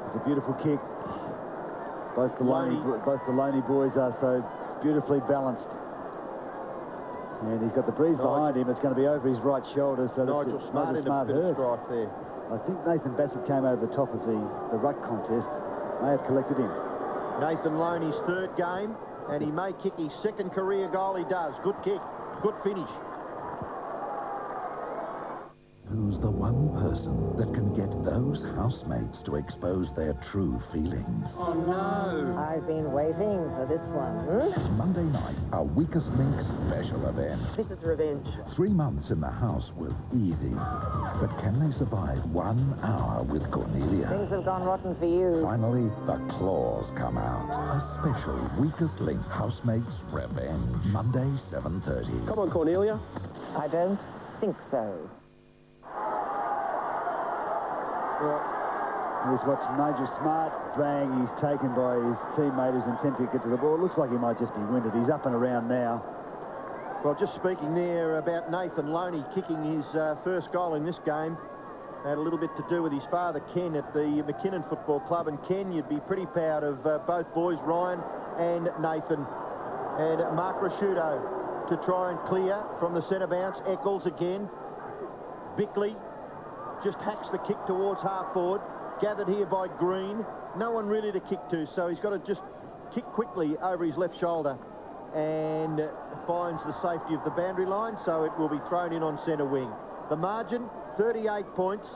It's a beautiful kick. Both the Loney boys are so beautifully balanced. And he's got the breeze behind him. It's going to be over his right shoulder. So Nigel Smart in a bit of strife there. I think Nathan Bassett came over the top of the ruck contest. May have collected him. Nathan Loney's 3rd game, and he may kick his 2nd career goal. He does. Good kick. Good finish. Who's the one person Albertson that can get those housemates to expose their true feelings. Oh, no. I've been waiting for this one. Monday night, a Weakest Link special event. This is revenge. 3 months in the house was easy. But can they survive 1 hour with Cornelia? Things have gone rotten for you. Finally, the claws come out. A special Weakest Link Housemates Revenge. Monday, 7:30. Come on, Cornelia. I don't think so. Well, here's what's Major Smart drag he's taken by his teammate who's attempting to get to the ball. It looks like he might just be winded. He's up and around now. Well, just speaking there about Nathan Loney kicking his first goal in this game, had a little bit to do with his father, Ken, at the McKinnon Football Club. And Ken, you'd be pretty proud of both boys, Ryan and Nathan. And Mark Rasciuto to try and clear from the centre bounce. Eccles again. Bickley just hacks the kick towards half forward. Gathered here by Green. No one really to kick to, so he's got to just kick quickly over his left shoulder and finds the safety of the boundary line, so it will be thrown in on centre wing. The margin, 38 points,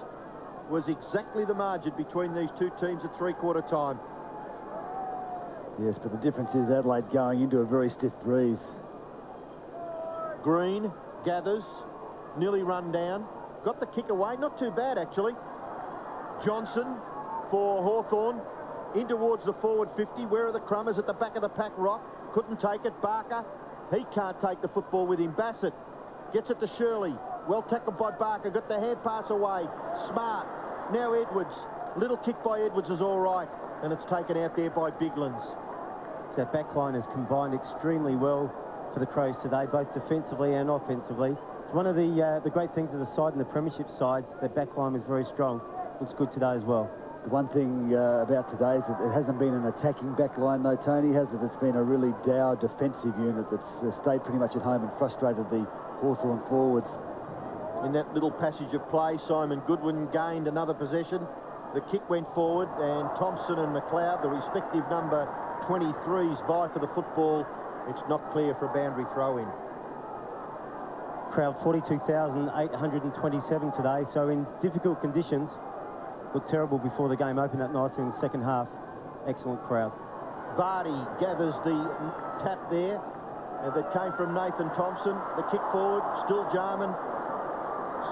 was exactly the margin between these two teams at three-quarter time. Yes, but the difference is Adelaide going into a very stiff breeze. Green gathers, nearly run down. Got the kick away, not too bad actually. Johnson for Hawthorn, in towards the forward 50. Where are the Crummers? At the back of the pack, Rock. Couldn't take it. Barker, he can't take the football with him. Bassett gets it to Shirley. Well tackled by Barker, got the hand pass away. Smart, now Edwards. Little kick by Edwards is all right, and it's taken out there by Biglands. That back line has combined extremely well for the Crows today, both defensively and offensively. It's one of the great things of the side and the premiership sides. Their back line was very strong. Looks good today as well. The one thing about today is that it hasn't been an attacking back line, though, Tony, has it? It's been a really dour defensive unit that's stayed pretty much at home and frustrated the Hawthorn forwards. In that little passage of play, Simon Goodwin gained another possession. The kick went forward, and Thompson and McLeod, the respective number 23s, vie for the football. It's not clear for a boundary throw-in. Crowd 42,827 today, so in difficult conditions. Looked terrible before the game opened up nicely in the second half. Excellent crowd. Vardy gathers the tap there that came from Nathan Thompson. The kick forward, still Jarman,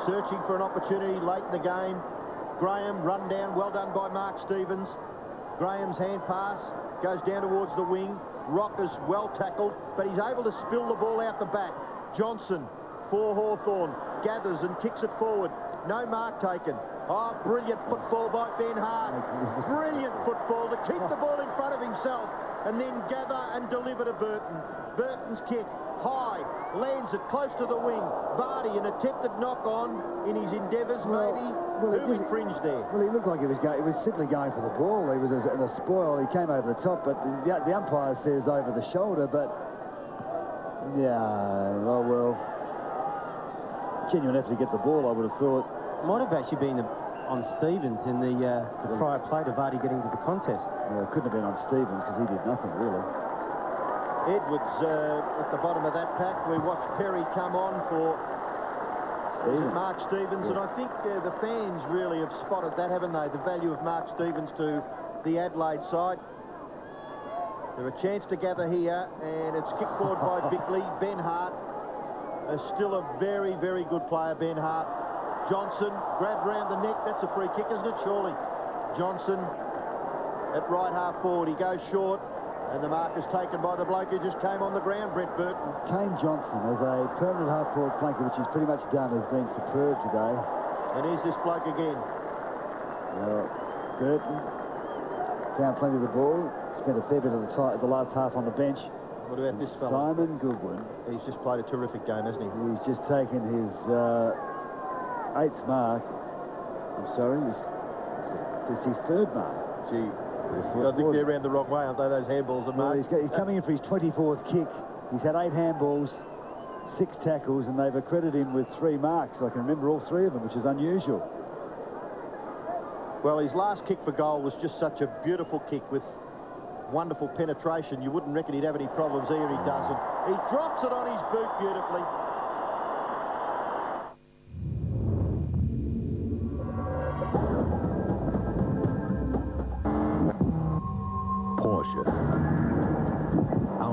searching for an opportunity late in the game. Graham run down, well done by Mark Stevens. Graham's hand pass goes down towards the wing. Rock is well tackled, but he's able to spill the ball out the back. Johnson for Hawthorn gathers and kicks it forward. No mark taken. Oh, brilliant football by Ben Hart. Brilliant football to keep the ball in front of himself and then gather and deliver to Burton. Burton's kick, high, lands it close to the wing. Vardy, an attempted knock-on in his endeavours, maybe. Who infringed there? Well, he looked like he was simply going for the ball. He was in a spoil. He came over the top, but the umpire says over the shoulder, but yeah, oh well. Genuine effort to get the ball, I would have thought. Might have actually been on Stevens in the prior play to Vardy getting to the contest. Well, it couldn't have been on Stevens because he did nothing, really. Edwards at the bottom of that pack. We watched Perry come on for Mark Stevens, and I think the fans really have spotted that, haven't they? The value of Mark Stevens to the Adelaide side. They're a chance to gather here, and it's kicked forward by Bickley. Ben Hart is still a very, very good player, Ben Hart. Johnson grabbed round the neck. That's a free kick, isn't it? Surely. Johnson at right half forward. He goes short, and the mark is taken by the bloke who just came on the ground, Brett Burton. Kane Johnson, as a permanent half-forward flanker, which he's pretty much done, has been superb today. And here's this bloke again. Well, Burton found plenty of the ball. Spent a fair bit of the last half on the bench. What about this fella? Simon Goodwin. He's just played a terrific game, hasn't he? He's just taken his 8th mark. I'm sorry, it's his 3rd mark. Gee, I think they're around the wrong way, aren't they, those handballs and marks? Well, he's coming in for his 24th kick. He's had 8 handballs, 6 tackles, and they've accredited him with 3 marks. I can remember all 3 of them, which is unusual. Well, his last kick for goal was just such a beautiful kick with wonderful penetration. You wouldn't reckon he'd have any problems here. He doesn't. He drops it on his boot beautifully.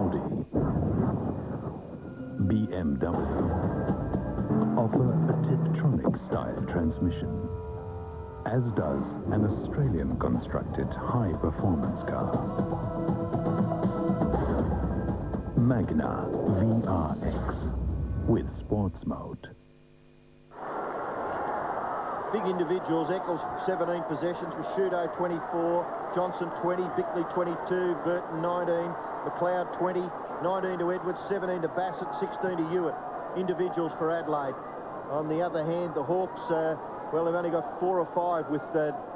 Audi, BMW offer a Tiptronic-style transmission, as does an Australian-constructed high-performance car. Magna VRX with sports mode. Big individuals, Eccles 17 possessions, Rashudo 24, Johnson 20, Bickley 22, Burton 19, McLeod 20, 19 to Edwards, 17 to Bassett, 16 to Hewitt. Individuals for Adelaide. On the other hand, the Hawks, well, they've only got 4 or 5 with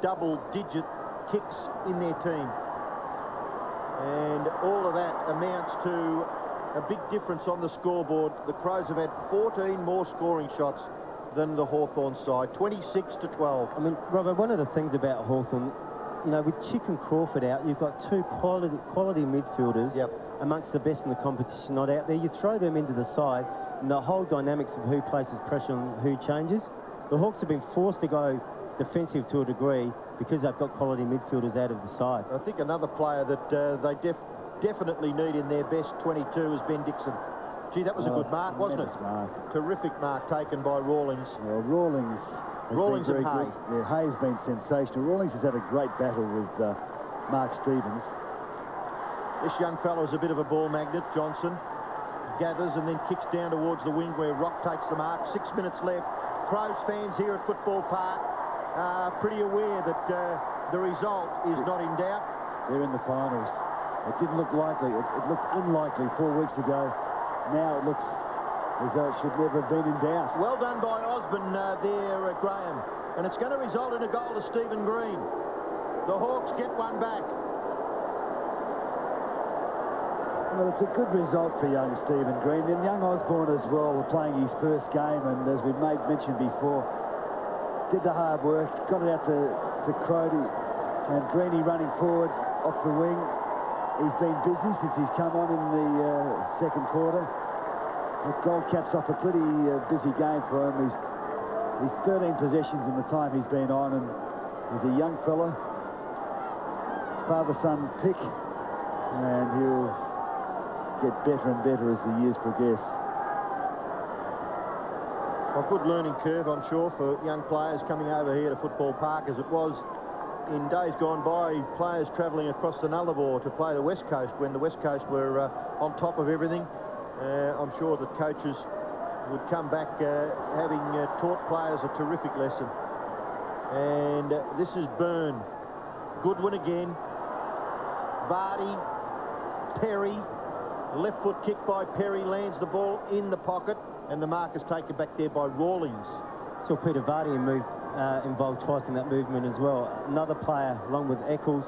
double-digit kicks in their team. And all of that amounts to a big difference on the scoreboard. The Crows have had 14 more scoring shots than the Hawthorn side, 26 to 12. I mean, Robert, one of the things about Hawthorn, you know, with Chick and Crawford out, you've got 2 quality midfielders amongst the best in the competition not out there. You throw them into the side, and the whole dynamics of who places pressure on who changes. The Hawks have been forced to go defensive to a degree because they've got quality midfielders out of the side. I think another player that they definitely need in their best 22 is Ben Dixon. Gee, that was a good mark, wasn't it? Mark. Terrific mark taken by Rawlings. Well, Rawlings and Hay. Yeah, Hay's been sensational. Rawlings has had a great battle with Mark Stevens. This young fellow is a bit of a ball magnet. Johnson gathers and then kicks down towards the wing where Rock takes the mark. 6 minutes left. Crows fans here at Football Park are pretty aware that the result is not in doubt. They're in the finals. It didn't look likely. It looked unlikely 4 weeks ago. Now it looks as though it should never have been in doubt. Well done by Osborne there, Graham. And it's going to result in a goal to Stephen Green. The Hawks get one back. Well, it's a good result for young Stephen Green. And young Osborne as well, playing his first game. And as we mentioned before, did the hard work, got it out to Crody. And Greenie running forward off the wing. He's been busy since he's come on in the second quarter. The goal caps off a pretty busy game for him. He's 13 possessions in the time he's been on, and he's a young fella. Father-son pick, and he'll get better and better as the years progress. A good learning curve, I'm sure, for young players coming over here to Football Park, as it was in days gone by, players travelling across the Nullarbor to play the West Coast when the West Coast were on top of everything. I'm sure that coaches would come back having taught players a terrific lesson. And this is Byrne. Goodwin again. Vardy. Perry. Left foot kick by Perry, lands the ball in the pocket, and the mark is taken back there by Rawlings. Saw Peter Vardy involved twice in that movement as well. Another player, along with Eccles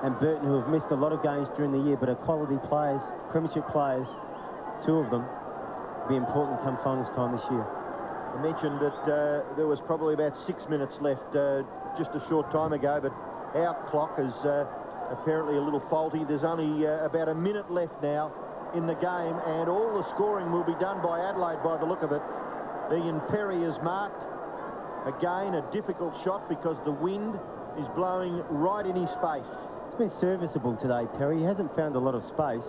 and Burton, who have missed a lot of games during the year, but are quality players, premiership players, 2 of them, will be important come finals time this year. I mentioned that there was probably about 6 minutes left just a short time ago, but our clock is apparently a little faulty. There's only about a minute left now in the game, and all the scoring will be done by Adelaide by the look of it. Ian Perry is marked. Again, a difficult shot because the wind is blowing right in his face. It's been serviceable today, Perry. He hasn't found a lot of space.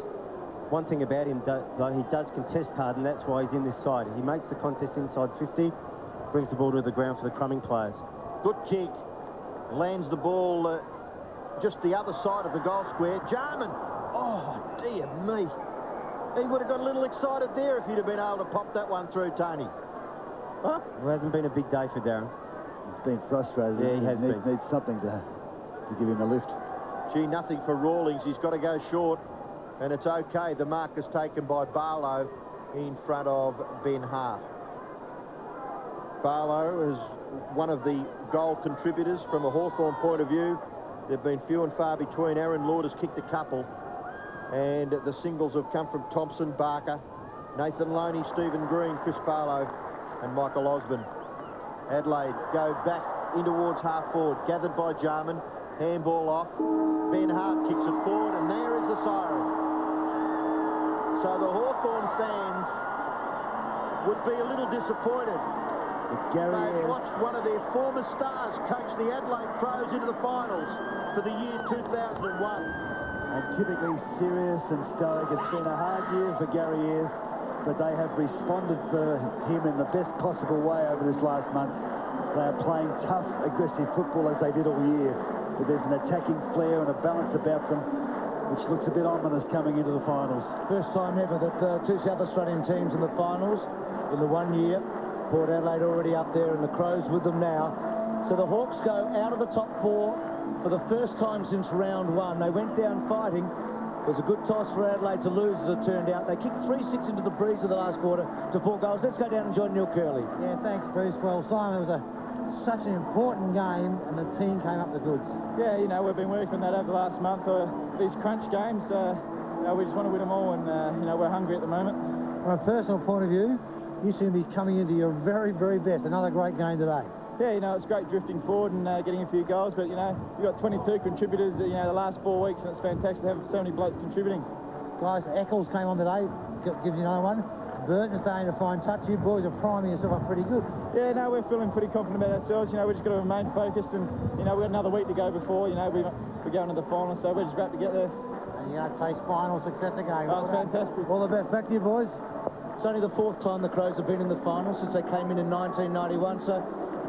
One thing about him, though, he does contest hard, and that's why he's in this side. He makes the contest inside 50, brings the ball to the ground for the Crumming players. Good kick. Lands the ball just the other side of the goal square. Jarman. Oh, dear me. He would have got a little excited there if he'd have been able to pop that one through, Tony. Huh? It hasn't been a big day for Darren. He's been frustrated. Yeah, he has been. Needs something to give him a lift. Gee, nothing for Rawlings. He's got to go short, and it's okay. The mark is taken by Barlow in front of Ben Hart. Barlow is one of the goal contributors from a Hawthorn point of view. They've been few and far between. Aaron Lord has kicked a couple, and the singles have come from Thompson, Barker, Nathan Loney, Stephen Green, Chris Barlow, and Michael Osborne. Adelaide go back in towards half forward, gathered by Jarman. Handball off. Ben Hart kicks it forward, and there is the siren. So the Hawthorn fans would be a little disappointed. They've watched one of their former stars coach the Adelaide Crows into the finals for the year 2001. and typically serious and stoic. It's been a hard year for Gary Ayres, but they have responded for him in the best possible way over this last month. They are playing tough, aggressive football as they did all year, but there's an attacking flair and a balance about them which looks a bit ominous coming into the finals. First time ever that two South Australian teams in the finals in the 1 year. Port Adelaide already up there and the Crows with them now. So the Hawks go out of the top 4 for the first time since round 1. They went down fighting. It was a good toss for Adelaide to lose as it turned out. They kicked 3-6 into the breeze of the last quarter to 4 goals. Let's go down and join Neil Curley. Yeah, thanks, Bruce. Well, Simon, it was such an important game and the team came up the goods. Yeah, you know, we've been working on that over the last month. These crunch games, you know, we just want to win them all, and, you know, we're hungry at the moment. From a personal point of view, you seem to be coming into your very, very best. Another great game today. Yeah, you know, it's great drifting forward and getting a few goals, but, you know, you've got 22 contributors, you know, the last 4 weeks, and it's fantastic to have so many blokes contributing. Guys, Eccles came on today, gives you another one. Burton's starting to find touch. You boys are priming yourself up pretty good. Yeah, no, we're feeling pretty confident about ourselves. You know, we've just got to remain focused, and, you know, we've got another week to go before, you know, we're going to the final, so we're just about to get there. And you're going to taste final success again. Oh, it's fantastic. All the best. Back to you, boys. It's only the 4th time the Crows have been in the final since they came in 1991, so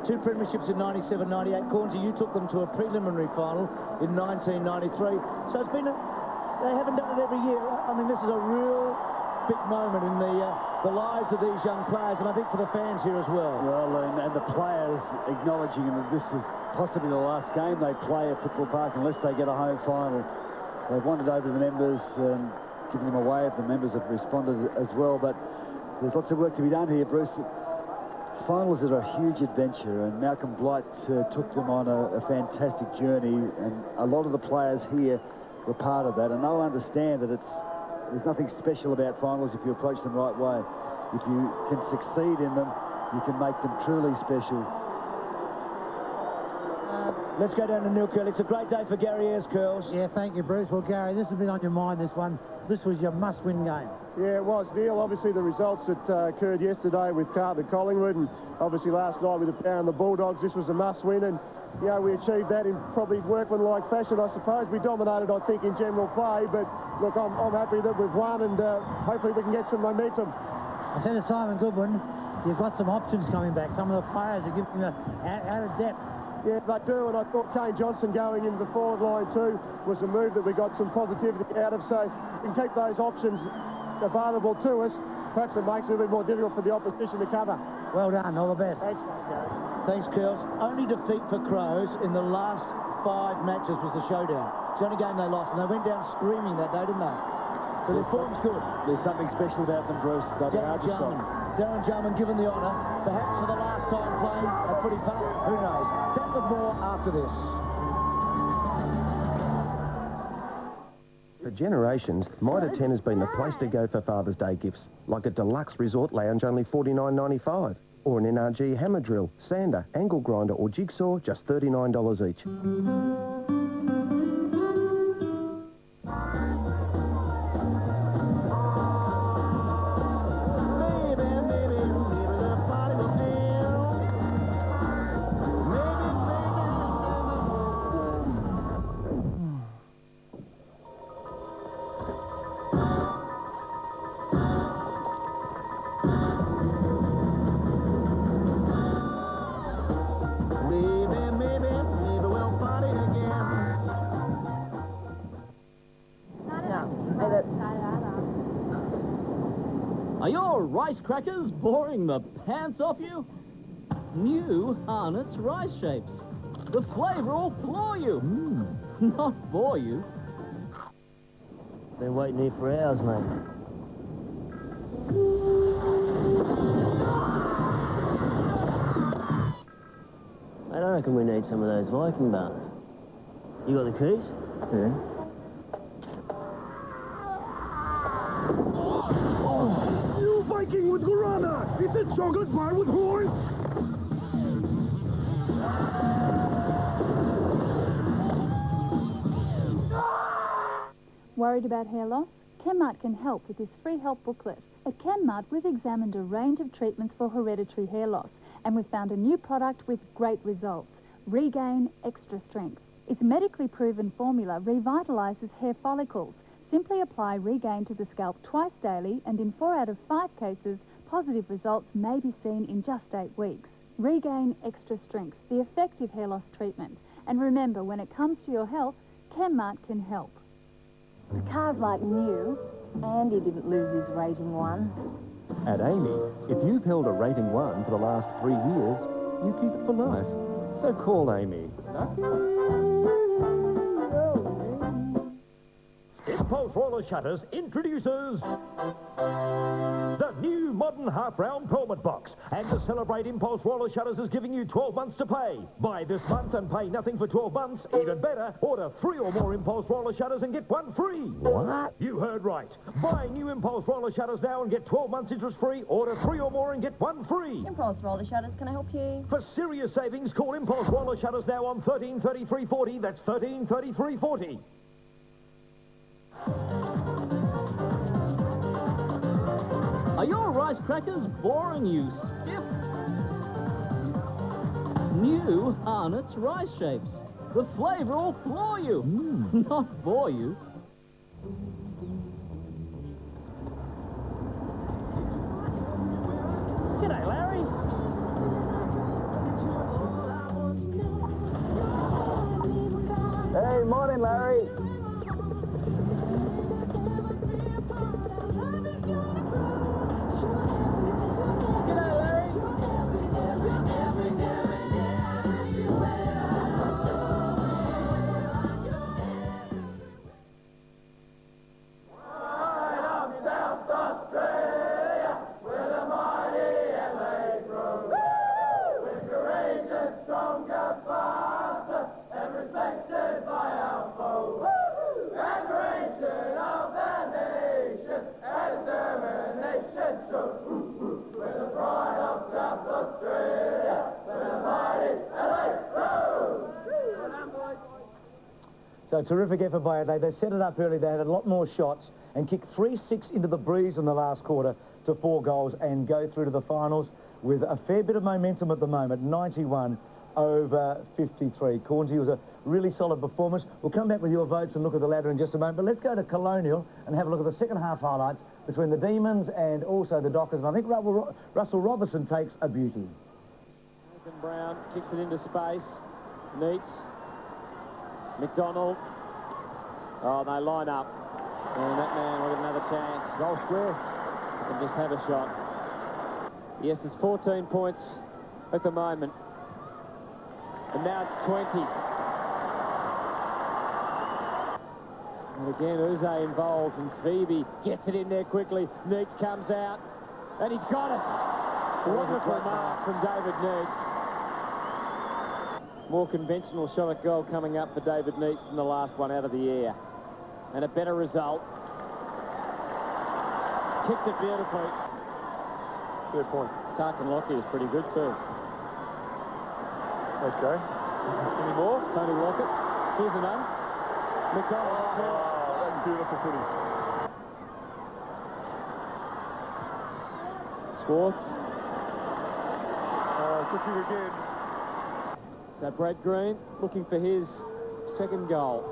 2 premierships in 97, 98. Cornsey, you took them to a preliminary final in 1993. So it's been they haven't done it every year. I mean, this is a real big moment in the lives of these young players, and I think for the fans here as well. Well, and the players acknowledging that this is possibly the last game they play at Football Park unless they get a home final. They've wandered over to the members and given them a wave. The members have responded as well, but there's lots of work to be done here, Bruce. Finals are a huge adventure, and Malcolm Blight took them on a fantastic journey, and a lot of the players here were part of that, and they'll understand that there's nothing special about finals if you approach them the right way. If you can succeed in them, you can make them truly special. Let's go down to Neil Curley. It's a great day for Gary Ayres, Curls. Yeah, thank you, Bruce. Well, Gary, this has been on your mind, this one. This was your must-win game. Yeah, it was, Neil. Obviously, the results that occurred yesterday with Carlton and Collingwood, and obviously last night with the Power and the Bulldogs, this was a must-win, and, you know, we achieved that in probably workmanlike fashion, I suppose. We dominated, I think, in general play, but, look, I'm happy that we've won, and hopefully we can get some momentum. I said to Simon Goodwin, you've got some options coming back. Some of the players are giving you out of depth. Yeah, they do, and I thought Kane Johnson going into the forward line too was a move that we got some positivity out of, so we can keep those options available to us. Perhaps it makes it a bit more difficult for the opposition to cover. Well done, all the best. Thanks, Gary. Thanks, Curls. Only defeat for Crows in the last 5 matches was the showdown. It's the only game they lost, and they went down screaming that day, didn't they? So their form's good. There's something special about them, Bruce. Darren Jarman given the honour, perhaps for the last time playing at Footy Park. Who knows? Back with more after this. For generations, Mitre 10 has been the place to go for Father's Day gifts, like a deluxe resort lounge only $49.95, or an NRG hammer drill, sander, angle grinder or jigsaw just $39 each. Are your rice crackers boring the pants off you? New Arnott's Rice Shapes. The flavour will floor you, not bore you. Been waiting here for hours, mate. I don't reckon we need some of those Viking bars. You got the keys? Yeah. New Viking with guarana! It's a chocolate bar with horns! Worried about hair loss? Kenmart can help with this free help booklet. At Kenmart, we've examined a range of treatments for hereditary hair loss, and we've found a new product with great results. Regain Extra Strength. Its medically proven formula revitalises hair follicles. Simply apply Regain to the scalp twice daily, and in 4 out of 5 cases, positive results may be seen in just 8 weeks. Regain Extra Strength, the effective hair loss treatment. And remember, when it comes to your health, Chemmart can help. The car's like new. Andy didn't lose his rating 1. At Amy, if you've held a rating 1 for the last 3 years, you keep it for life. So call Amy. Impulse Roller Shutters introduces the new modern half-round pelmet box. And to celebrate, Impulse Roller Shutters is giving you 12 months to pay. Buy this month and pay nothing for 12 months. Even better, order 3 or more Impulse Roller Shutters and get 1 free. What? You heard right. Buy new Impulse Roller Shutters now and get 12 months interest-free. Order 3 or more and get 1 free. Impulse Roller Shutters, can I help you? For serious savings, call Impulse Roller Shutters now on 133340. That's 133340. Are your rice crackers boring you stiff? New Arnott's rice shapes. The flavour will floor you, not bore you. G'day, Larry. Hey, morning, Larry. So terrific effort by Adelaide. They set it up early. They had a lot more shots and kicked 3-6 into the breeze in the last quarter to 4 goals and go through to the finals with a fair bit of momentum at the moment. 91 over 53. Cornsey was a really solid performance. We'll come back with your votes and look at the ladder in just a moment. But let's go to Colonial and have a look at the second half highlights between the Demons and also the Dockers. And I think Russell Robertson takes a beauty. Nathan Brown kicks it into space. Neats. McDonald. Oh, they line up. And that man will get another chance. Goal square. And just have a shot. Yes, it's 14 points at the moment. And now it's 20. And again, Uze involved, and Phoebe gets it in there quickly. Neats comes out, and he's got it. Wonderful mark from David Neats. More conventional shot at goal coming up for David Neats than the last one out of the air. And a better result. Kicked it beautifully. Good point. Tarkin Lockyer is pretty good too. Okay. Any more? Tony Lockett. Here's another. McDonald. Oh, that's beautiful footy. Swartz. Cooking again. So Brad Green looking for his second goal.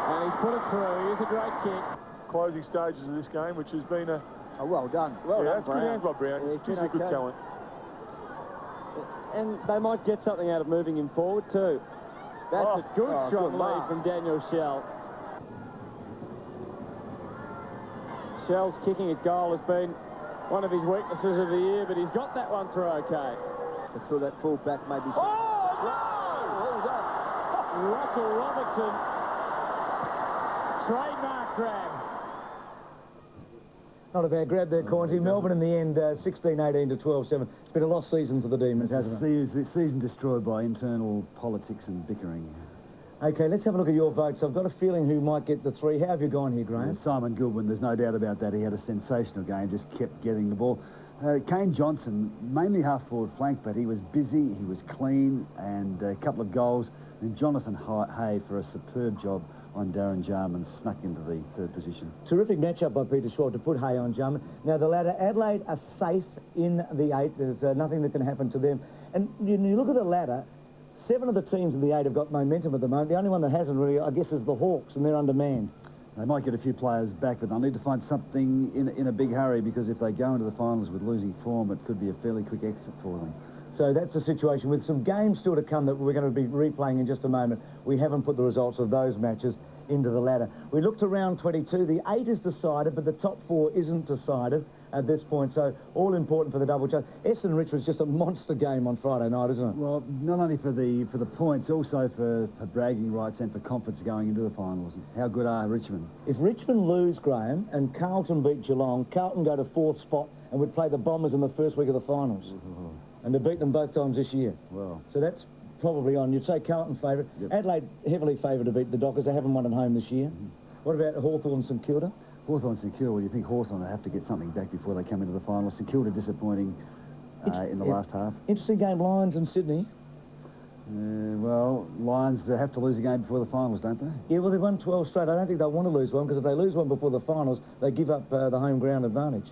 And he's put it through. Here's a great kick. Closing stages of this game, which has been a... Oh, well done. Well done, That's good hands by Brown. Yeah, He's a good okay. talent. And they might get something out of moving him forward too. That's a good strong lead from Daniel Shell. Shell's kicking at goal has been one of his weaknesses of the year, but he's got that one through okay. To throw that full back maybe. Oh, no! What was that? Russell Robertson. Trademark grab. Not a bad grab there, Cornsey. Melbourne in the end, 16-18 to 12-7. It's been a lost season for the Demons, hasn't it? Season destroyed by internal politics and bickering. OK, let's have a look at your votes. I've got a feeling who might get the 3. How have you gone here, Graham? Simon Goodwin, there's no doubt about that. He had a sensational game, just kept getting the ball. Kane Johnson, mainly half-forward flank, but he was busy, he was clean, and a couple of goals. And Jonathan Hay for a superb job on Darren Jarman, snuck into the third position. Terrific matchup by Peter Schwab to put Hay on Jarman. Now, the ladder, Adelaide are safe in the 8. There's nothing that can happen to them. And you look at the ladder, 7 of the teams in the 8 have got momentum at the moment. The only one that hasn't really, I guess, is the Hawks, and they're undermanned. They might get a few players back, but they'll need to find something in a big hurry, because if they go into the finals with losing form, it could be a fairly quick exit for them. So that's the situation. With some games still to come that we're going to be replaying in just a moment, we haven't put the results of those matches into the ladder. We look to round 22. The 8 is decided, but the top 4 isn't decided at this point, so all important for the double chance. Essendon Richmond's just a monster game on Friday night, isn't it? Well, not only for the points, also for bragging rights and for confidence going into the finals. How good are Richmond? If Richmond lose, Graham, and Carlton beat Geelong, Carlton go to 4th spot and would play the Bombers in the first week of the finals. And to beat them both times this year. Well, so that's probably on. You'd say Carlton favourite. Yep. Adelaide heavily favoured to beat the Dockers. They haven't won at home this year. What about Hawthorn St Kilda? Hawthorn St Kilda, well, you think Hawthorn will have to get something back before they come into the final. St Kilda disappointing in the last half. Interesting game, Lions and Sydney. Well, Lions have to lose a game before the finals, don't they? Yeah, well, they've won 12 straight. I don't think they'll want to lose one, because if they lose one before the finals, they give up the home ground advantage.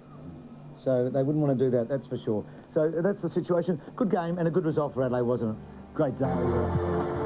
So they wouldn't want to do that, that's for sure. So that's the situation. Good game and a good result for Adelaide, wasn't it? Great day.